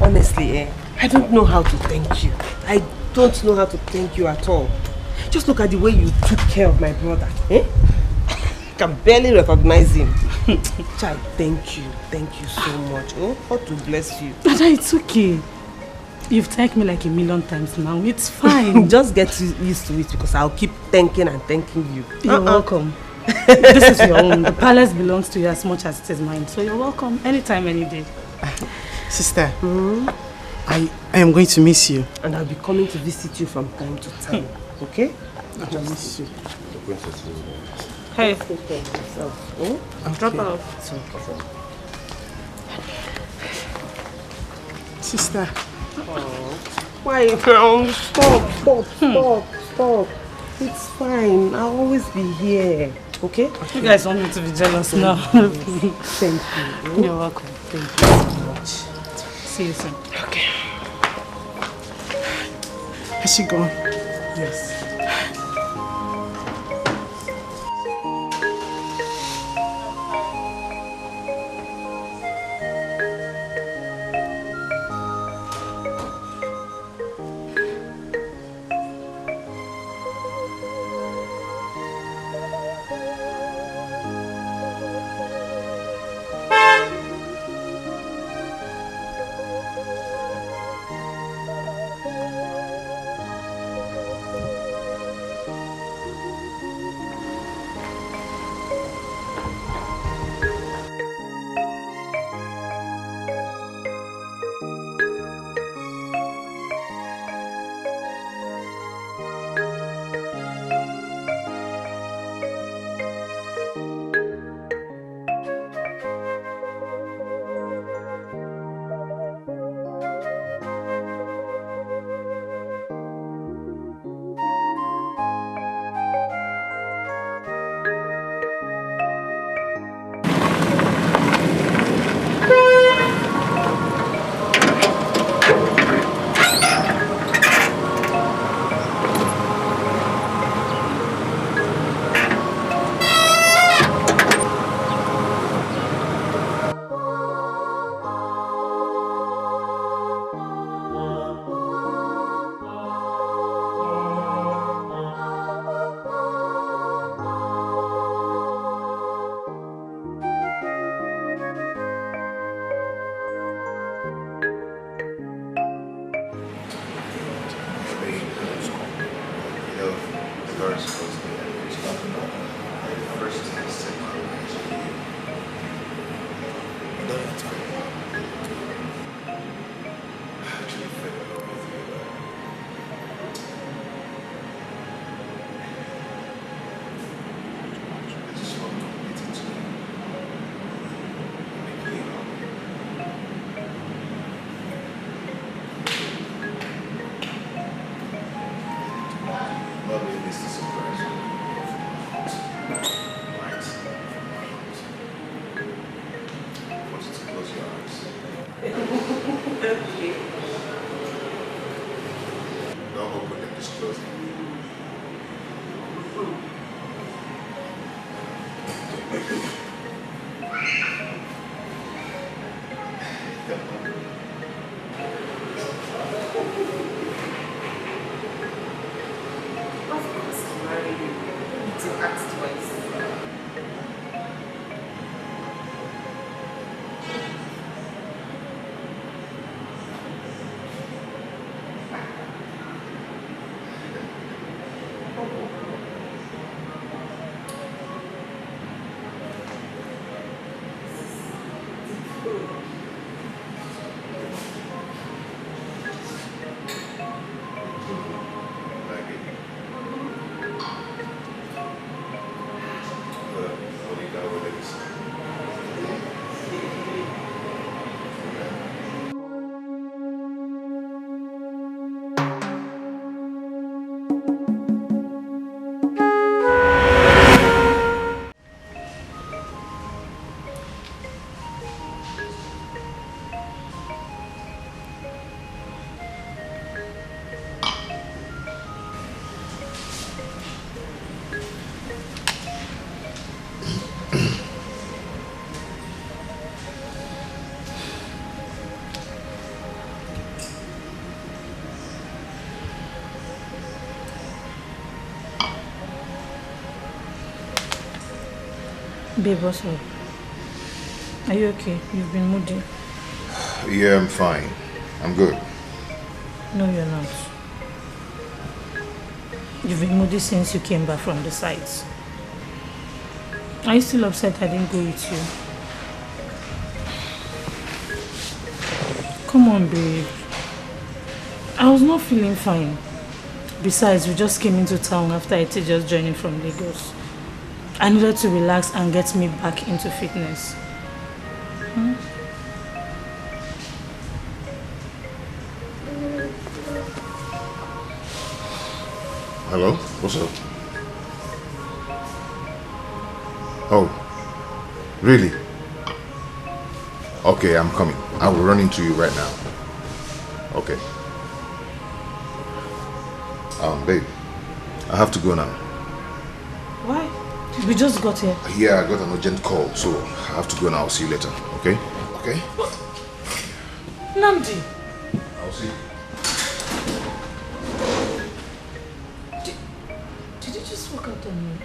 Honestly, I don't know how to thank you. I don't know how to thank you at all. Just look at the way you took care of my brother. I can barely recognize him. Child, thank you. Thank you so much. Oh, God to bless you. Dada, it's okay. You've thanked me like 1,000,000 times now. It's fine. Just get used to it because I'll keep thanking and thanking you. You're welcome. This is your own. The palace belongs to you as much as it is mine. So you're welcome anytime, any day. Sister, I am going to miss you. And I'll be coming to visit you from time to time. Okay? I will miss you. Hey. Take care of yourself. Drop off. So, Sister. Why now? Stop. It's fine. I'll always be here. Okay? You guys want me to be jealous now? Thank you. You're welcome. Thank you so much. See you soon. Okay. Has she gone? Yes. Babe, what's up? Are you okay? You've been moody. Yeah, I'm fine. I'm good. No, you're not. You've been moody since you came back from the sites. Are you still upset I didn't go with you? Come on, babe. I was not feeling fine. Besides, we just came into town after I just joining from Lagos. I needed to relax and get me back into fitness. Hello? What's up? Oh, really? Okay, I'm coming. I will run into you right now. Okay. Babe, I have to go now. Why? We just got here. Yeah, I got an urgent call, so I have to go now. I'll see you later, okay? Okay? Namdi! I'll see you. Did you just walk out on me?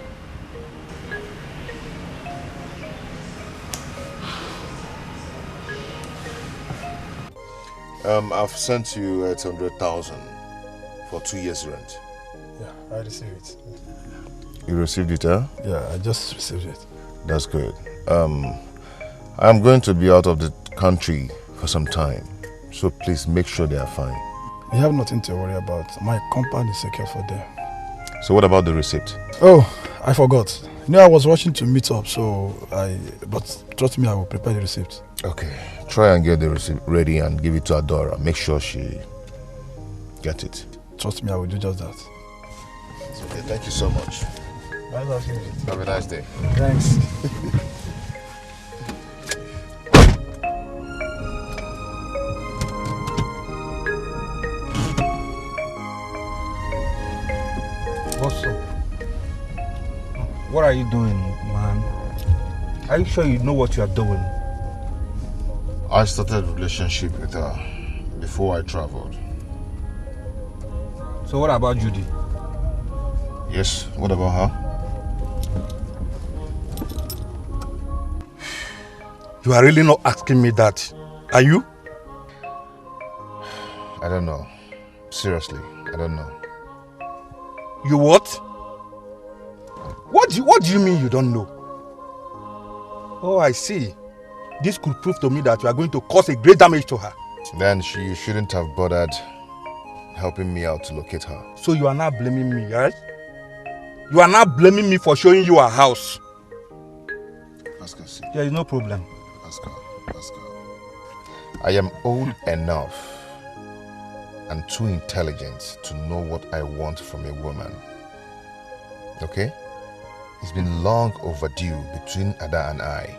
I've sent you 800,000 for 2 years rent. Yeah, I received it. You received it, huh? Yeah, I just received it. That's good. I'm going to be out of the country for some time, so please make sure they are fine. You have nothing to worry about. My compound is secure for them. So what about the receipt? Oh, I forgot. You know, I was rushing to meet up, but trust me, I will prepare the receipt. Okay, try and get the receipt ready and give it to Adora. Make sure she gets it. Trust me, I will do just that. Okay, thank you so much. Have a nice day. Thanks. What's up? What are you doing, man? Are you sure you know what you are doing? I started a relationship with her before I traveled. So what about Judy? Yes, what about her? You are really not asking me that, are you? I don't know. Seriously, I don't know. You what? What do you mean you don't know? Oh, I see. This could prove to me that you are going to cause a great damage to her. Then you shouldn't have bothered helping me out to locate her. So you are now blaming me, right? You are now blaming me for showing you her house. Pascal, see. There is no problem. Pascal. I am old enough and too intelligent to know what I want from a woman. Okay? It's been long overdue between Ada and I.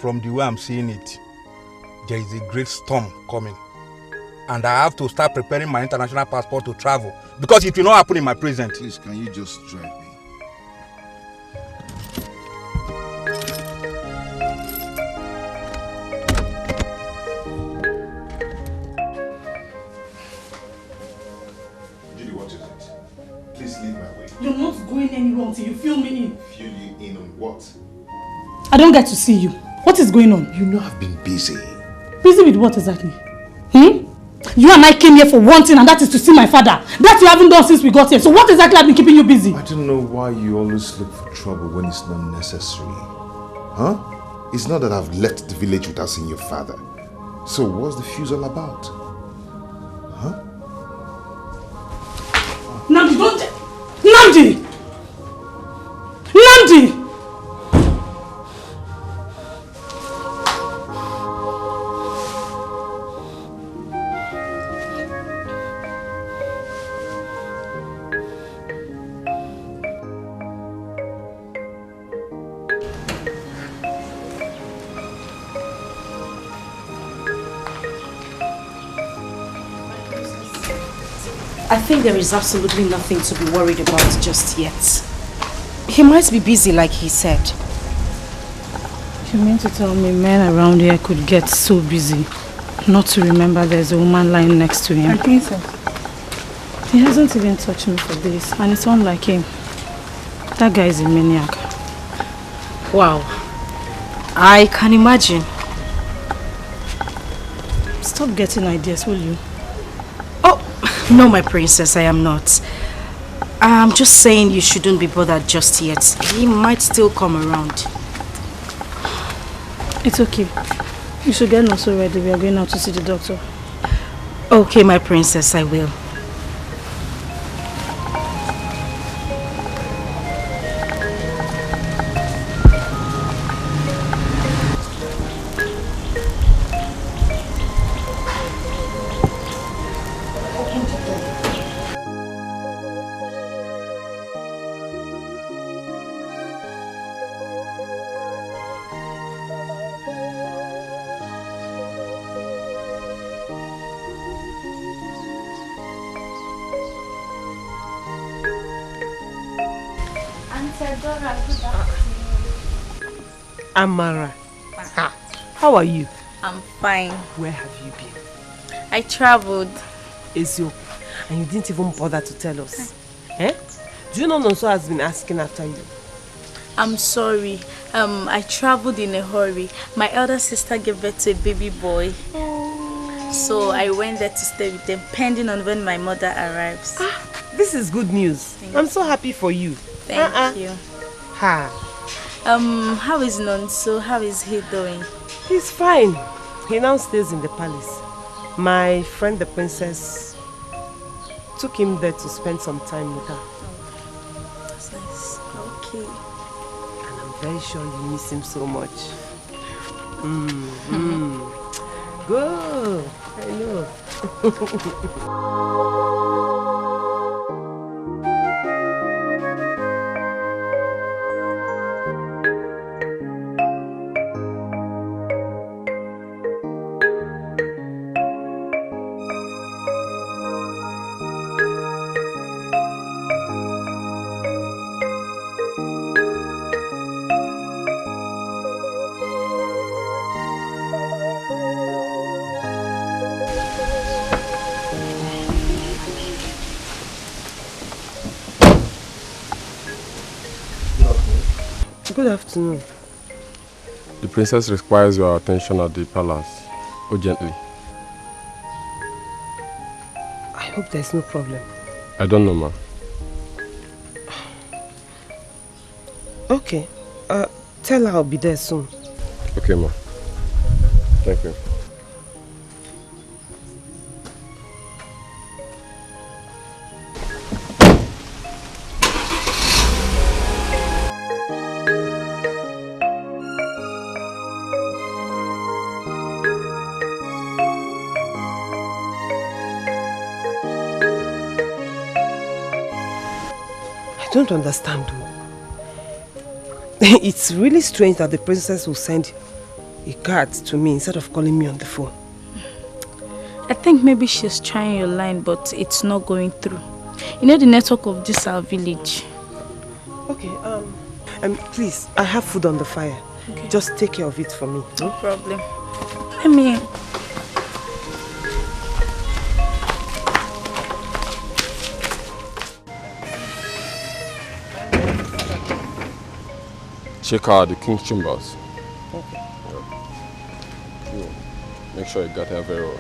From the way I'm seeing it, there is a great storm coming. And I have to start preparing my international passport to travel. Because it will not happen in my present. Please, can you just drive me? Judy, what is it? Please leave my way. You're not going anywhere until you fill me in. Fill you in on what? I don't get to see you. What is going on? You know I've been busy. Busy with what exactly? You and I came here for one thing, and that is to see my father. That you haven't done since we got here. So what exactly has been keeping you busy? I don't know why you always look for trouble when it's not necessary. Huh? It's not that I've left the village without seeing your father. So what's the fuse all about? Huh? Namdi, don't... Namdi! Namdi! I think there is absolutely nothing to be worried about just yet. He might be busy like he said. You mean to tell me men around here could get so busy not to remember there's a woman lying next to him? I think so. He hasn't even touched me for this, and it's unlike him. That guy is a maniac. Wow. I can imagine. Stop getting ideas, will you? Oh, no, my princess, I am not. I'm just saying you shouldn't be bothered just yet. He might still come around. It's okay. You should get also ready. We are going out to see the doctor. Okay, my princess, I will. Amara, how are you? I'm fine. Where have you been? I traveled. Ezio, and you didn't even bother to tell us. Eh? Do you know Nonso has been asking after you? I'm sorry. I traveled in a hurry. My elder sister gave birth to a baby boy. So I went there to stay with them, pending on when my mother arrives. This is good news. I'm so happy for you. Thank you. Ha. How is Nonso? How is he doing? He's fine. He now stays in the palace. My friend the princess took him there to spend some time with her. That's nice. Okay. And I'm very sure you miss him so much. Good. I know. Good afternoon. The princess requires your attention at the palace, urgently. I hope there's no problem. I don't know, ma. Okay. Tell her I'll be there soon. Okay, ma. Thank you. I don't understand. It's really strange that the princess will send a card to me instead of calling me on the phone. I think maybe she's trying your line, but it's not going through. You know the network of this our village. Okay, please, I have food on the fire. Okay. Just take care of it for me. No problem. Let me... Check out the king's chambers. Okay. Yeah. Make sure you got her very well.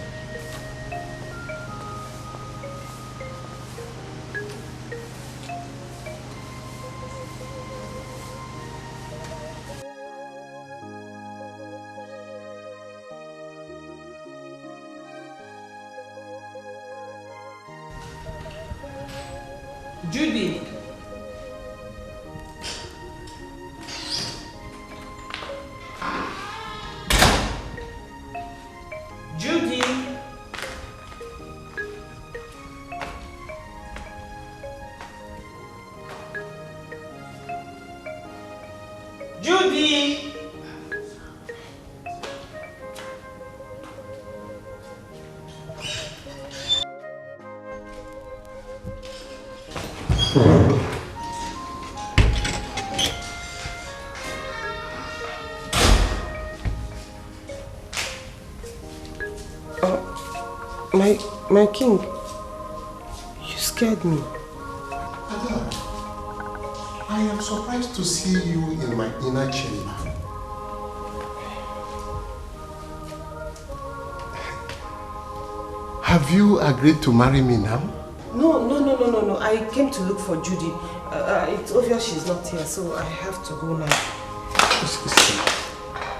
Judy. Judy. Judy. My king, you scared me. I am surprised to see you in my inner chamber. Have you agreed to marry me now? No. I came to look for Judy. It's obvious she's not here, so I have to go now.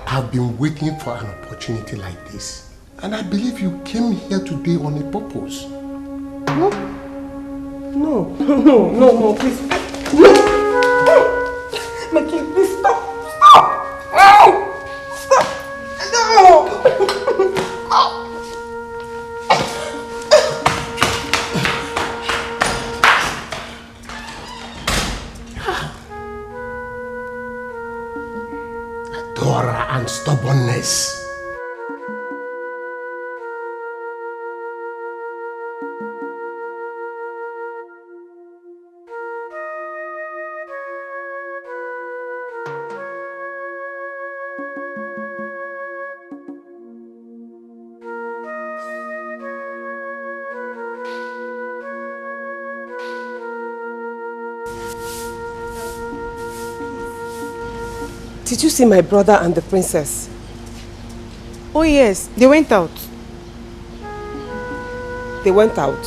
I've been waiting for an opportunity like this. And I believe you came here today on a purpose. No, please. No! My king, please stop! Stop! Dora and stubbornness. Did you see my brother and the princess? Oh yes, they went out. They went out?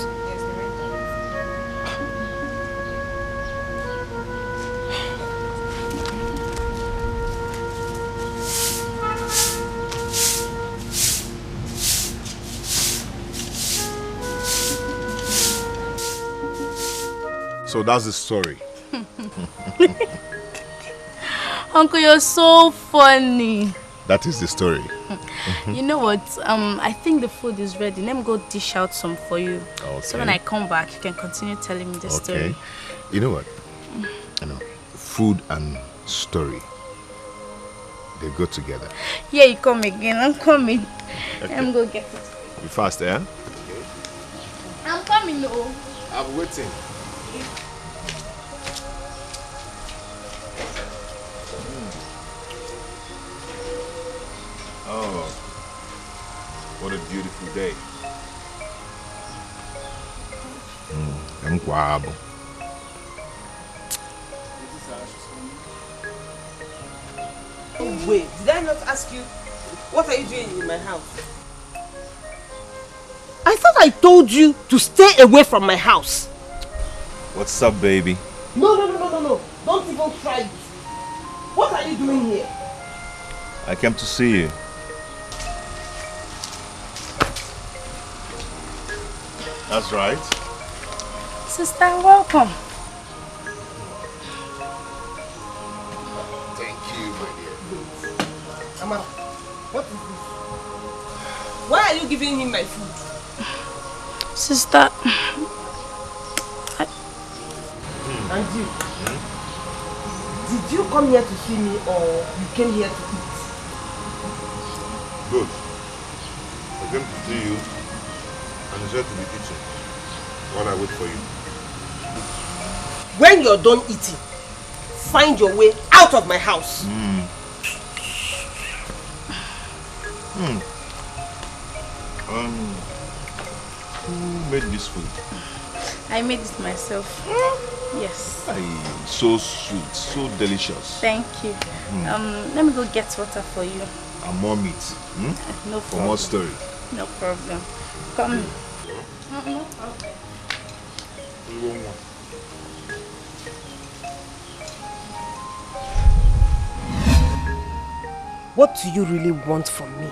So that's the story. Uncle, you're so funny. That is the story. You know what? I think the food is ready. Let me go dish out some for you. Okay. So when I come back, you can continue telling me the story. You know what? Food and story, they go together. Yeah, you come again. I'm coming. Okay. Let me go get it. Be fast, eh? I'm coming, oh. I'm waiting. Oh, what a beautiful day. I'm guabo. Oh, wait, did I not ask you, what are you doing in my house? I thought I told you to stay away from my house. What's up, baby? No. Don't even try it. What are you doing here? I came to see you. That's right. Sister, welcome. Thank you, my dear. Amara, what is this? Why are you giving him my food? Sister, And you? Did you come here to see me or you came here to eat? Good. I came to see you and decided to be eating while I wait for you. When you're done eating, find your way out of my house. Who made this food? I made it myself. Yes. So sweet, so delicious. Thank you. Let me go get water for you. And more meat. No problem. For more story. No problem. Come. No problem. What do you really want from me?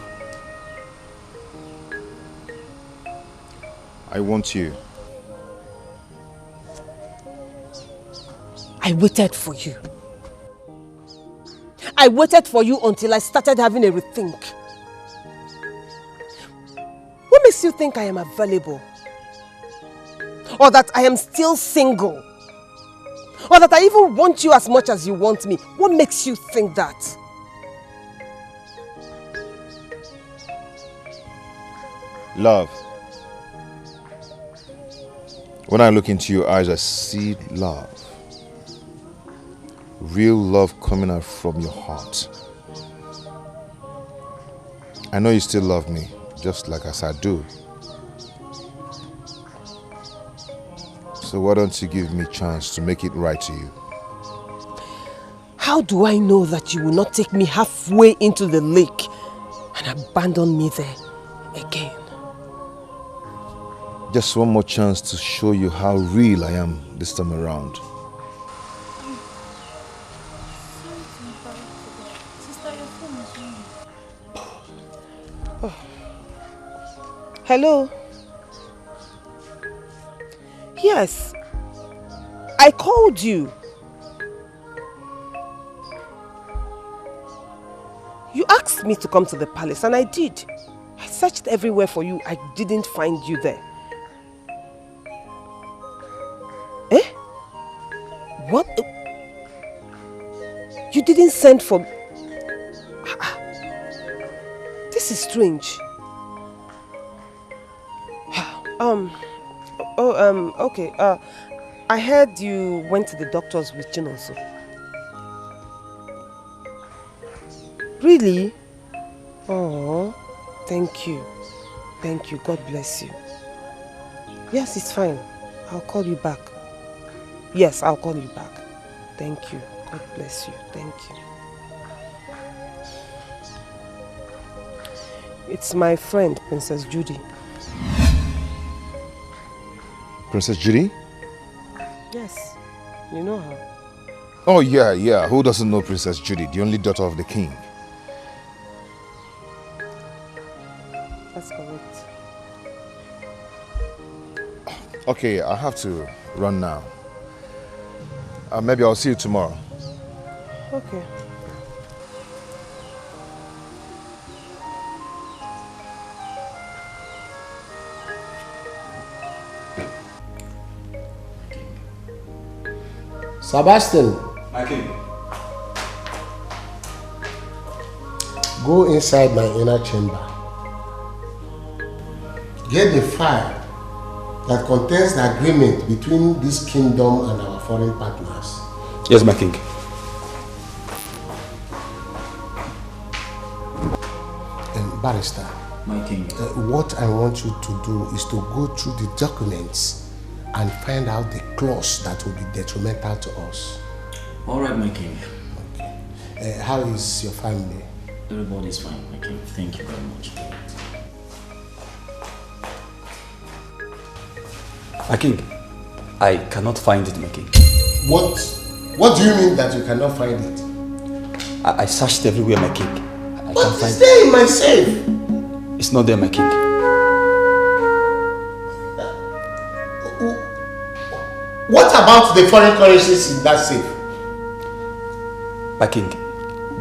I want you. I waited for you. I waited for you until I started having a rethink. What makes you think I am available? Or that I am still single? Or that I even want you as much as you want me? What makes you think that? Love. When I look into your eyes, I see love. Real love coming out from your heart. I know you still love me, just like as I do. So why don't you give me a chance to make it right to you? How do I know that you will not take me halfway into the lake and abandon me there again? Just one more chance to show you how real I am this time around. Oh. Hello? Yes, I called you. You asked me to come to the palace and I did. I searched everywhere for you. I didn't find you there. Eh? What? You didn't send for... This is strange. Okay. I heard you went to the doctors with Chinonso. Really? Oh, thank you. Thank you. God bless you. Yes, it's fine. I'll call you back. Yes, I'll call you back. Thank you. God bless you. Thank you. It's my friend, Princess Judy. Princess Judy? Yes, you know her. Oh yeah. Who doesn't know Princess Judy, the only daughter of the king? That's correct. Okay, I have to run now. Maybe I'll see you tomorrow. Okay. Sebastian. My king. Go inside my inner chamber. Get the file that contains the agreement between this kingdom and our foreign partners. Yes, my king. And barrister, my king. What I want you to do is to go through the documents and find out the clause that will be detrimental to us. All right, my king. Okay. How is your family? Everybody's fine, my king. Thank you very much. My king, I cannot find it, my king. What do you mean that you cannot find it? I searched everywhere, my king. I But can't find it's there in my safe. It's not there, my king. What about the foreign currencies in that safe? My king,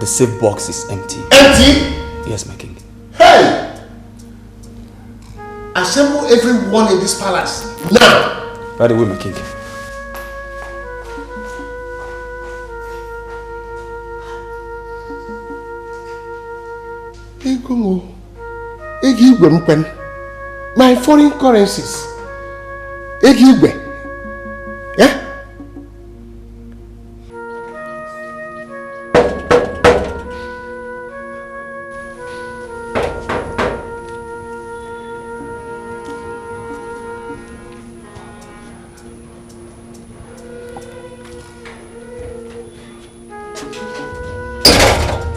the safe box is empty. Empty? Yes, my king. Hey! Assemble everyone in this palace now! Right away, my king. My foreign currencies. Yeah?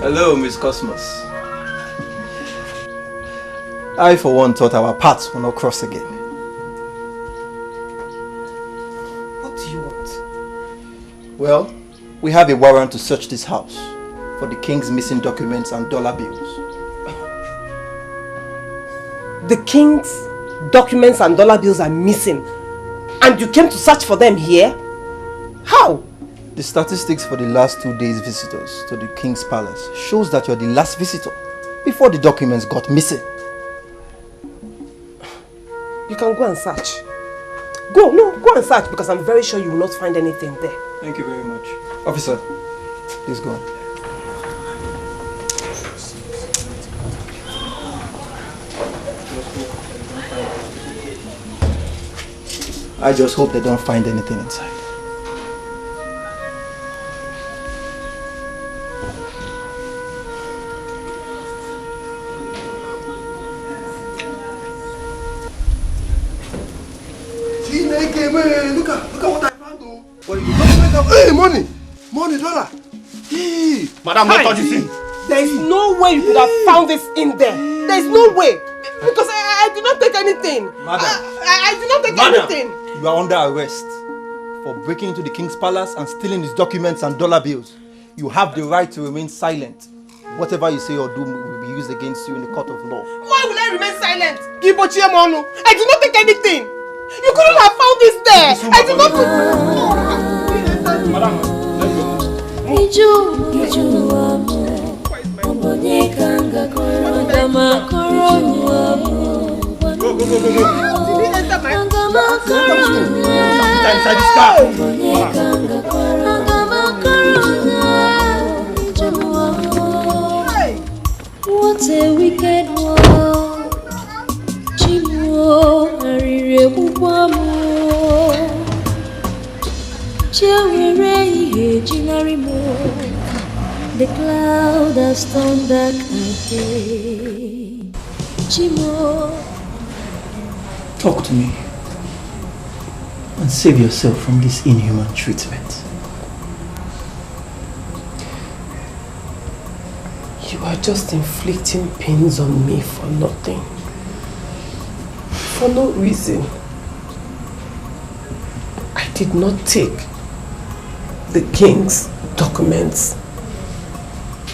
Hello, Miss Cosmos. I, for one, thought our paths will not cross again. What do you want? Well, we have a warrant to search this house for the king's missing documents and dollar bills. The king's documents and dollar bills are missing, and you came to search for them here? How? The statistics for the last 2 days' visitors to the king's palace shows that you're the last visitor before the documents got missing. You can go and search. Go and search, because I'm very sure you will not find anything there. Thank you very much. Officer, please go on. I just hope they don't find anything inside. Look at what I found. What did you do? Hey, money, dollar. Madam, what did you see? There is no way you could have found this in there. There is no way. Because I did not take anything. Madam. I did not take anything. You are under arrest for breaking into the king's palace and stealing his documents and dollar bills. You have the right to remain silent. Whatever you say or do will be used against you in the court of law. Why will I remain silent? I did not take anything. You couldn't have found this there. I did not put... Madam, let's go. Go. Did he enter my... Inside this car. What a wicked world. Chimo arire bubamo. Chewere jinari mo. The cloud has turned dark again. Chimo. Talk to me and save yourself from this inhuman treatment. You are just inflicting pains on me for nothing. For no reason. I did not take the king's documents.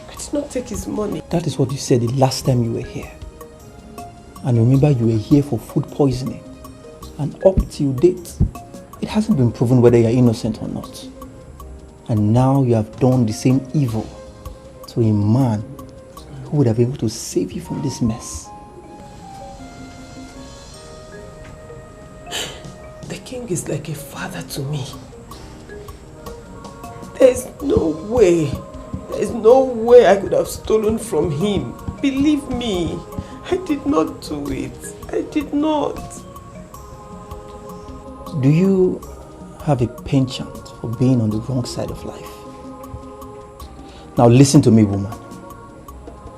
I did not take his money. That is what you said the last time you were here. And remember, you were here for food poisoning. And up till date, it hasn't been proven whether you are innocent or not. And now you have done the same evil to a man who would have been able to save you from this mess. The king is like a father to me. There is no way I could have stolen from him. Believe me, I did not do it. I did not. Do you have a penchant for being on the wrong side of life? Now listen to me, woman.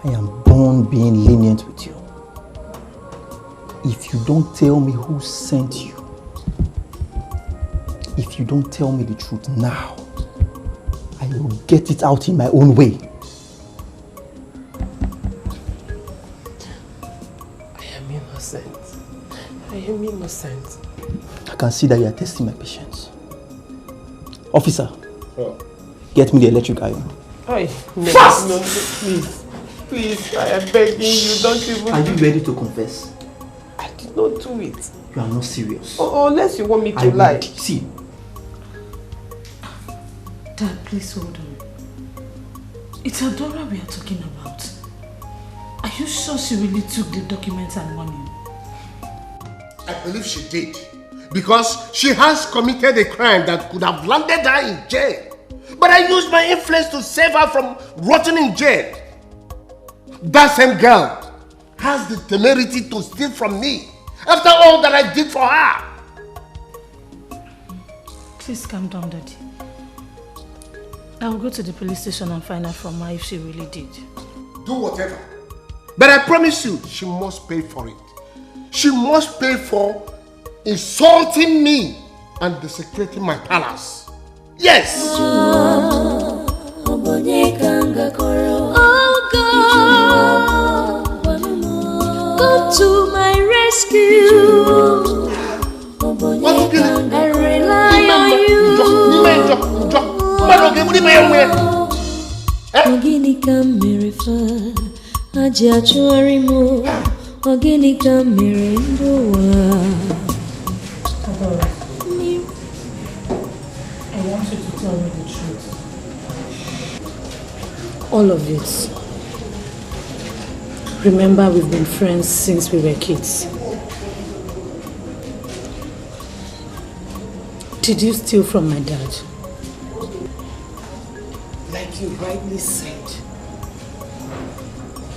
I am born being lenient with you. If you don't tell me who sent you, if you don't tell me the truth now, I will get it out in my own way. I am innocent. I am innocent. I can see that you are testing my patience. Officer, Oh. get me the electric iron. No, please. Please, I am begging you, don't even... Are you ready to confess? I did not do it. You are not serious. Unless you want me to lie. See. Dad, please hold on. It's Adora we are talking about. Are you sure she really took the documents and money? I believe she did. Because she has committed a crime that could have landed her in jail. But I used my influence to save her from rotting in jail. That same girl has the temerity to steal from me after all that I did for her. Please calm down, Daddy. I will go to the police station and find out from her if she really did. Do whatever. But I promise you, she must pay for it. She must pay for insulting me and desecrating my palace. Yes! Oh God, come to my rescue. I rely on you. Ogini kamere fa aje achuari mo. Ogini kamere ndoa. I want you to tell me the truth. All of it. Remember, we've been friends since we were kids. Did you steal from my dad? Like you rightly said,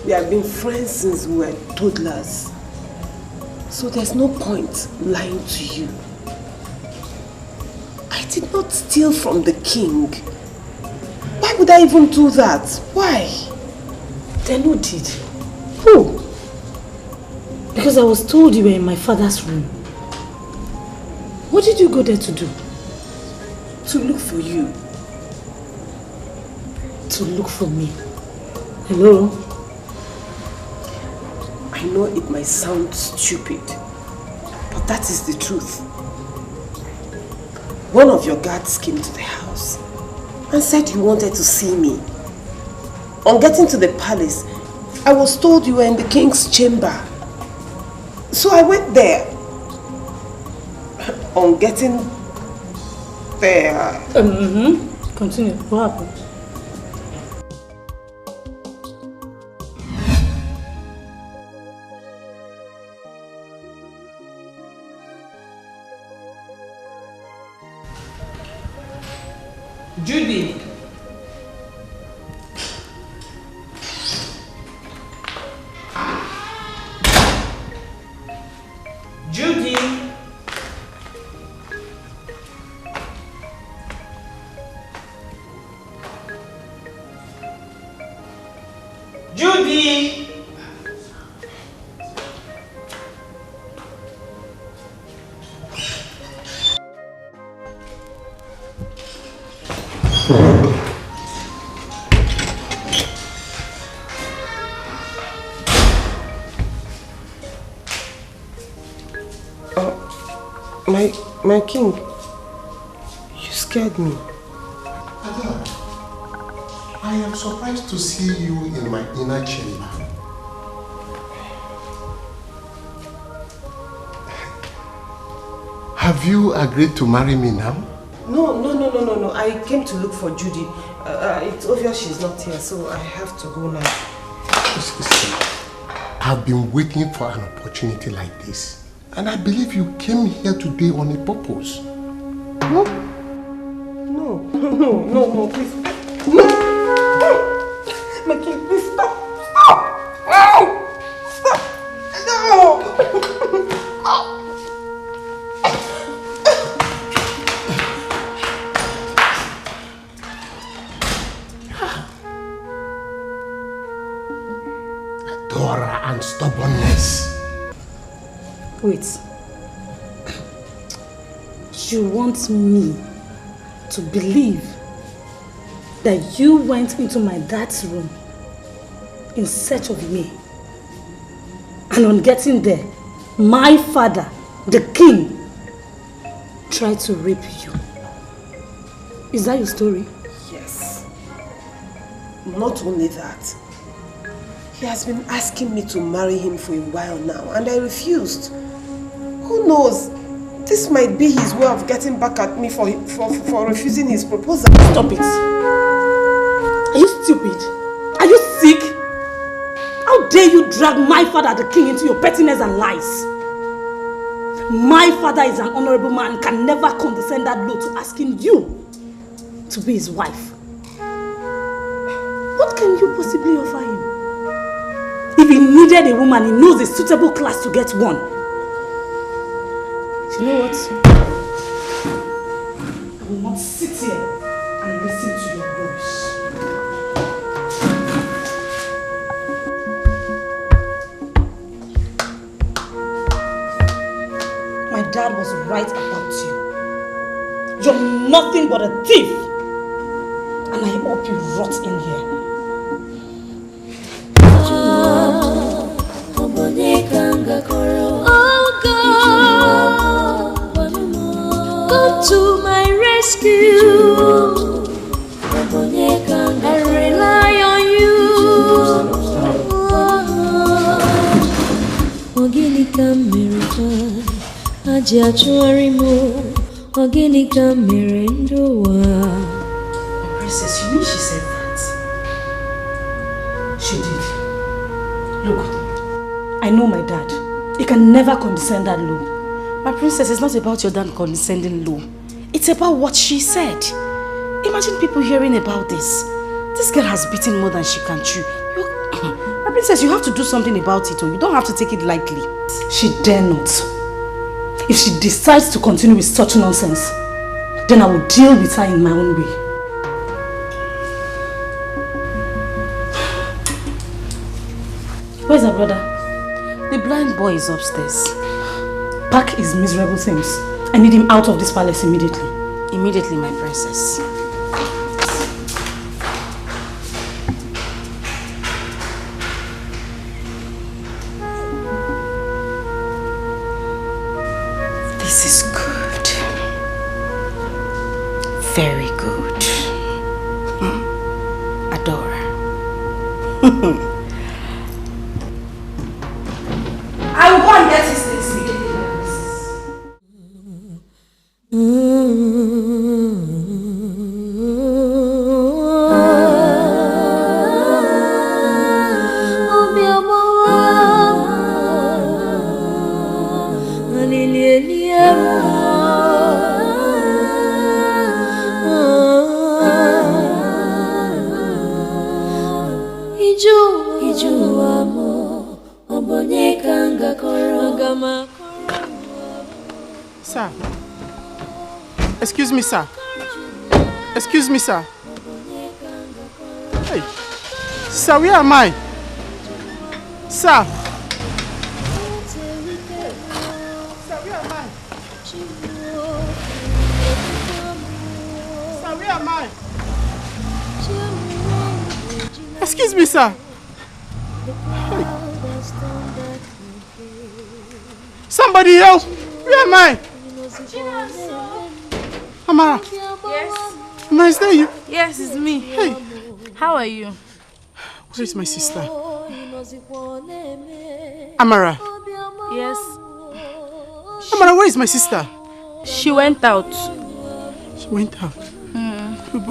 we have been friends since we were toddlers. So there's no point lying to you. I did not steal from the king. Why would I even do that? Why? Then who did? Who? Because I was told you were in my father's room. What did you go there to do? To look for you. to look for me. Hello? I know it might sound stupid, but that is the truth. One of your guards came to the house and said you wanted to see me. On getting to the palace, I was told you were in the king's chamber. So I went there. On getting there... Continue. What happened? Judy. Judy. Judy. My king, you scared me. Ada, I am surprised to see you in my inner chamber. Have you agreed to marry me now? No. I came to look for Judy. It's obvious she's not here, so I have to go now. I've been waiting for an opportunity like this. And I believe you came here today on a purpose. No, please. No! My king, please stop! Stop! No! Adora and stubbornness. Wait. You want me to believe that you went into my dad's room in search of me, and on getting there, my father, the king, tried to rape you? Is that your story? Yes. Not only that, he has been asking me to marry him for a while now, and I refused. Who knows? This might be his way of getting back at me for refusing his proposal. Stop it! Are you stupid? Are you sick? How dare you drag my father, the king, into your pettiness and lies? My father is an honorable man and can never condescend that low to asking you to be his wife. What can you possibly offer him? If he needed a woman, he knows a suitable class to get one. You know what? I will not sit here and listen to your words. My dad was right about you. You're nothing but a thief. And I hope you rot in here. To my rescue, I rely on you. Ogini kamirifa, aji achuarimo. Ogini kamirindoa. Princess, you mean she said that? She did. Look, I know my dad. He can never condescend that low. My princess, it's not about your dad condescending low. It's about what she said. Imagine people hearing about this. This girl has beaten more than she can chew. My princess, you have to do something about it, or you don't have to take it lightly. She dare not. If she decides to continue with such nonsense, then I will deal with her in my own way. Where's her brother? The blind boy is upstairs. Pack his miserable things. I need him out of this palace immediately. Immediately, my princess. Very good. Adora. I will go and get his things Sir. Excuse me, sir. Excuse me, sir. Hey. Sir, where am I? Sir. Sir, where am I? Sir, where am I? Excuse me, sir. Hey. Somebody else. Where am I? Amara. Yes? Amara, is that you? Yes, it's me. Hey. How are you? Where is my sister? Amara. Yes. Amara, where is my sister? She went out. She went out?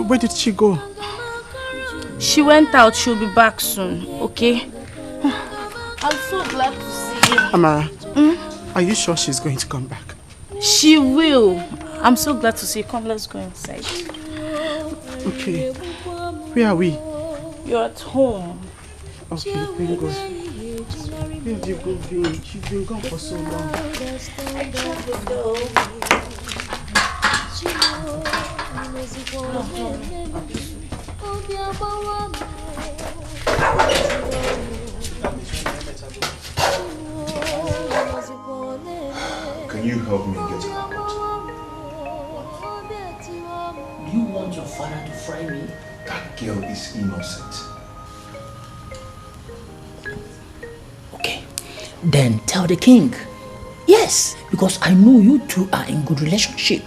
Where did she go? She went out. She'll be back soon, okay? I'm so glad to see you. Amara, are you sure she's going to come back? She will. I'm so glad to see you. Come, let's go inside. Okay. Where are we? You're at home. Okay, thank God. Where have you been? You've been gone for so long. I traveled though. Can you help me get her out? Do you want your father to fry me? That girl is innocent. Okay, then tell the king. Yes, because I know you two are in good relationship.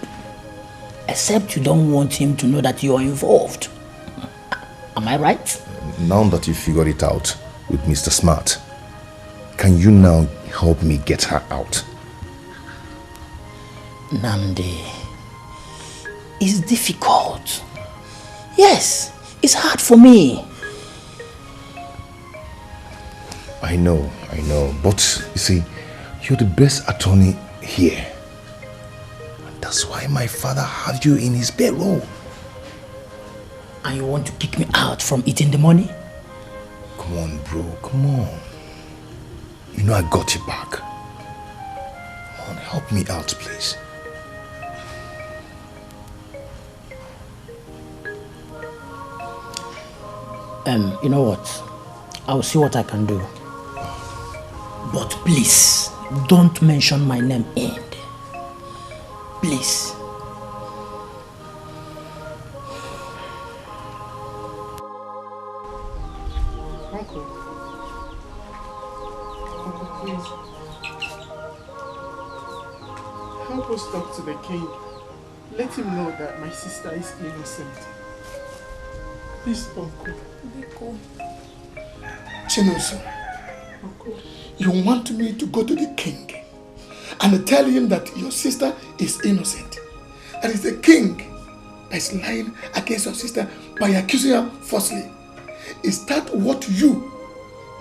Except you don't want him to know that you are involved. Am I right? Now that you figured it out with Mr. Smart, can you now help me get her out? Namdi, it's difficult. Yes, it's hard for me. I know, but you see, you're the best attorney here. And that's why my father had you in his payroll. And you want to kick me out from eating the money? Come on, bro, come on. You know I got you back. Come on, help me out, please. You know what? I'll see what I can do. But please, don't mention my name in. Please. Uncle, please. Help us talk to the king. Let him know that my sister is innocent. Please, Uncle. Chinoso, you want me to go to the king and tell him that your sister is innocent? And it's the king that is lying against your sister by accusing her falsely. Is that what you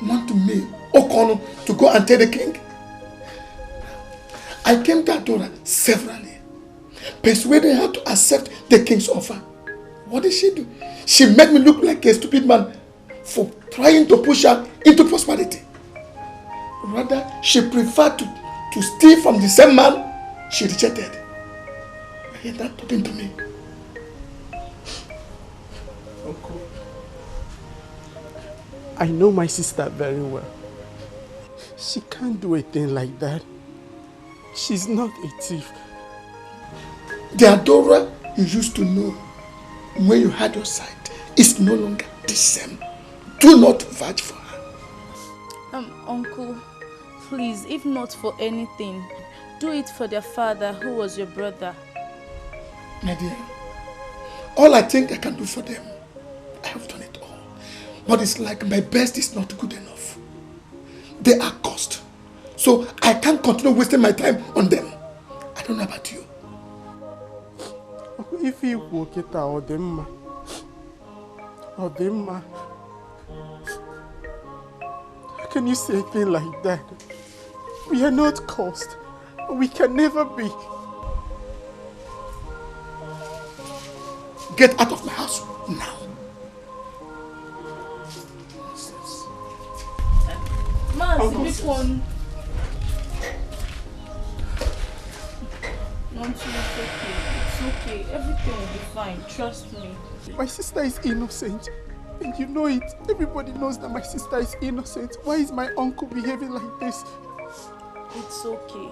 want me, Okono, to go and tell the king? I came to Adora severally, persuading her to accept the king's offer. What did she do? She made me look like a stupid man for trying to push her into prosperity. Rather, she preferred to steal from the same man she rejected. And that happened to me. Uncle, I know my sister very well. She can't do a thing like that. She's not a thief. The Adora you used to know when you had your sight is no longer the same. Do not vouch for her. Uncle, please, if not for anything, do it for their father who was your brother. My dear, All I think I can do for them, I have done it all. But it's like my best is not good enough. They are cursed. So I can't continue wasting my time on them. I don't know about you. If you walk it out, them, how can you say a thing like that? We are not cursed. We can never be. Get out of my house now. This one. It's okay. Everything will be fine. Trust me. My sister is innocent. And you know it. Everybody knows that my sister is innocent. Why is my uncle behaving like this? It's okay.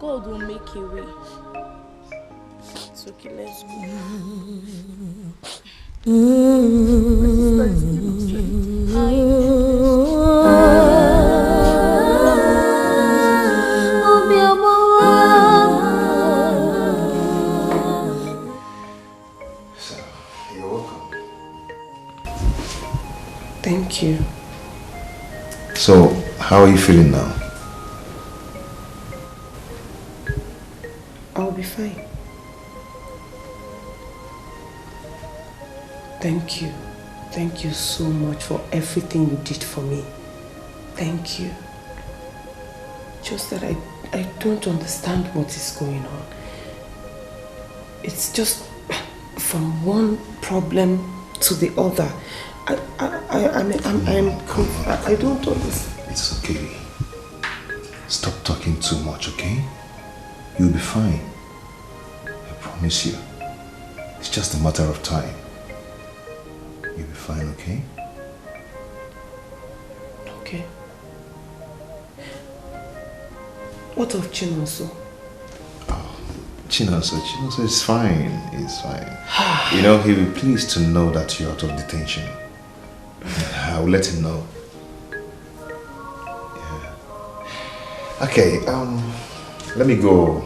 God will make a way. It's okay, let's go. My sister is innocent. Thank you. So, how are you feeling now? I'll be fine. Thank you. Thank you so much for everything you did for me. Thank you. Just that I don't understand what is going on. It's just from one problem to the other. I don't understand. It's okay. Stop talking too much, okay? You'll be fine. I promise you. It's just a matter of time. You'll be fine, okay? Okay. What of Chinonso? Chinonso is fine. It's fine. You know, he'll be pleased to know that you're out of detention. I'll let him know. Yeah. Okay, let me go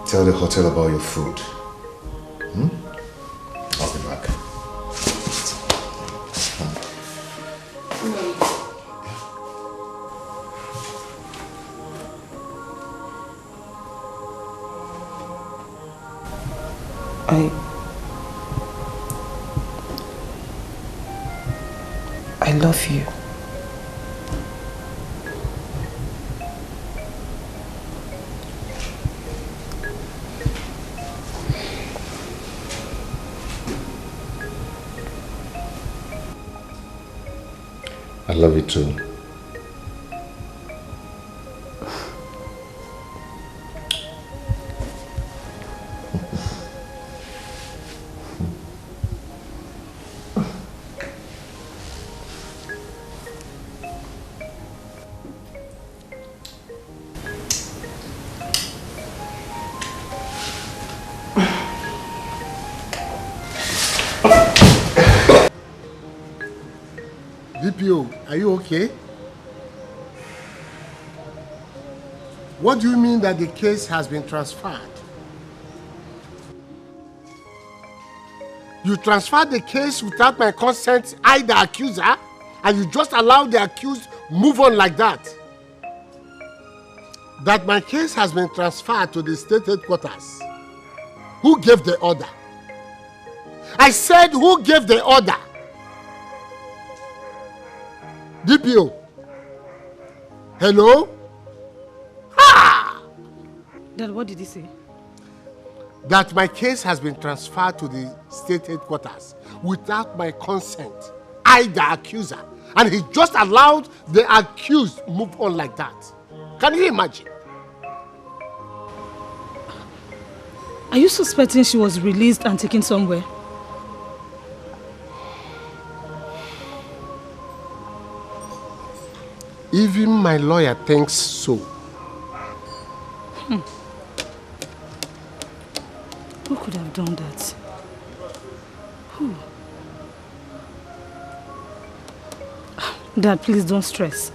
tell the hotel about your food. I'll be back. I love you. I love you too. DPO, are you okay? What do you mean that the case has been transferred? You transferred the case without my consent, I the accuser, and you just allowed the accused move on like that? That my case has been transferred to the state headquarters. Who gave the order? I said, who gave the order? DPO. Hello? Ha! Dad, what did he say? That my case has been transferred to the state headquarters without my consent. I, the accuser. And he just allowed the accused move on like that. Can you imagine? Are you suspecting she was released and taken somewhere? Even my lawyer thinks so. Who could have done that? Who? Dad, please don't stress.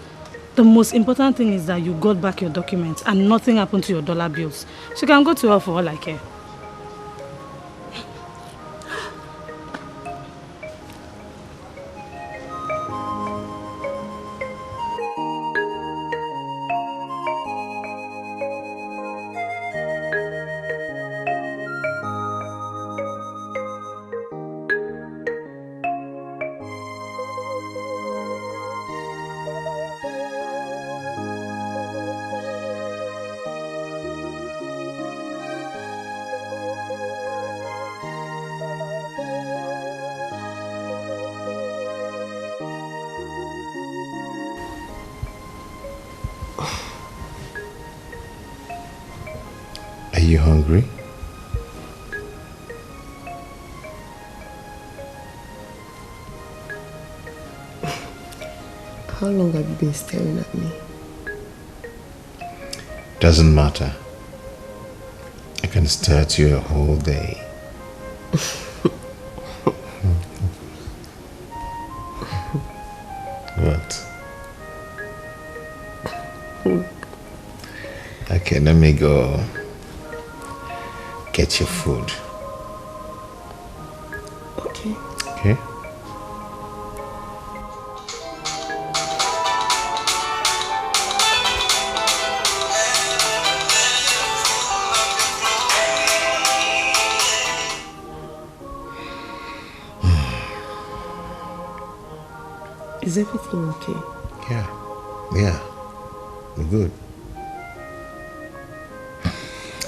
The most important thing is that you got back your documents and nothing happened to your dollar bills. She can go to her for all I care. you hungry? How long have you been staring at me? Doesn't matter. I can stare at you a whole day. What? Okay, let me go get your food. Okay. Okay? Is everything okay? Yeah, we're good.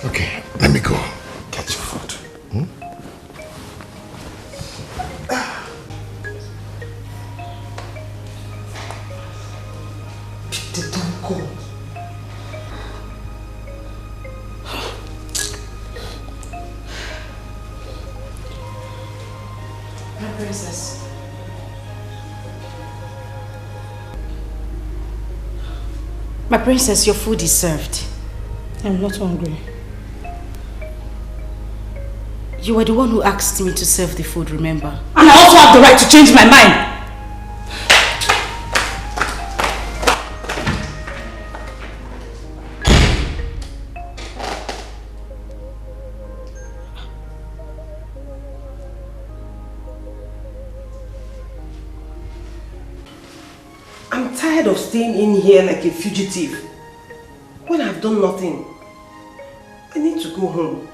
Okay, let me go get your food. Don't go. My princess. My princess, your food is served. I'm not hungry. You were the one who asked me to serve the food, remember? And I also have the right to change my mind. I'm tired of staying in here like a fugitive when I've done nothing. I need to go home.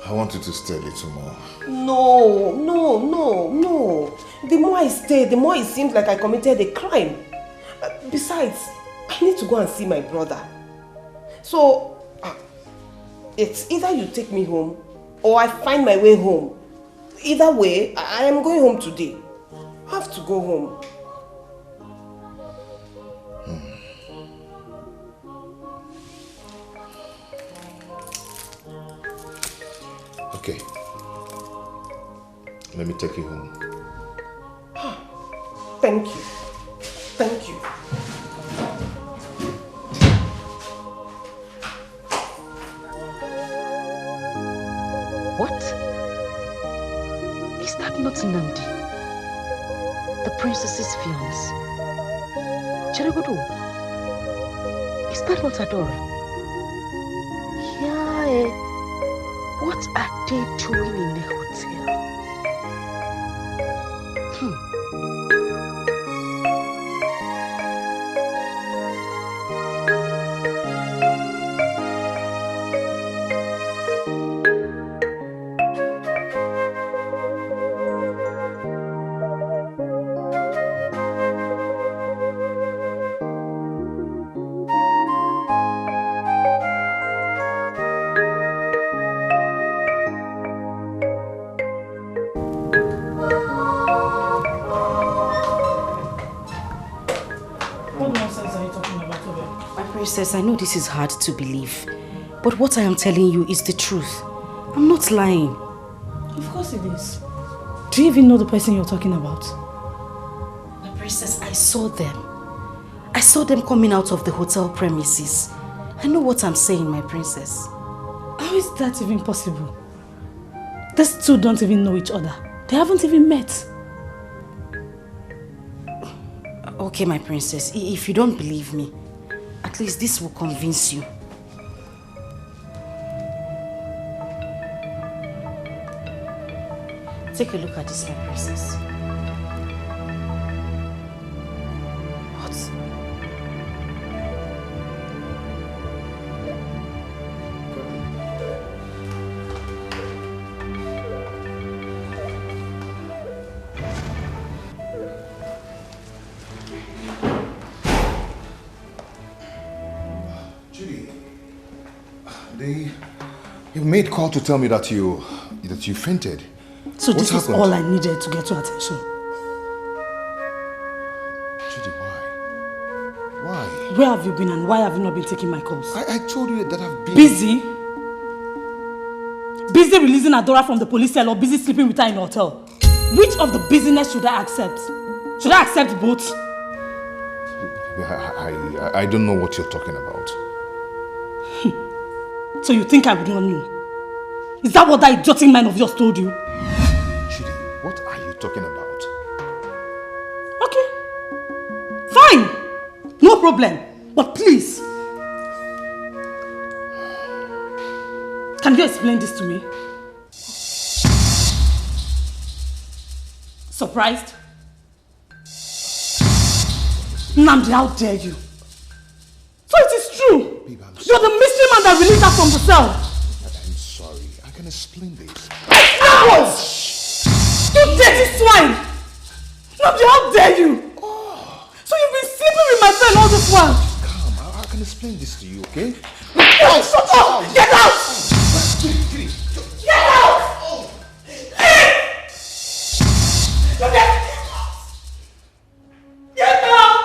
I want you to stay a little more. No. The more I stay, the more it seems like I committed a crime. Besides, I need to go and see my brother. So, it's either you take me home or I find my way home. Either way, I am going home today. I have to go home. Okay. Let me take you home. Thank you. Thank you. What? Is that not Nnamdi? The princess's fiance? Cheregodo? Is that not Adora? Yeah. What are they doing in the hotel? Princess, I know this is hard to believe, but what I am telling you is the truth. I'm not lying. Of course it is. Do you even know the person you're talking about? My princess, I saw them. I saw them coming out of the hotel premises. I know what I'm saying, my princess. How is that even possible? These two don't even know each other. They haven't even met. Okay, my princess, if you don't believe me, at least this will convince you. Take a look at this, my princess. What? Your maid called to tell me that you fainted. So this is all I needed to get your attention. Judy, why? Where have you been and why have you not been taking my calls? I told you that I've been... Busy? Busy releasing Adora from the police cell or busy sleeping with her in a hotel? Which of the busyness should I accept? Should I accept both? I don't know what you're talking about. So you think I would not know? Is that what that idiotic man of yours told you? Judy, what are you talking about? Okay. Fine. No problem. But please. Can you explain this to me? Surprised? Nnamdi, how dare you? So it is true. Babe, you're the mystery man that released her from the cell. I'm sorry. I can explain this. Ouch! You dirty swine! Nnamdi, how dare you? So you've been sleeping with my friend all this while? Calm. I can explain this to you, okay? Hey, shut up! Get out! Get out! Get out!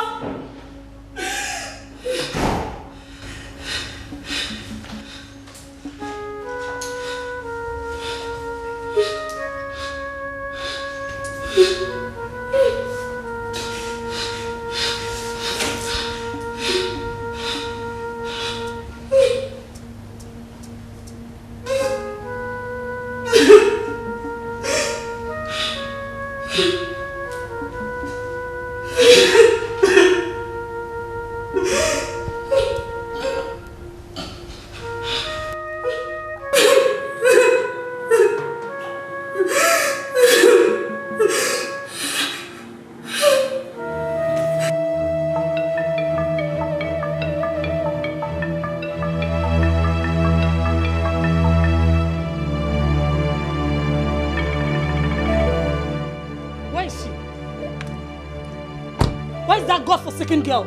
Godforsaken girl.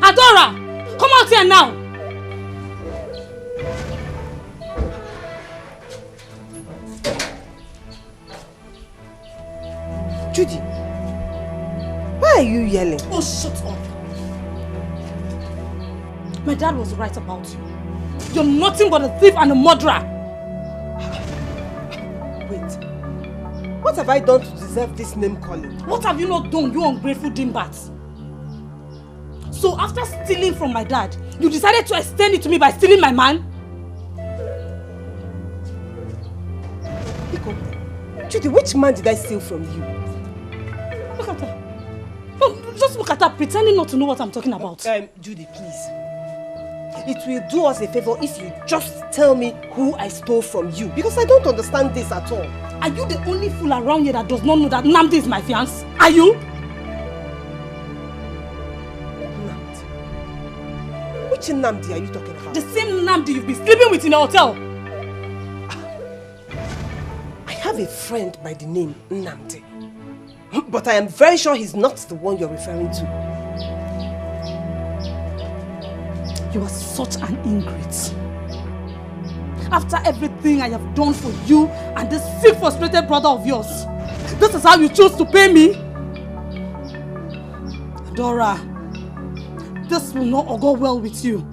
Adora! Come out here now! Judy, why are you yelling? Oh, shut up. My dad was right about you. You're nothing but a thief and a murderer. Wait. What have I done to deserve this name calling? What have you not done, you ungrateful dimbat? So after stealing from my dad, you decided to extend it to me by stealing my man? Pico, Judy, which man did I steal from you? Look at her. No, just look at her, pretending not to know what I'm talking about. Judy, please. It will do us a favor if you just tell me who I stole from you. Because I don't understand this at all. Are you the only fool around here that does not know that Nnamdi is my fiancé? Are you? Which Nnamdi are you talking about? The same Nnamdi you've been sleeping with in a hotel. I have a friend by the name Nnamdi. But I am very sure he's not the one you're referring to. You are such an ingrate. After everything I have done for you and this sick, frustrated brother of yours, this is how you chose to pay me? Adora, this will not go well with you.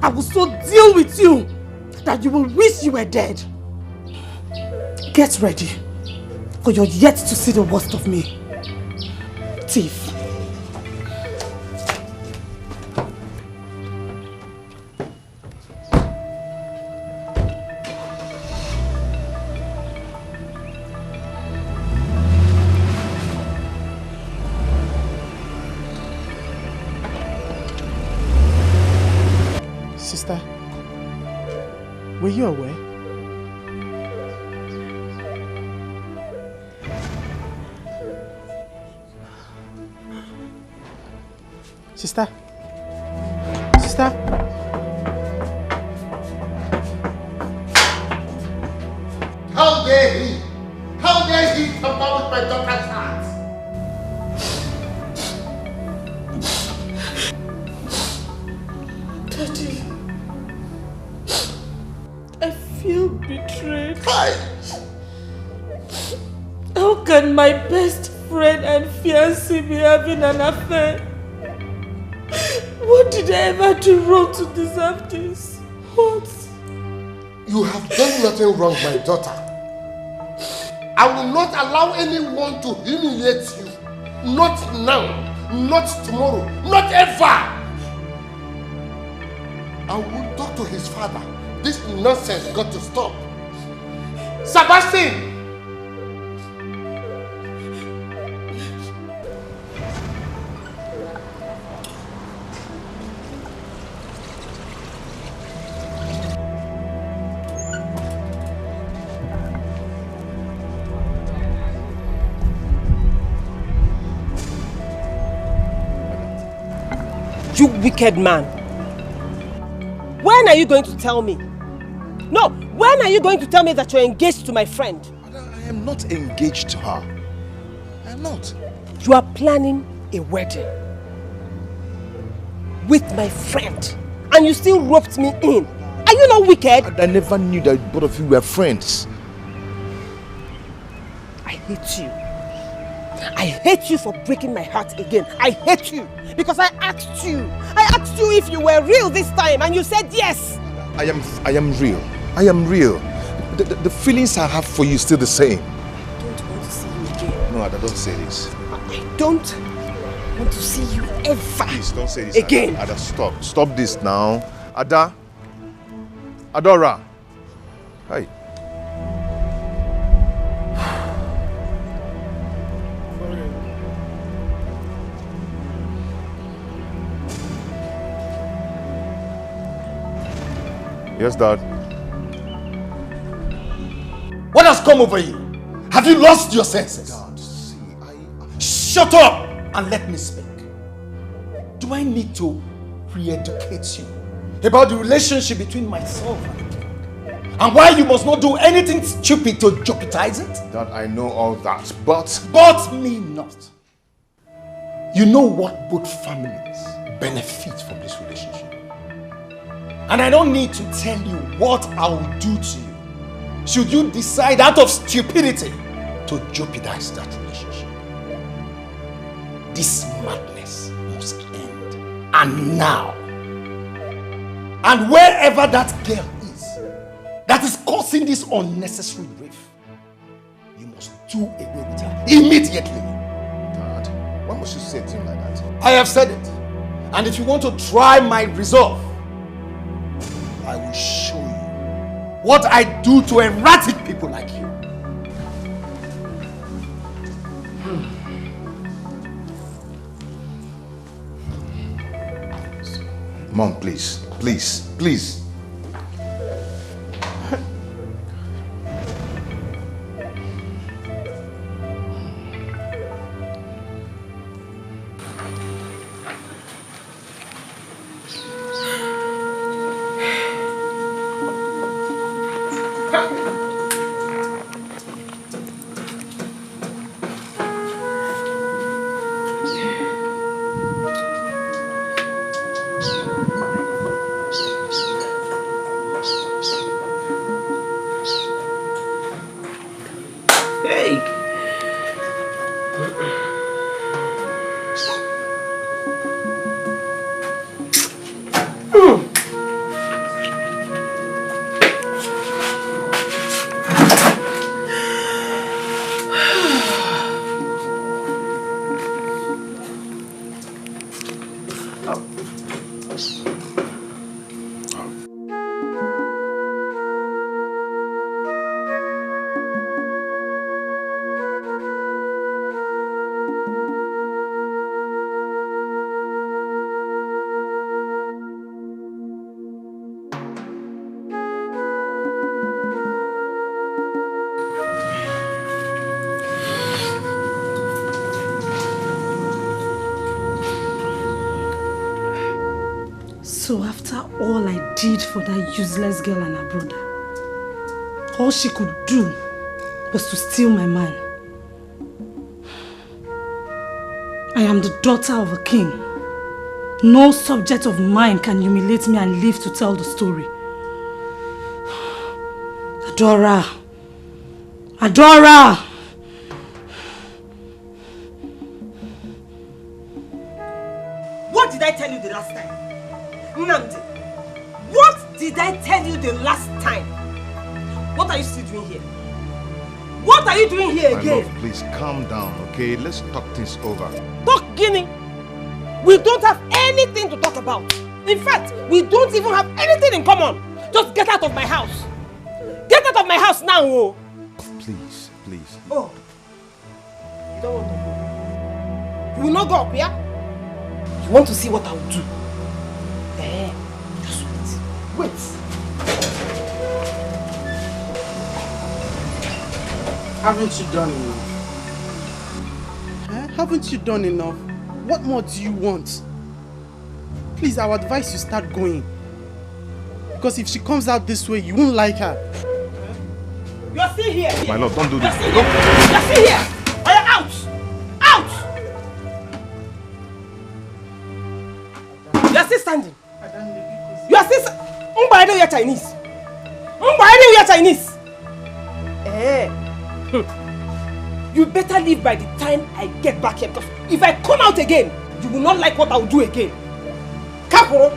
I will so deal with you that you will wish you were dead. Get ready, for you're yet to see the worst of me. Thief. Sister, were you aware? Sister? Sister? How dare he? How dare he tamper with my daughter's heart? Daddy, I feel betrayed. How can my best friend and fiancé be having an affair What did I ever do wrong to deserve this? What? You have done nothing wrong, my daughter. I will not allow anyone to humiliate you. Not now, not tomorrow, not ever. I will talk to his father. This nonsense got to stop. Sebastian! You wicked man. When are you going to tell me? No, when are you going to tell me that you're engaged to my friend? I am not engaged to her. I am not. You are planning a wedding with my friend and you still roped me in. Are you not wicked? I never knew that both of you were friends. I hate you. I hate you for breaking my heart again. I hate you because I asked you. I asked you if you were real this time and you said yes. I am real. I am real. The feelings I have for you is still the same. I don't want to see you again. No, Ada, don't say this. I don't want to see you ever. Please don't say this again. Ada, stop. Stop this now. Ada. Adora. Hey. Yes, Dad. What has come over you? Have you lost your senses? Dad, see, Shut up and let me speak. Do I need to re-educate you about the relationship between myself and the king? And why you must not do anything stupid to jeopardize it? Dad, I know all that, but... But me not. You know what both families benefit from this relationship. And I don't need to tell you what I will do to you should you decide out of stupidity to jeopardize that relationship. This madness must end. And now. And wherever that girl is that is causing this unnecessary grief, you must do away with her immediately. Dad, why must you say things like that? I have said it. And if you want to try my resolve, I will show you what I do to erratic people like you. Mom, please, please, please. So after all I did for that useless girl and her brother, all she could do was to steal my man. I am the daughter of a king. No subject of mine can humiliate me and live to tell the story. Adora! Adora! What did I tell you the last time? time. What are you still doing here? What are you doing here again? My love, please calm down, okay? Let's talk things over. Talk, Guinea. We don't have anything to talk about. In fact, we don't even have anything in common. Just get out of my house. Get out of my house now, oh. Please, please. Oh. You don't want to go. You will not go up, yeah? You want to see what I will do? Eh, just wait. Wait. Haven't you done enough? Haven't you done enough? What more do you want? Please, I would advise you start going. Because if she comes out this way, you won't like her. You're still here. My love, don't do this. You're still here. Are you out? Out! You're still standing. You're still I know you're Chinese. I know you're Chinese. Eh. You better leave by the time I get back here, because if I come out again, you will not like what I will do again. Capo.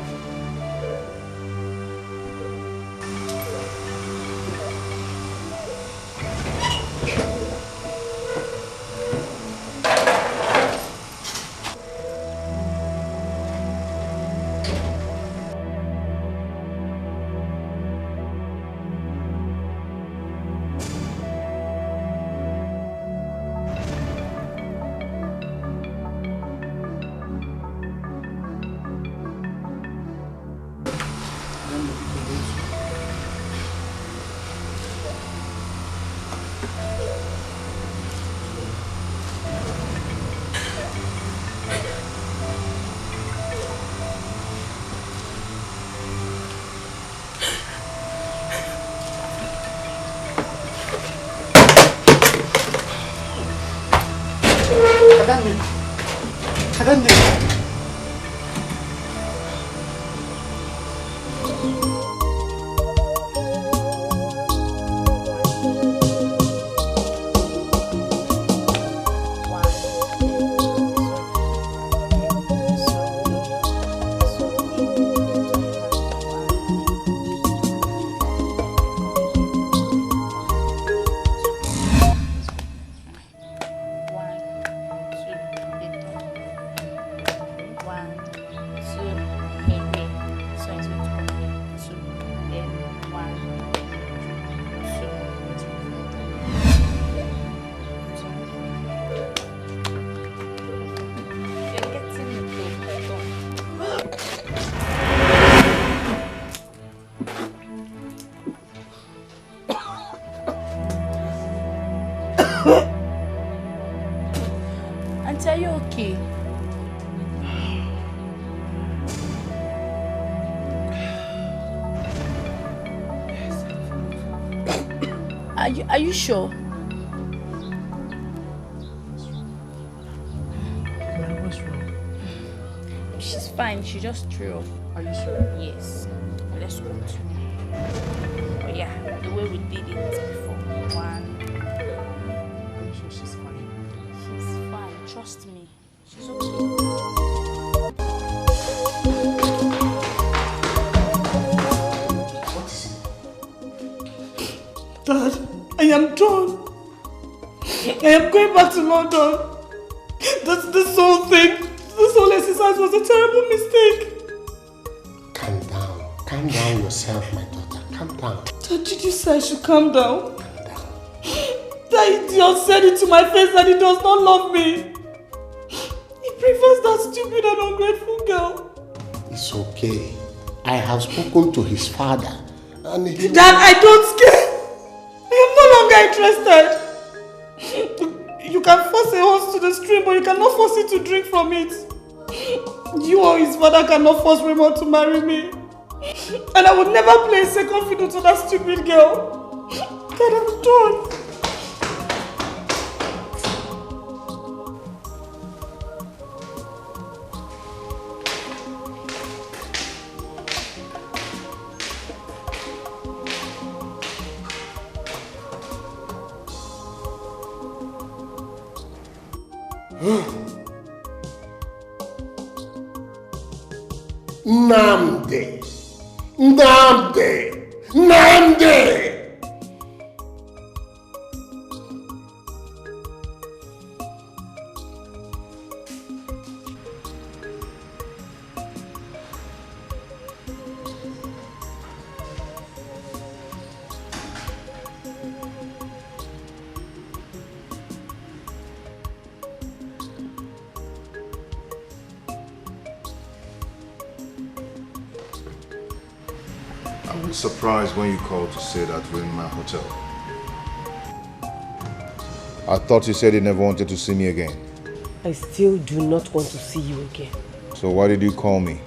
Auntie, are you okay? Are you sure? What's wrong? She's fine. She just threw up. Are you sure? Yes. Let's go to. Oh yeah, the way we did it before. One. Are you sure she's fine? She's fine. Trust me. She's okay. Dad, I am done. I am going back to London. This whole thing, this whole exercise was a terrible mistake. Calm down. Calm down yourself, my daughter. Calm down. Dad, did you say I should calm down? That idiot said it to my face that he does not love me. He prefers that stupid and ungrateful girl. It's okay. I have spoken to his father. And he... Dad, I don't care. I am no longer interested. You can force a horse to the stream, but you cannot force it to drink from it. You or his father cannot force Raymond to marry me. And I would never play a second fiddle to that stupid girl. Dad, I'm done. Nnamdi! Nandi! I was surprised when you called to say that we're in my hotel. I thought you said you never wanted to see me again. I still do not want to see you again. So why did you call me?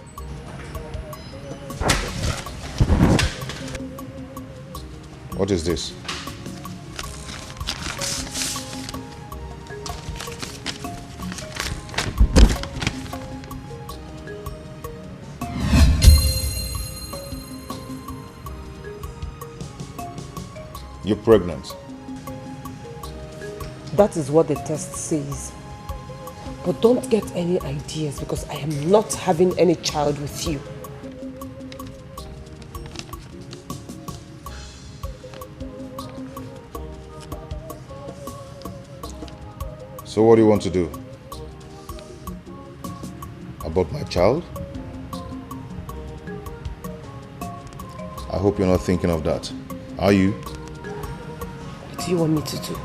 What is this? You're pregnant. That is what the test says. But don't get any ideas because I am not having any child with you. So what do you want to do? About my child? I hope you're not thinking of that. Are you? What do you want me to do?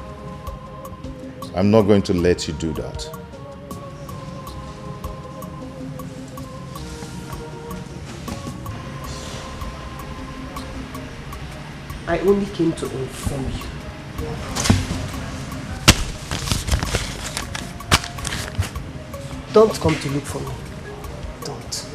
I'm not going to let you do that. I only came to inform you. Don't come to look for me. Don't.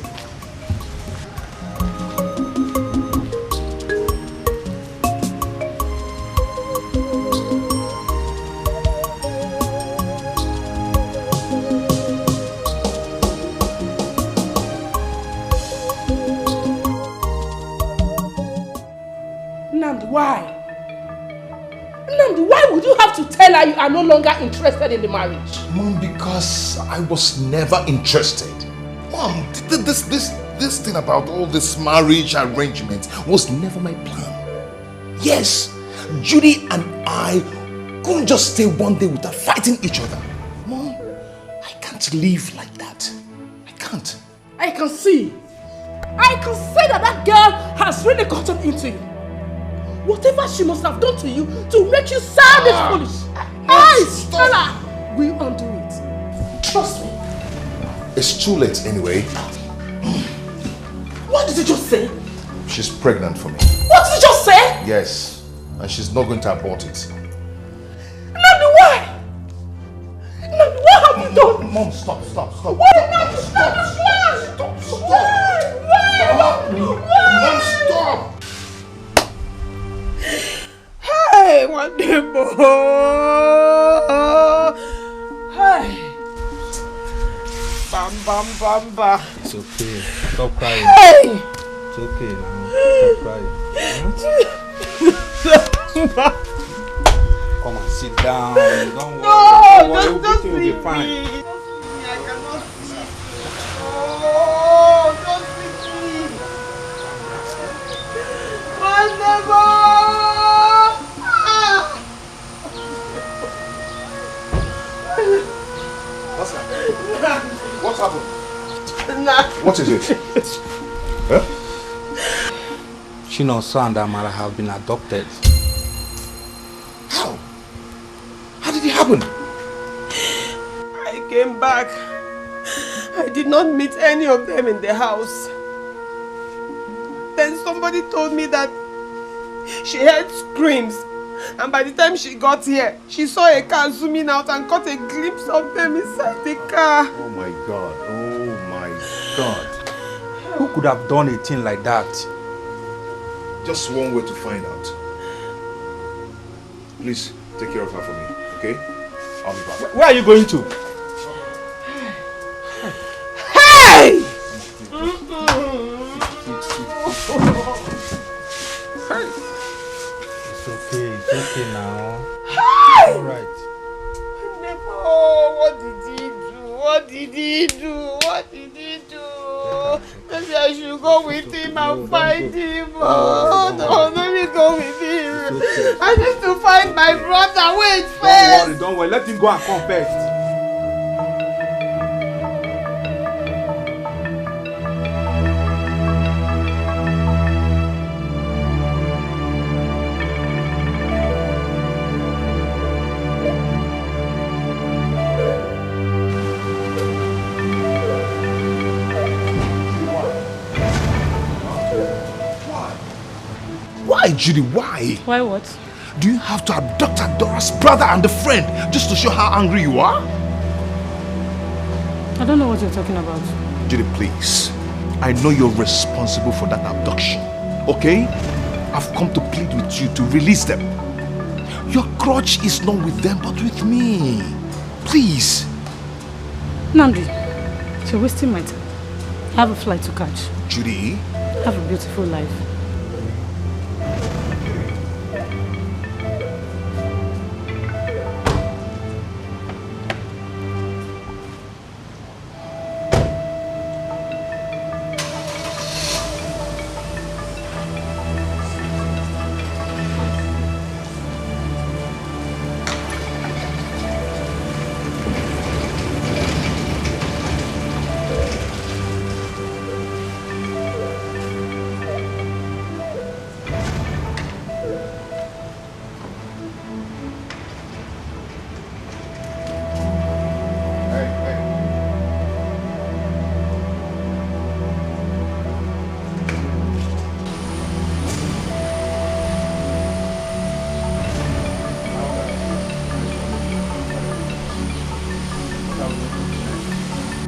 Nnamdi, why? Nnamdi, why would you have to tell her you are no longer interested in the marriage? Mom, because I was never interested. Mom, this thing about all this marriage arrangement was never my plan. Yes, Judy and I couldn't just stay one day without fighting each other. Mom, I can't live like that. I can't. I can see. I can say that that girl has really gotten into you. Whatever she must have done to you to make you sound this foolish. I, Stella, will undo it. Trust me. It's too late anyway. What did you just say? She's pregnant for me. What did you just say? Yes, and she's not going to abort it. Nnamdi, why? Nnamdi, what have you done? Mom, stop. Why, Nnamdi? Stop. Why? Mom, stop. Hey, one day more. Hey. Bam. It's okay. Stop crying. Hey. It's okay now. Stop crying. Come on, sit down. Don't worry. Everything will be fine. I cannot see. Oh, don't see me. One day more. What's happened? What's happened? What is it? Huh? Chino's son and Amara have been adopted. How? How did it happen? I came back. I did not meet any of them in the house. Then somebody told me that she heard screams. And by the time she got here, she saw a car zooming out and caught a glimpse of them inside the car. Oh my God. Oh my God. Who could have done a thing like that? Just one way to find out. Please take care of her for me, okay? I'll be back. Where are you going to? Hey! It's okay now. Hi! Alright. Oh, what did he do? What did he do? What did he do? Oh, maybe I should go with him and find him. Oh, no, let me go with him. I need to find my brother. Wait first. Don't worry. Let him go and come first. Why, Judy, why? Why what? Do you have to abduct Adora's brother and a friend just to show how angry you are? I don't know what you're talking about. Judy, please. I know you're responsible for that abduction, okay? I've come to plead with you to release them. Your grudge is not with them, but with me. Please. Nandi, you're wasting my time. I have a flight to catch. Judy? Have a beautiful life.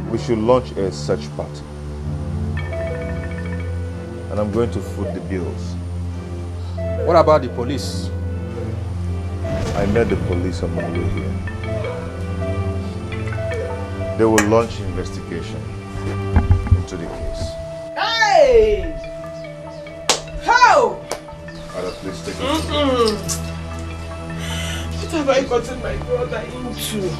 We should launch a search party. And I'm going to foot the bills. What about the police? I met the police on my way here. They will launch investigation into the case. Hey! How? Ada, please take it. What have I gotten my brother into?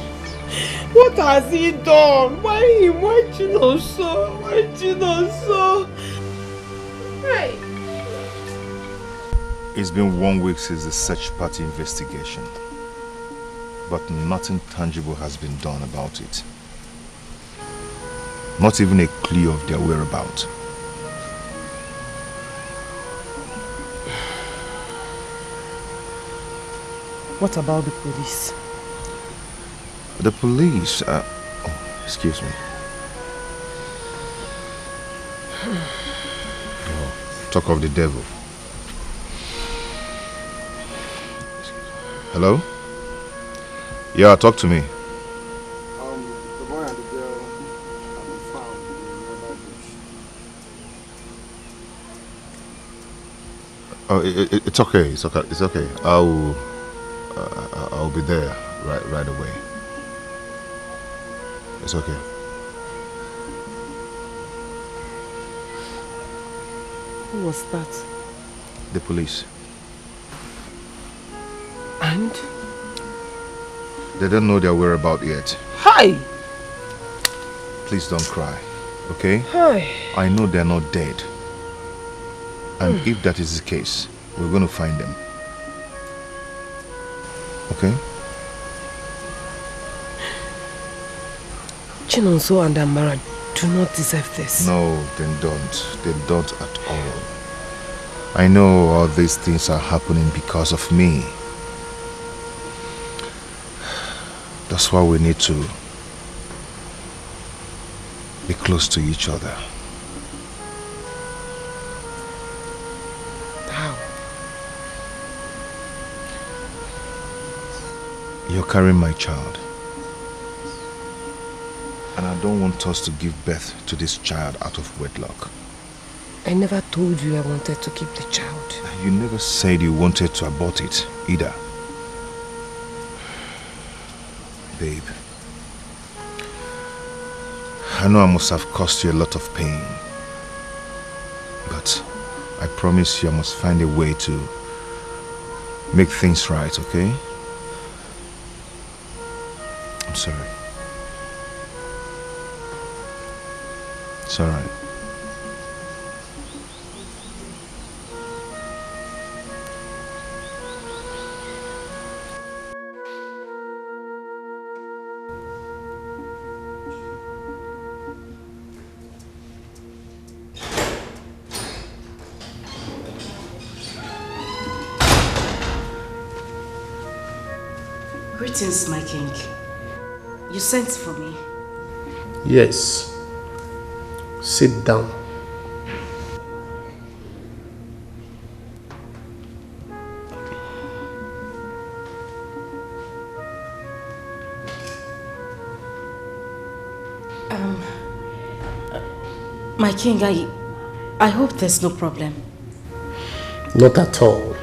What has he done? Why him? Why Chinoso? Why Chinoso? Hey! It's been 1 week since the search party investigation, but nothing tangible has been done about it. Not even a clue of their whereabouts. What about the police? The police, oh, excuse me. Oh, talk of the devil. Hello? Yeah, talk to me. The boy and the girl have been found in another bush. Oh, it's okay. It's okay. It's okay. I'll be there right away. It's okay. Who was that? The police. And? They don't know their whereabouts yet. Hi! Please don't cry, okay? Hi. I know they're not dead. And if that is the case, we're going to find them. Okay? Chinonso and Amara do not deserve this. No, they don't. They don't at all. I know all these things are happening because of me. That's why we need to be close to each other. How? You're carrying my child. And I don't want us to give birth to this child out of wedlock. I never told you I wanted to keep the child. You never said you wanted to abort it either. Babe, I know I must have caused you a lot of pain. But I promise you I must find a way to make things right, okay? I'm sorry. It's alright. Greetings, my king. You sent for me? Yes. Sit down. My king, I hope there's no problem. Not at all.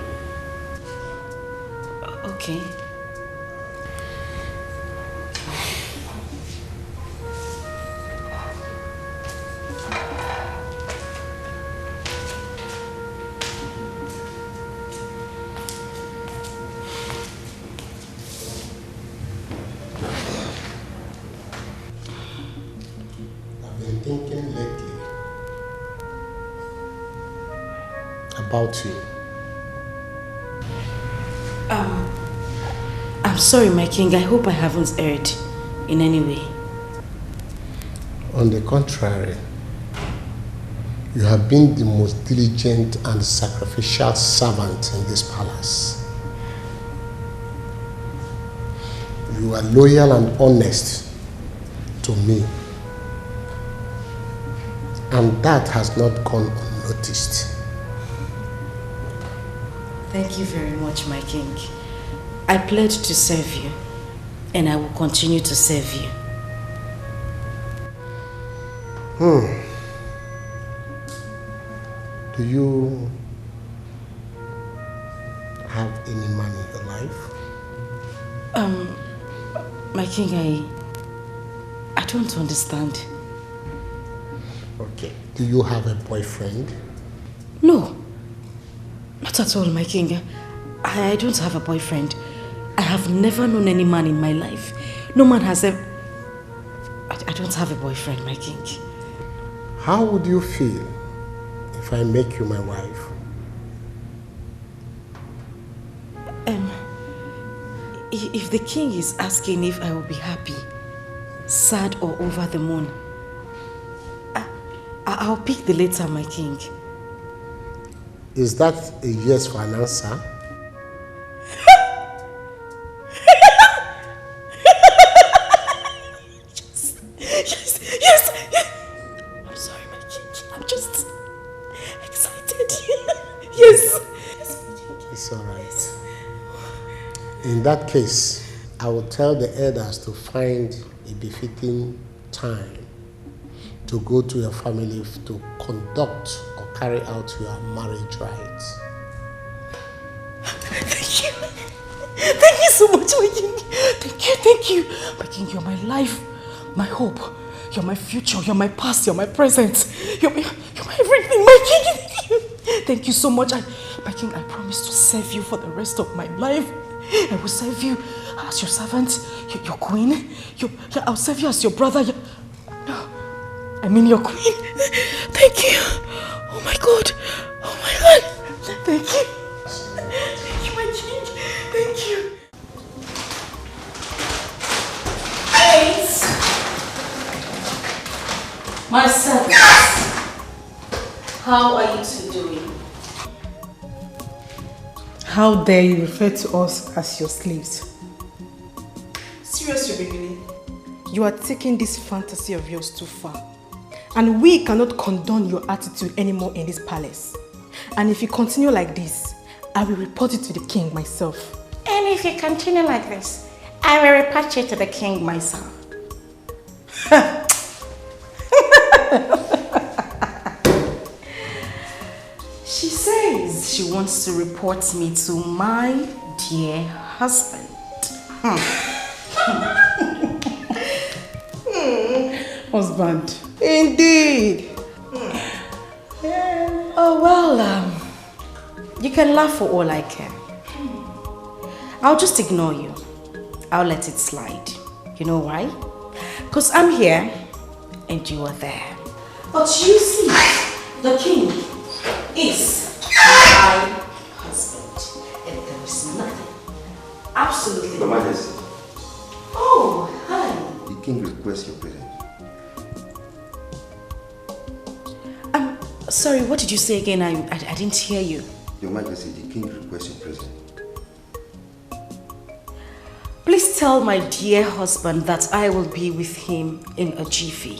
Okay. I've been thinking lately about you. I'm sorry, my king. I hope I haven't erred in any way. On the contrary, you have been the most diligent and sacrificial servant in this palace. You are loyal and honest to me, and that has not gone unnoticed. Thank you very much, my king. I pledge to serve you, and I will continue to serve you. Do you have any man in your life? My king, I don't understand. Okay. Do you have a boyfriend? No, not at all, my king. I don't have a boyfriend. I have never known any man in my life. No man has ever... I don't have a boyfriend, my king. How would you feel if I make you my wife? If the king is asking if I will be happy, sad or over the moon, I'll pick the latter, my king. Is that a yes for an answer? Yes. I'm sorry, my king. I'm just excited. Yes. It's all right. In that case, I will tell the elders to find a befitting time to go to your family to conduct or carry out your marriage rites. Thank you. Thank you so much, my king. Thank you. My king, you're my life, my hope. You're my future, you're my past, you're my present. You're my everything, my king. Thank you so much. My king, I promise to serve you for the rest of my life. I will serve you as your servant, your queen. I'll serve you as your brother. Your queen. Thank you. Oh my God. Oh my God. Thank you. Thank you, my king. Thank you. Wait. My servants. How are you two doing? How dare you refer to us as your slaves? Seriously, Begini, you are taking this fantasy of yours too far. And we cannot condone your attitude anymore in this palace. And if you continue like this, I will report it to the king myself. And if you continue like this, I will report you to the king myself. She says she wants to report me to my dear husband. Husband. Indeed. Oh, well, you can laugh for all I care. I'll just ignore you. I'll let it slide. You know why? Because I'm here and you are there. But you see, the king is my husband. And there is nothing, absolutely Your nothing. Majesty, Oh, hi. the king requests your presence. Sorry, what did you say again? I didn't hear you. Your Majesty, the king requests your presence. Please tell my dear husband that I will be with him in a jiffy.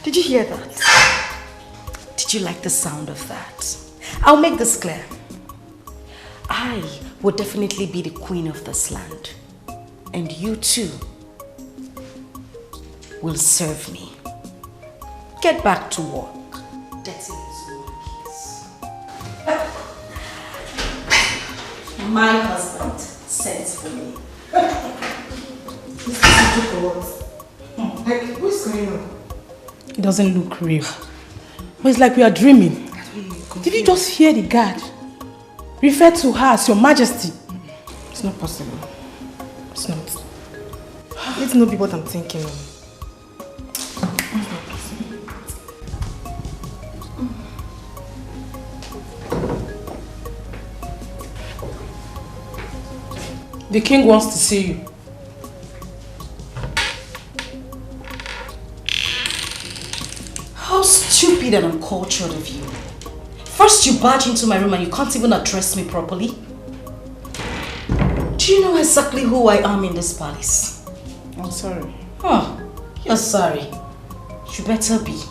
Did you hear that? Did you like the sound of that? I'll make this clear. I will definitely be the queen of this land. And you too will serve me. Get back to work. That's it. My husband sends for me. Like, what's going on? It doesn't look real. But it's like we are dreaming. Did you just hear the guard refer to her as Your Majesty? It's not possible. It's not. Let's not be what I'm thinking of. The king wants to see you. How stupid and uncultured of you. First you barge into my room and you can't even address me properly. Do you know exactly who I am in this palace? I'm sorry. Huh, you're sorry. You better be.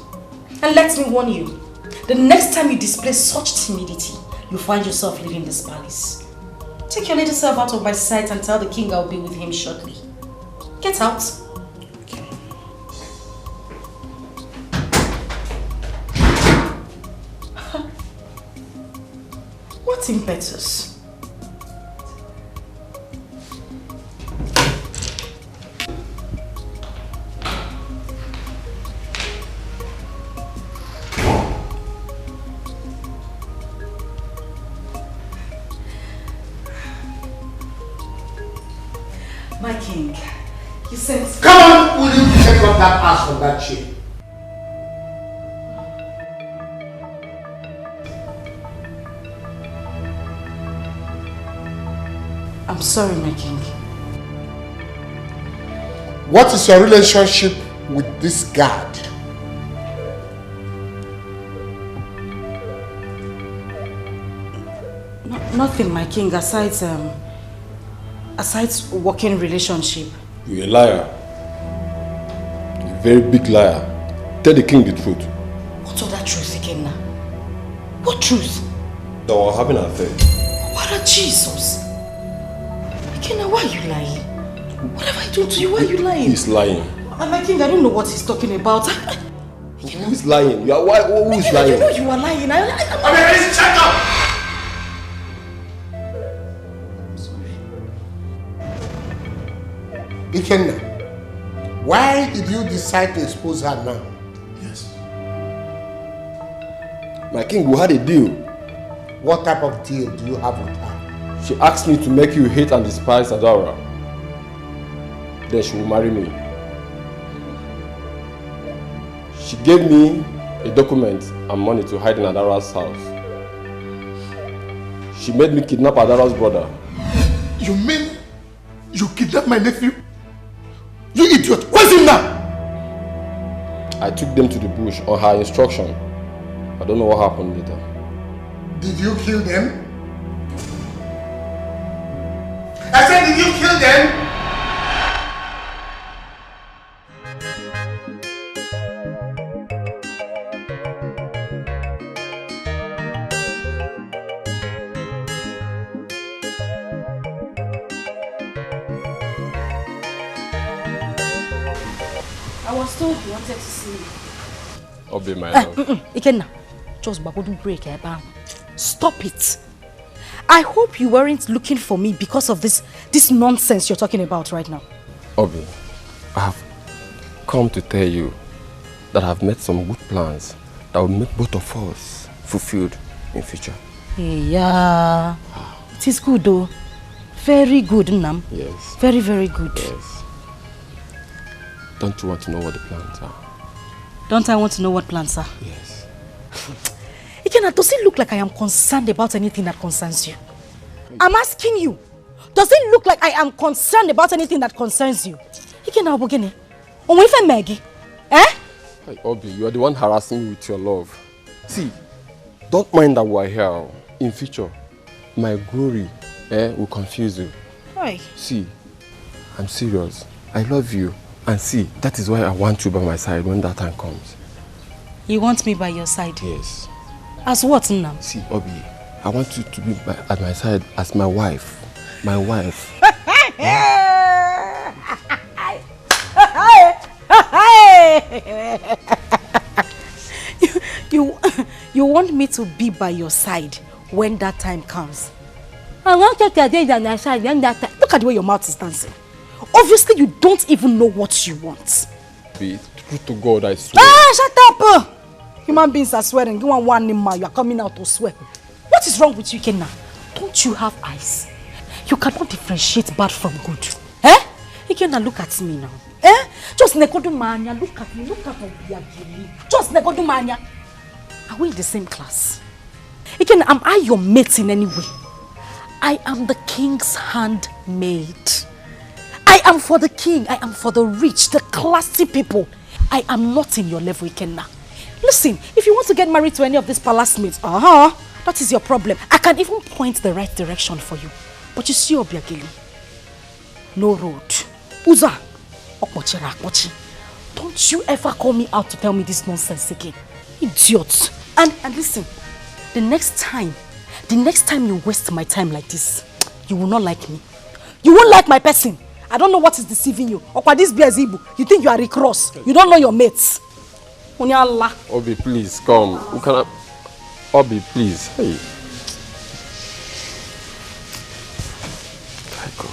And let me warn you, the next time you display such timidity, you find yourself leaving this palace. Take your little self out of my sight and tell the king I'll be with him shortly. Get out. Okay. What impetus? My king, you said... Come on, will you take up that ass from that chair? I'm sorry, my king. What is your relationship with this guard? Nothing, my king, aside working relationship. You're a liar. You're a very big liar. Tell the king the truth. What other truth, Ikenna? What truth? That we're having an affair. What a Jesus! Ikenna, why are you lying? What have I done to you? Why are you lying? He's lying. My king, I don't know what he's talking about. Who is lying? Who is lying? You know you are lying. Please check up! Ikenna, why did you decide to expose her now? Yes. My king, we had a deal. What type of deal do you have with her? She asked me to make you hate and despise Adara. Then she will marry me. She gave me a document and money to hide in Adara's house. She made me kidnap Adara's brother. You mean you kidnapped my nephew? You idiot! Where's him now? I took them to the bush on her instruction. I don't know what happened later. Did you kill them? I said, did you kill them? I was told you wanted to see me. Obey my love. Ikenna, just babodu break, stop it. I hope you weren't looking for me because of this nonsense you're talking about right now. Obi, I have come to tell you that I've made some good plans that will make both of us fulfilled in future. Yeah, it is good though. Very good, Nam. Yes. Very, very good. Yes. Don't you want to know what the plans are? Don't I want to know what plans are? Yes. Ikenna, does it look like I am concerned about anything that concerns you? I'm asking you. Does it look like I am concerned about anything that concerns you? Ikenna, Obogene, Hey, Obi, you are the one harassing me with your love. See, Don't mind that we're here. In future, my glory will confuse you. Why? See, I'm serious. I love you. And see, that is why I want you by my side when that time comes. You want me by your side? Yes. As what now? See, Obi, I want you to be at my side as my wife. My wife. You want me to be by your side when that time comes? I want you to be by my side when that time. Look at the way your mouth is dancing. Obviously, you don't even know what you want. Be true to God, I swear. Shut up! Human beings are swearing. You want one name, you are coming out to swear. What is wrong with you, Kenna? Don't you have eyes? You cannot differentiate bad from good. Eh? Kenna, look at me now. Eh? Just Nekodumania, look at me, look at my Biagili. Just Nekodumania. Are we in the same class? Kenna, am I your mate in any way? I am the king's handmaid. I am for the king. I am for the rich, the classy people. I am not in your level, Kenna. Listen, if you want to get married to any of these palace mates, that is your problem. I can even point the right direction for you. But you see, Obiageli, no road. Uza, Okmochira Akmochi. Don't you ever call me out to tell me this nonsense again. Idiot. And listen, the next time you waste my time like this, you will not like me. You won't like my person. I don't know what is deceiving you. Okwa this Beazibu, you think you are Rick Ross. You don't know your mates. Obi, please, come. You cannot... Obi, please. Hey. My God.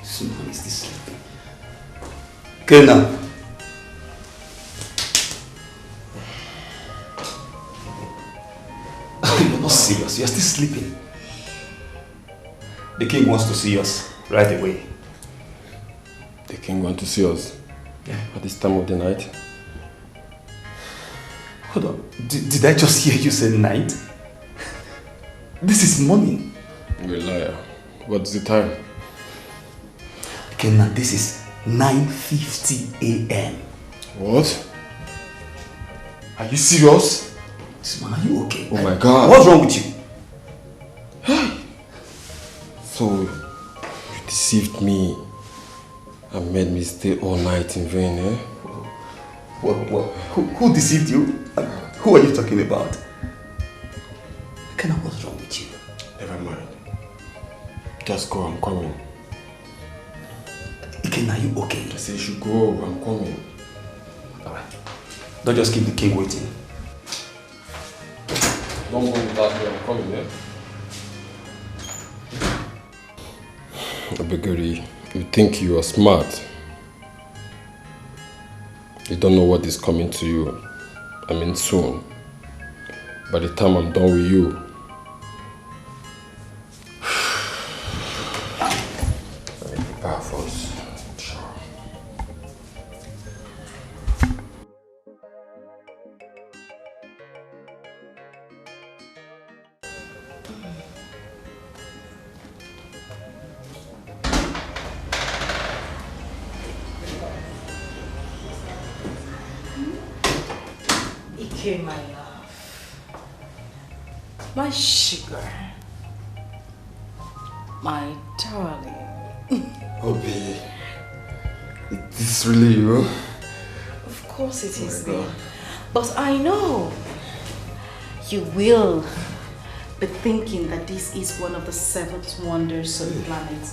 Someone is this sleeping. Go now. You're not serious. You're still sleeping. The king wants to see us right away. The king wants to see us? At this time of the night? Hold on. Did I just hear you say night? This is morning. You're a liar. What's the time? Kenna, this is 9:50 a.m. What? Are you serious? This man, are you okay? Oh my God. What's wrong with you? So, you deceived me and made me stay all night in vain, eh? What? Who deceived you? Who are you talking about? Kenna, what's wrong with you? Never mind. Just go, I'm coming. Kenna, are you okay? I say you should go, I'm coming. Alright. Don't just keep the king waiting. Don't go without me, I'm coming, eh? Abegari, you think you are smart. You don't know what is coming to you. I mean soon. By the time I'm done with you, I need prepare first. Dikeh, my love. My sugar. My darling. Obi, is this really you? Of course it is me. But I know you will be thinking that this is one of the 7 wonders of the planet.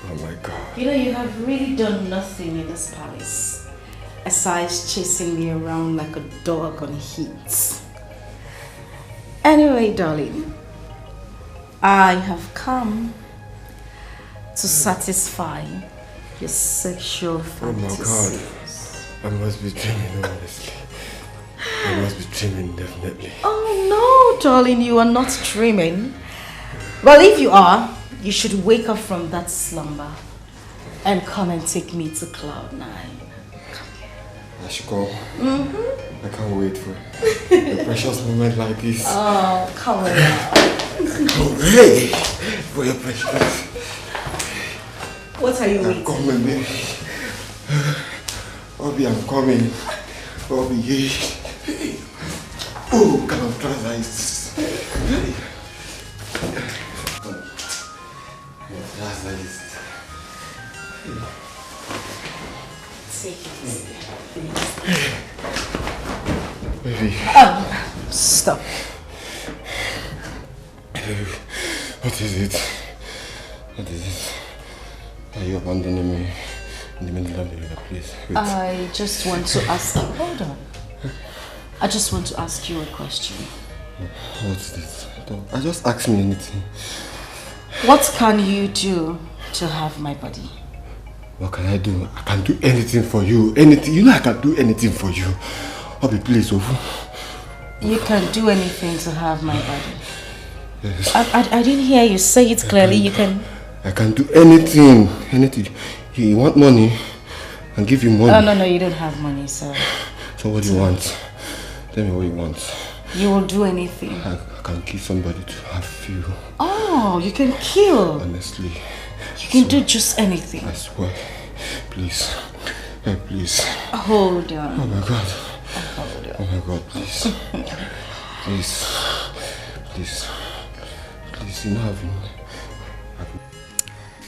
Oh my God. You know, you have really done nothing in this palace aside chasing me around like a dog on heat. Anyway, darling, I have come to satisfy your sexual fantasies. Oh my God. I must be dreaming, honestly. I must be dreaming, definitely. Oh no, darling, you are not dreaming. Well, if you are, you should wake up from that slumber and come and take me to Cloud 9. I should go. I can't wait for a precious moment like this. Oh, come on. I can't wait for your precious. What are you waiting? I'm coming, baby. Obi, I'm coming. Obi, oh, come on, try this. That's nice. Take it easy. Baby. Stop. What is it? What is it? Are you abandoning me in the middle of the river, please? Wait. I just want to ask you. Hold on. I just want to ask you a question. What's this? I just asked me anything. What can you do to have my body? What can I do? I can do anything for you. Anything. You know I can do anything for you. Obi, please, Ofu. You can do anything to have my body. Yes. I didn't hear you say it clearly. You can. I can do anything. Anything. You want money? I'll give you money. Oh, no, you don't have money, so. So what do you want? Tell me what you want. You will do anything. I can kill somebody to have you. Oh, you can kill. Honestly. You can do just anything. I swear. Please. Hey, please. Hold on. Oh my God. Hold on. Oh my God, please. Please. Please. Please, you know I've been...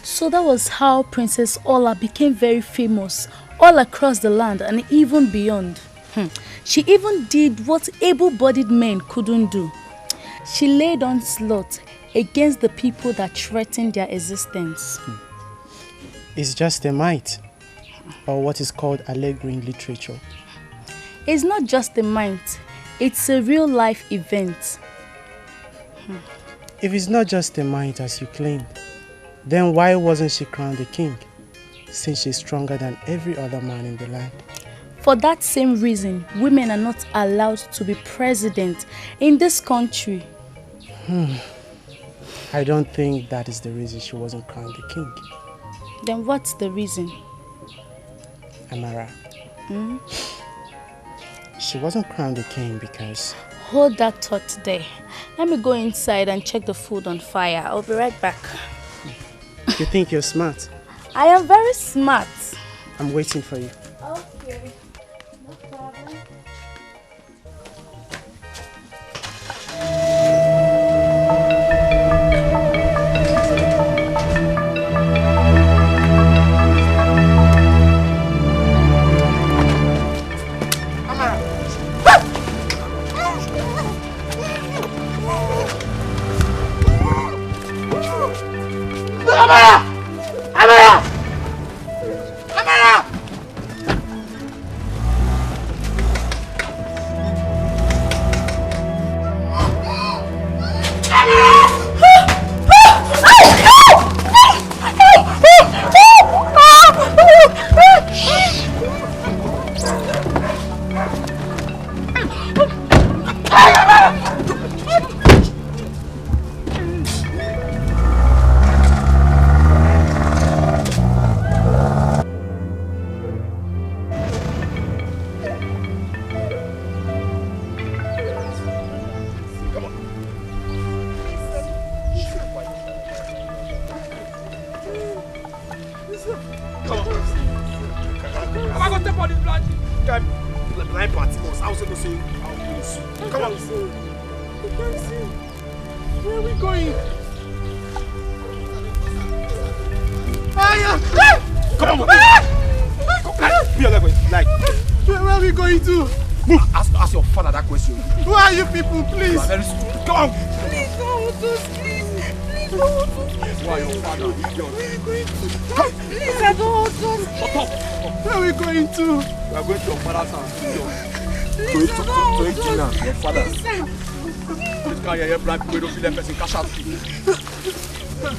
So that was how Princess Ola became very famous all across the land and even beyond. She even did what able-bodied men couldn't do. She laid onslaught against the people that threatened their existence. It's just a might, or what is called allegory in literature. It's not just a might, it's a real-life event. If it's not just a might as you claimed, then why wasn't she crowned the king, since she's stronger than every other man in the land? For that same reason, women are not allowed to be president in this country. I don't think that is the reason she wasn't crowned the king. Then what's the reason? Amara. Hmm? She wasn't crowned a king because... Hold that thought today. Let me go inside and check the food on fire. I'll be right back. You think you're smart? I am very smart. I'm waiting for you. Okay. No problem. Amara! Amara! Amara!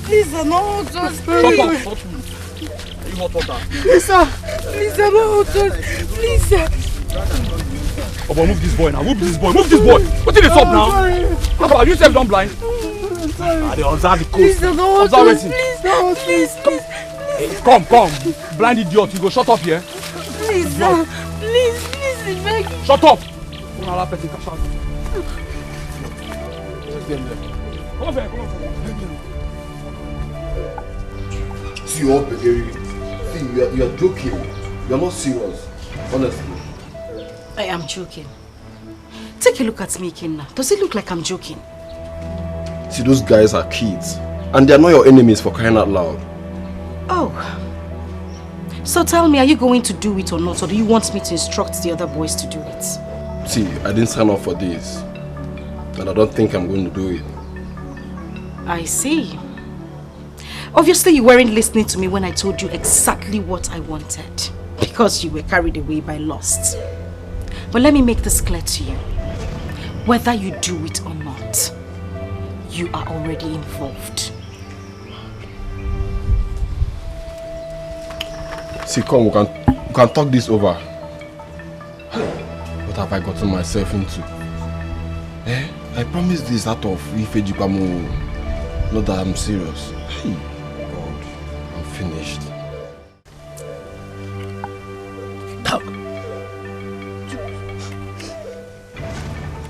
Lisa, no, just Please. Are you hot water? Lisa, Lisa, no, just Lisa. Oh boy, move this boy now. Move this boy. Move this boy. What is this up now? How about you yourself don't blind? They observe the coast. Lisa, no, observe just it. please, no, please, please. Come. Blind idiot. You go shut up here. Lisa, please, beg. Shut up. Come on, person, cash out. Come over here. See, you're you're joking. You're not serious. Honestly. I am joking. Take a look at me, Kenna. Does it look like I'm joking? See, those guys are kids. And they're not your enemies, for crying out loud. Oh. So tell me, are you going to do it or not? Or do you want me to instruct the other boys to do it? See, I didn't sign up for this. And I don't think I'm going to do it. I see. Obviously, you weren't listening to me when I told you exactly what I wanted. Because you were carried away by lust. But let me make this clear to you. Whether you do it or not, you are already involved. See, come, we can talk this over. What have I gotten myself into? I promised this out of Ife Jikamo. Not that I'm serious. Hey, God, I'm finished.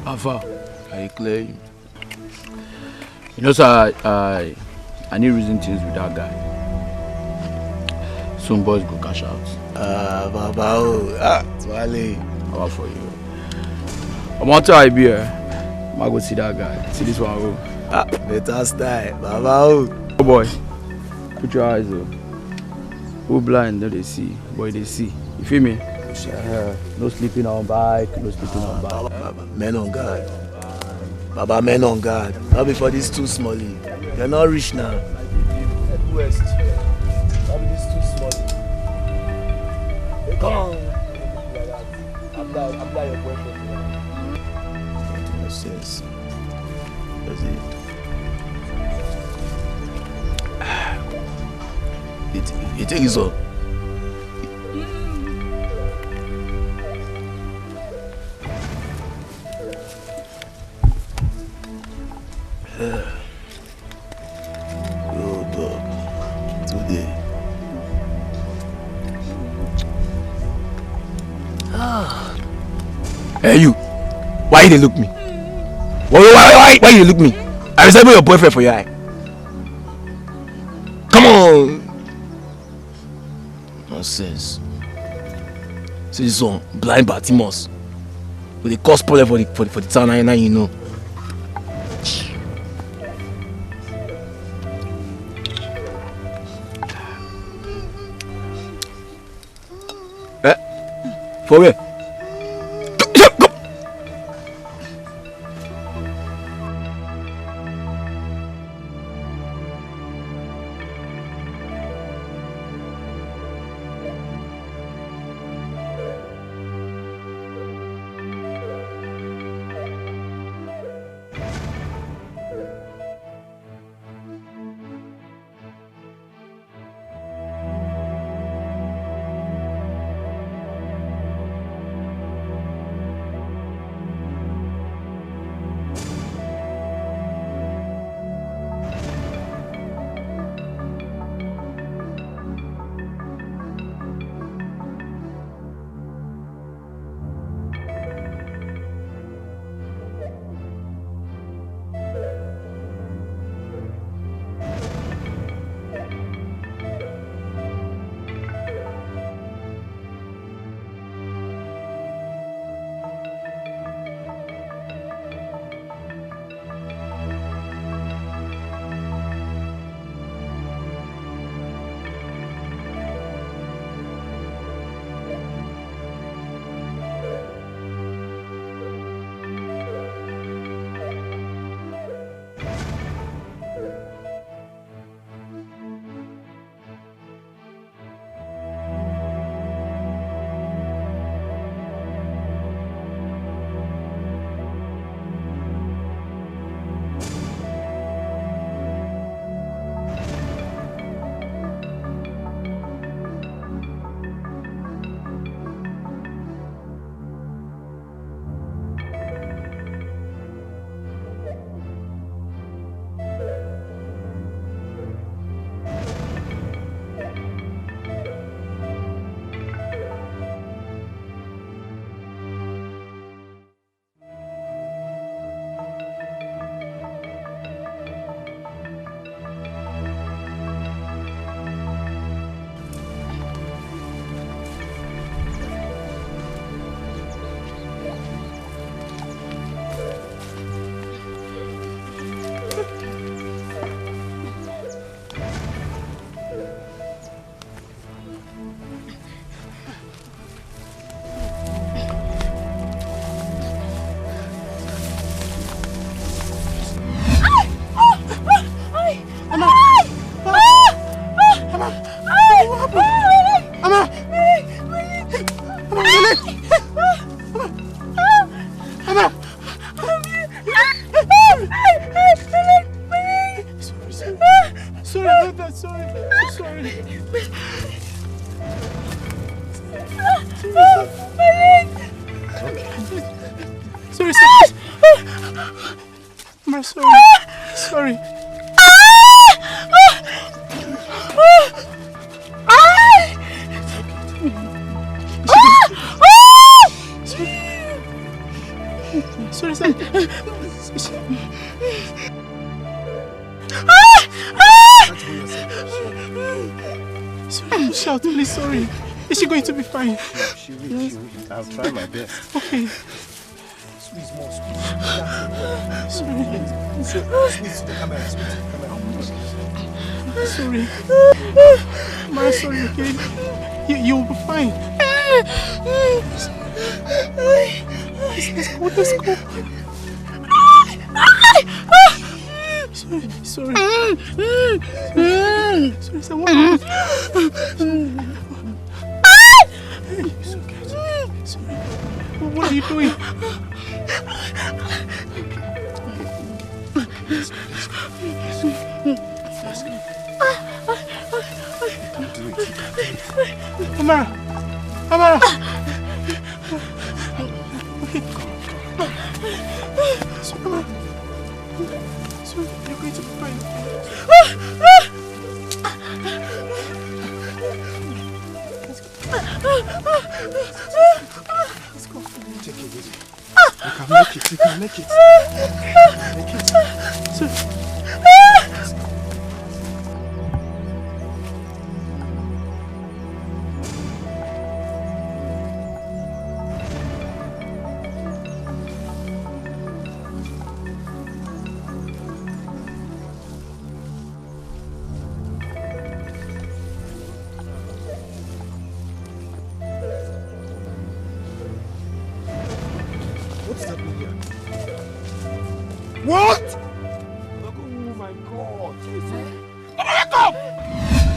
Alpha, I claim. You know, sir, I need reason things with that guy. Some boys go cash out. Baba, Swale. How for you? I'm out to IB. I go see that guy. See this one. Better style, Baba. Oh boy, put your eyes up. Who blind? No, they see. Boy, they see. You feel me? No sleeping on bike. No sleeping on bike. Baba, men on guard. Baba, men on guard. Not before this too smally. You're not rich now. Head west. Not this too smally. Come on. Apply your boyfriend. No sense. Does it? You think it's all? Hey you, why you dey look me? Why you look me? I resemble your boyfriend for your eye. Come on. Nonsense. See this one, blind Bartimaeus. With the cause problem for the town, now you know. For where? Shout, please, sorry. Is she going to be fine? She will. I'll try my best. Okay. Squeeze more, Sorry. Squeeze to the camera, Sorry. Ma, sorry, okay? You'll be fine. Let's go. Sorry. Sorry, sir. What happened? It's okay. Sorry. What are you doing? Amara! Sorry, you're going to be fine. Let's go. Take it easy. You can make it. You can make it. Make it. What's happening here? What? Oh my God! Malako!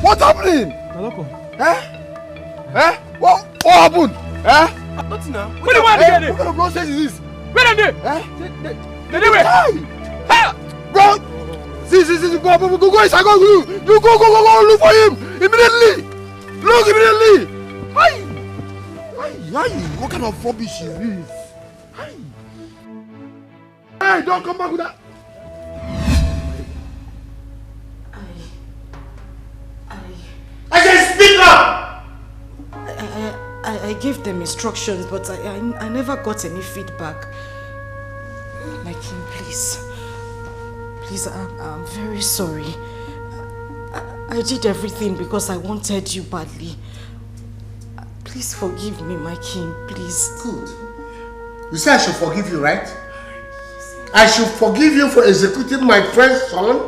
What's happening? Malako. Eh? What happened? Nothing now. What kind of nonsense is this? Where are they? They were. Bro! See, go inside, go, you go, look for him immediately. Look immediately. Hi. What kind of rubbish is this? Hey, don't come back with that. I said speak up! I gave them instructions, but I never got any feedback. My king, please. Please, I'm very sorry. I did everything because I wanted you badly. Please forgive me, my king, please. Good. You say I should forgive you, right? I should forgive you for executing my friend's son?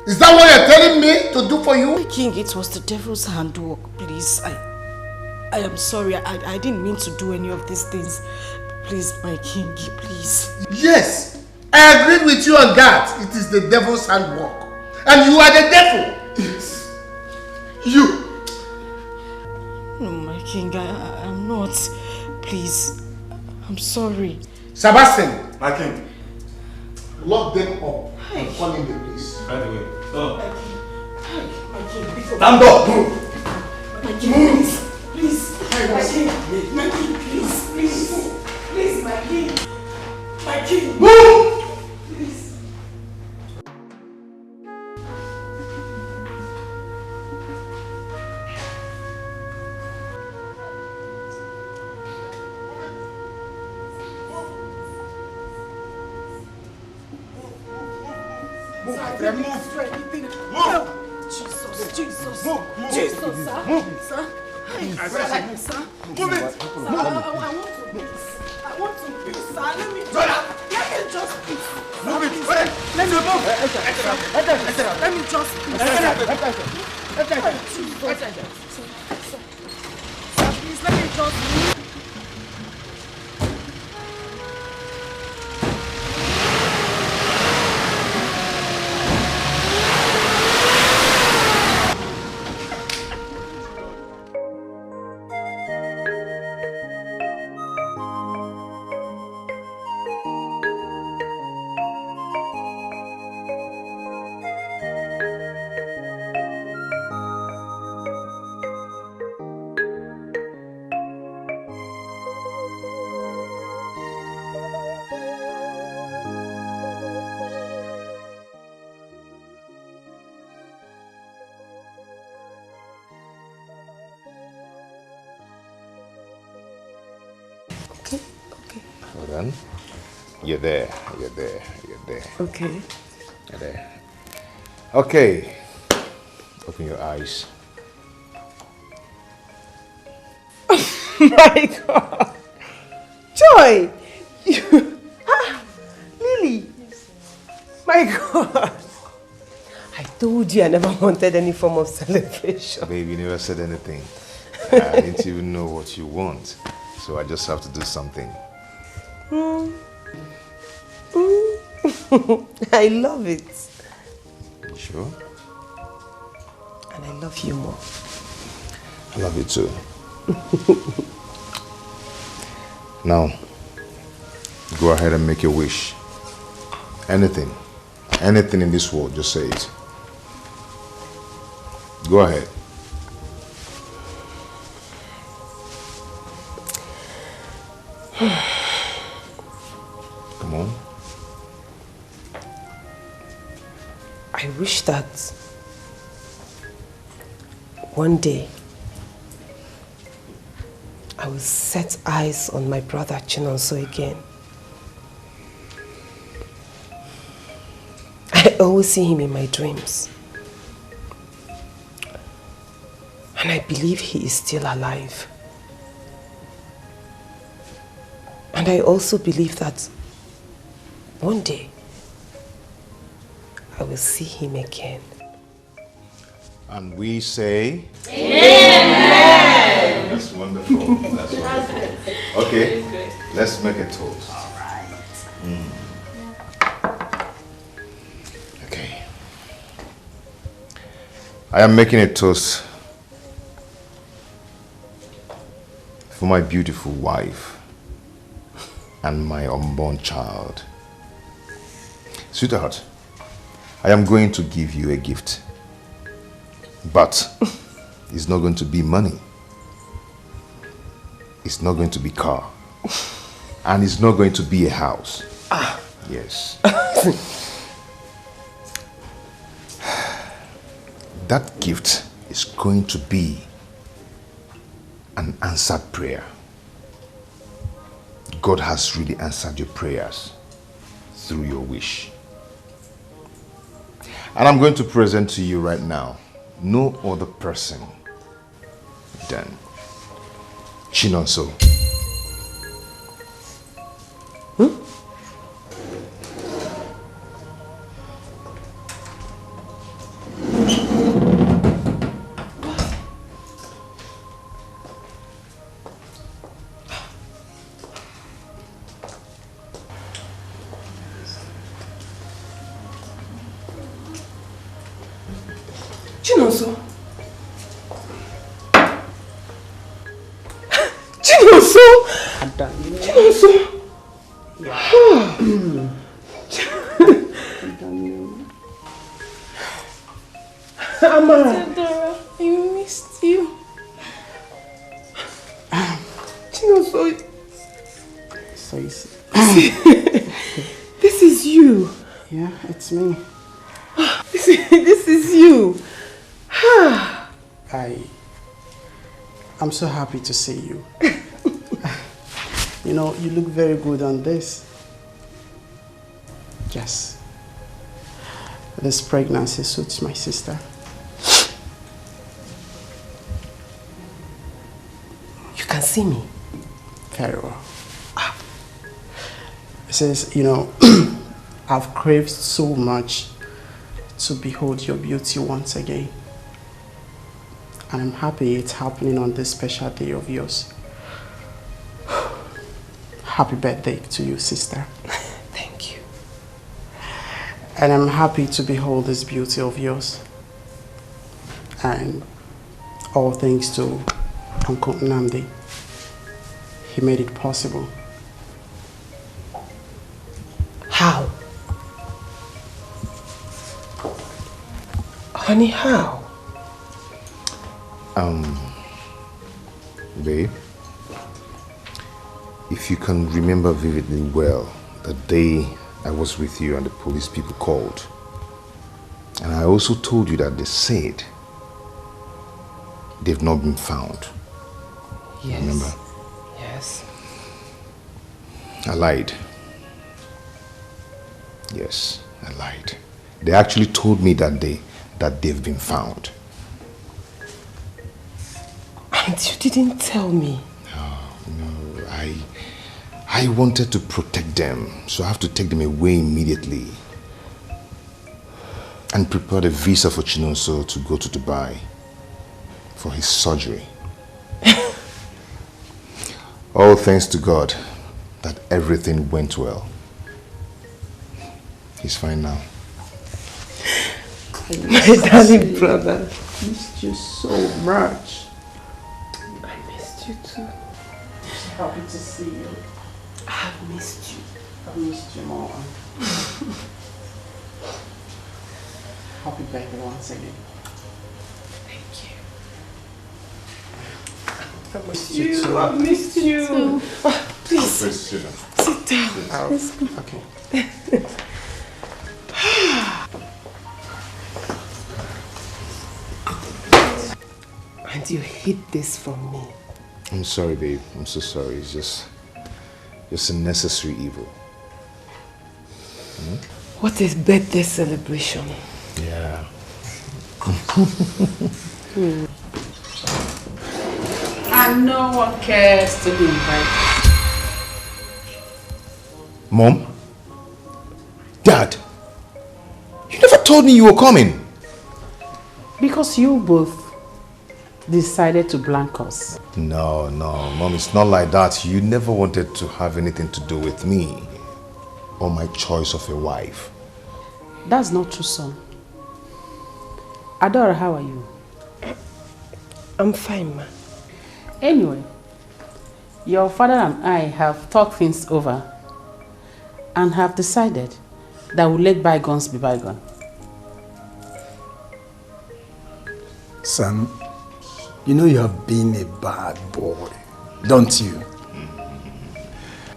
Is that what you're telling me to do for you? My king, it was the devil's handwork, please. I am sorry. I didn't mean to do any of these things. Please, my king, please. Yes, I agreed with you on that. It is the devil's handwork. And you are the devil. Yes. You. No, my king, I'm not. Please, I'm sorry. Sebastian. My king. Lock them up and call in the police. Right away. Stop. My king, stand up. Move. My king, please. Please. My king, please. Please, my king. My king. Move! Please. Jesus, sir. Sir. I want to be, sir. Let me just be. Move it. Let me move. Let me just be. Sir, please, let me just be. Hold on. You're there. Okay. You're there. Okay. Open your eyes. My God. Joy! Lily! My God! I told you I never wanted any form of celebration. Baby, you never said anything. I didn't even know what you want. So I just have to do something. I love it. You sure? And I love you more. I love you too. Now, go ahead and make your wish. Anything in this world, just say it. Go ahead. Come on. I wish that one day I will set eyes on my brother Chinonso again always see him in my dreams. And I believe he is still alive. And I also believe that one day I will see him again. And we say... Amen! That's wonderful. That's wonderful. Okay, let's make a toast. All right. Okay. I am making a toast for my beautiful wife and my unborn child. Sweetheart, I am going to give you a gift. But it's not going to be money. It's not going to be car. And it's not going to be a house. Ah. Yes. That gift is going to be an answered prayer. God has really answered your prayers through your wish. And I'm going to present to you right now no other person than Chinonso. Chinonso. Chinonso. Chinonso. Amara. Dora, I missed you. Chinonso. So you see. This is you. Yeah, it's me. This is you. I'm so happy to see you. You know, you look very good on this. Yes. This pregnancy suits my sister. You can see me. Very well. It says, you know, I've craved so much to behold your beauty once again. And I'm happy it's happening on this special day of yours. Happy birthday to you, sister. Thank you. And I'm happy to behold this beauty of yours. And all thanks to Uncle Nnamdi. He made it possible. How? Honey, how? Babe, if you can remember vividly well, the day I was with you and the police people called, and I also told you that they said they've not been found. Yes. Remember? Yes. I lied. Yes, I lied. They actually told me that day that they've been found. And you didn't tell me. No, I wanted to protect them, so I have to take them away immediately and prepare a visa for Chinonso to go to Dubai for his surgery. All thanks to God that everything went well. He's fine now. My darling brother. I missed you so much. I missed you too. I'm so happy to see you. I have missed you. I've missed you more. Happy birthday once again. Thank you. I missed you too. I missed you. Oh, please. Sit down. Sit down. Let's go. Okay. And you hid this from me. I'm sorry, babe. I'm so sorry. It's just a necessary evil. What a birthday celebration. Yeah. And no one cares to be invited. Mom? Dad? You never told me you were coming. Because you both decided to blank us. No, Mom, it's not like that. You never wanted to have anything to do with me or my choice of a wife. That's not true, son. Adora, how are you? I'm fine, ma. Anyway, your father and I have talked things over and have decided that we'll let bygones be bygones. Son, you know you have been a bad boy, don't you?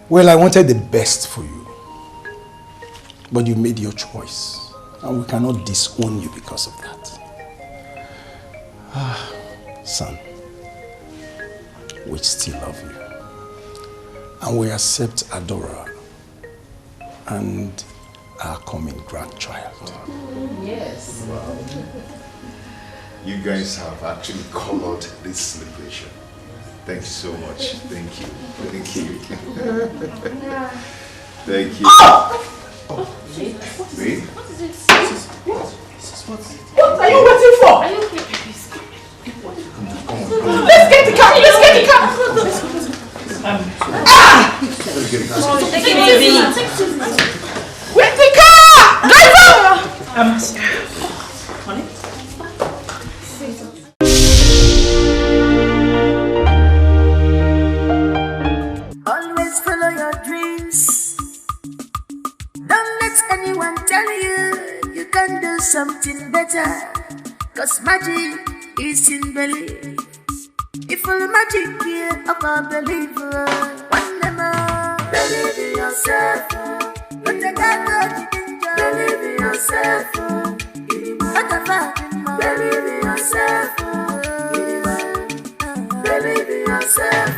Well, I wanted the best for you, but you made your choice, and we cannot disown you because of that. Son, we still love you, and we accept Adora and our coming grandchild. Yes. Wow. You guys have actually colored this celebration. Thank you so much. Thank you. Thank you. Thank you. Oh! Babe? What is it? What are you waiting for? Are you okay? Let's get the car! Let's get the car! Let's get the car. Take it easy. Where's the car? Driver! Honey? Always follow your dreams. Don't let anyone tell you you can do something better. Cause magic is in belief. If all magic here, I can't believe one more. Believe in yourself. But the God believe in yourself. Believe in yourself. Believe in yourself.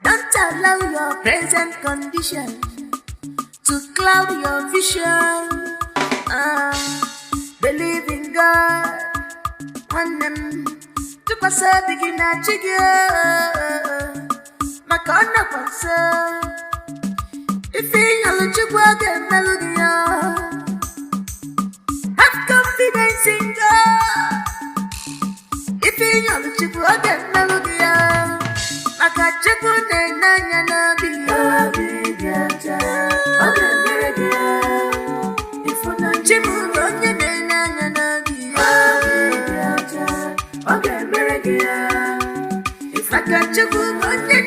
Don't allow your present condition to cloud your vision. Believe in God. One them to pass a beginner jigger. Makana pasa. If you look to work and melody, have confidence in God. If you look to work and melody, Makachukune nanya nabi Abigata Abemeregia Ifuna chimu onye nanya nabi Abigata Abemeregia Ifakachukune onye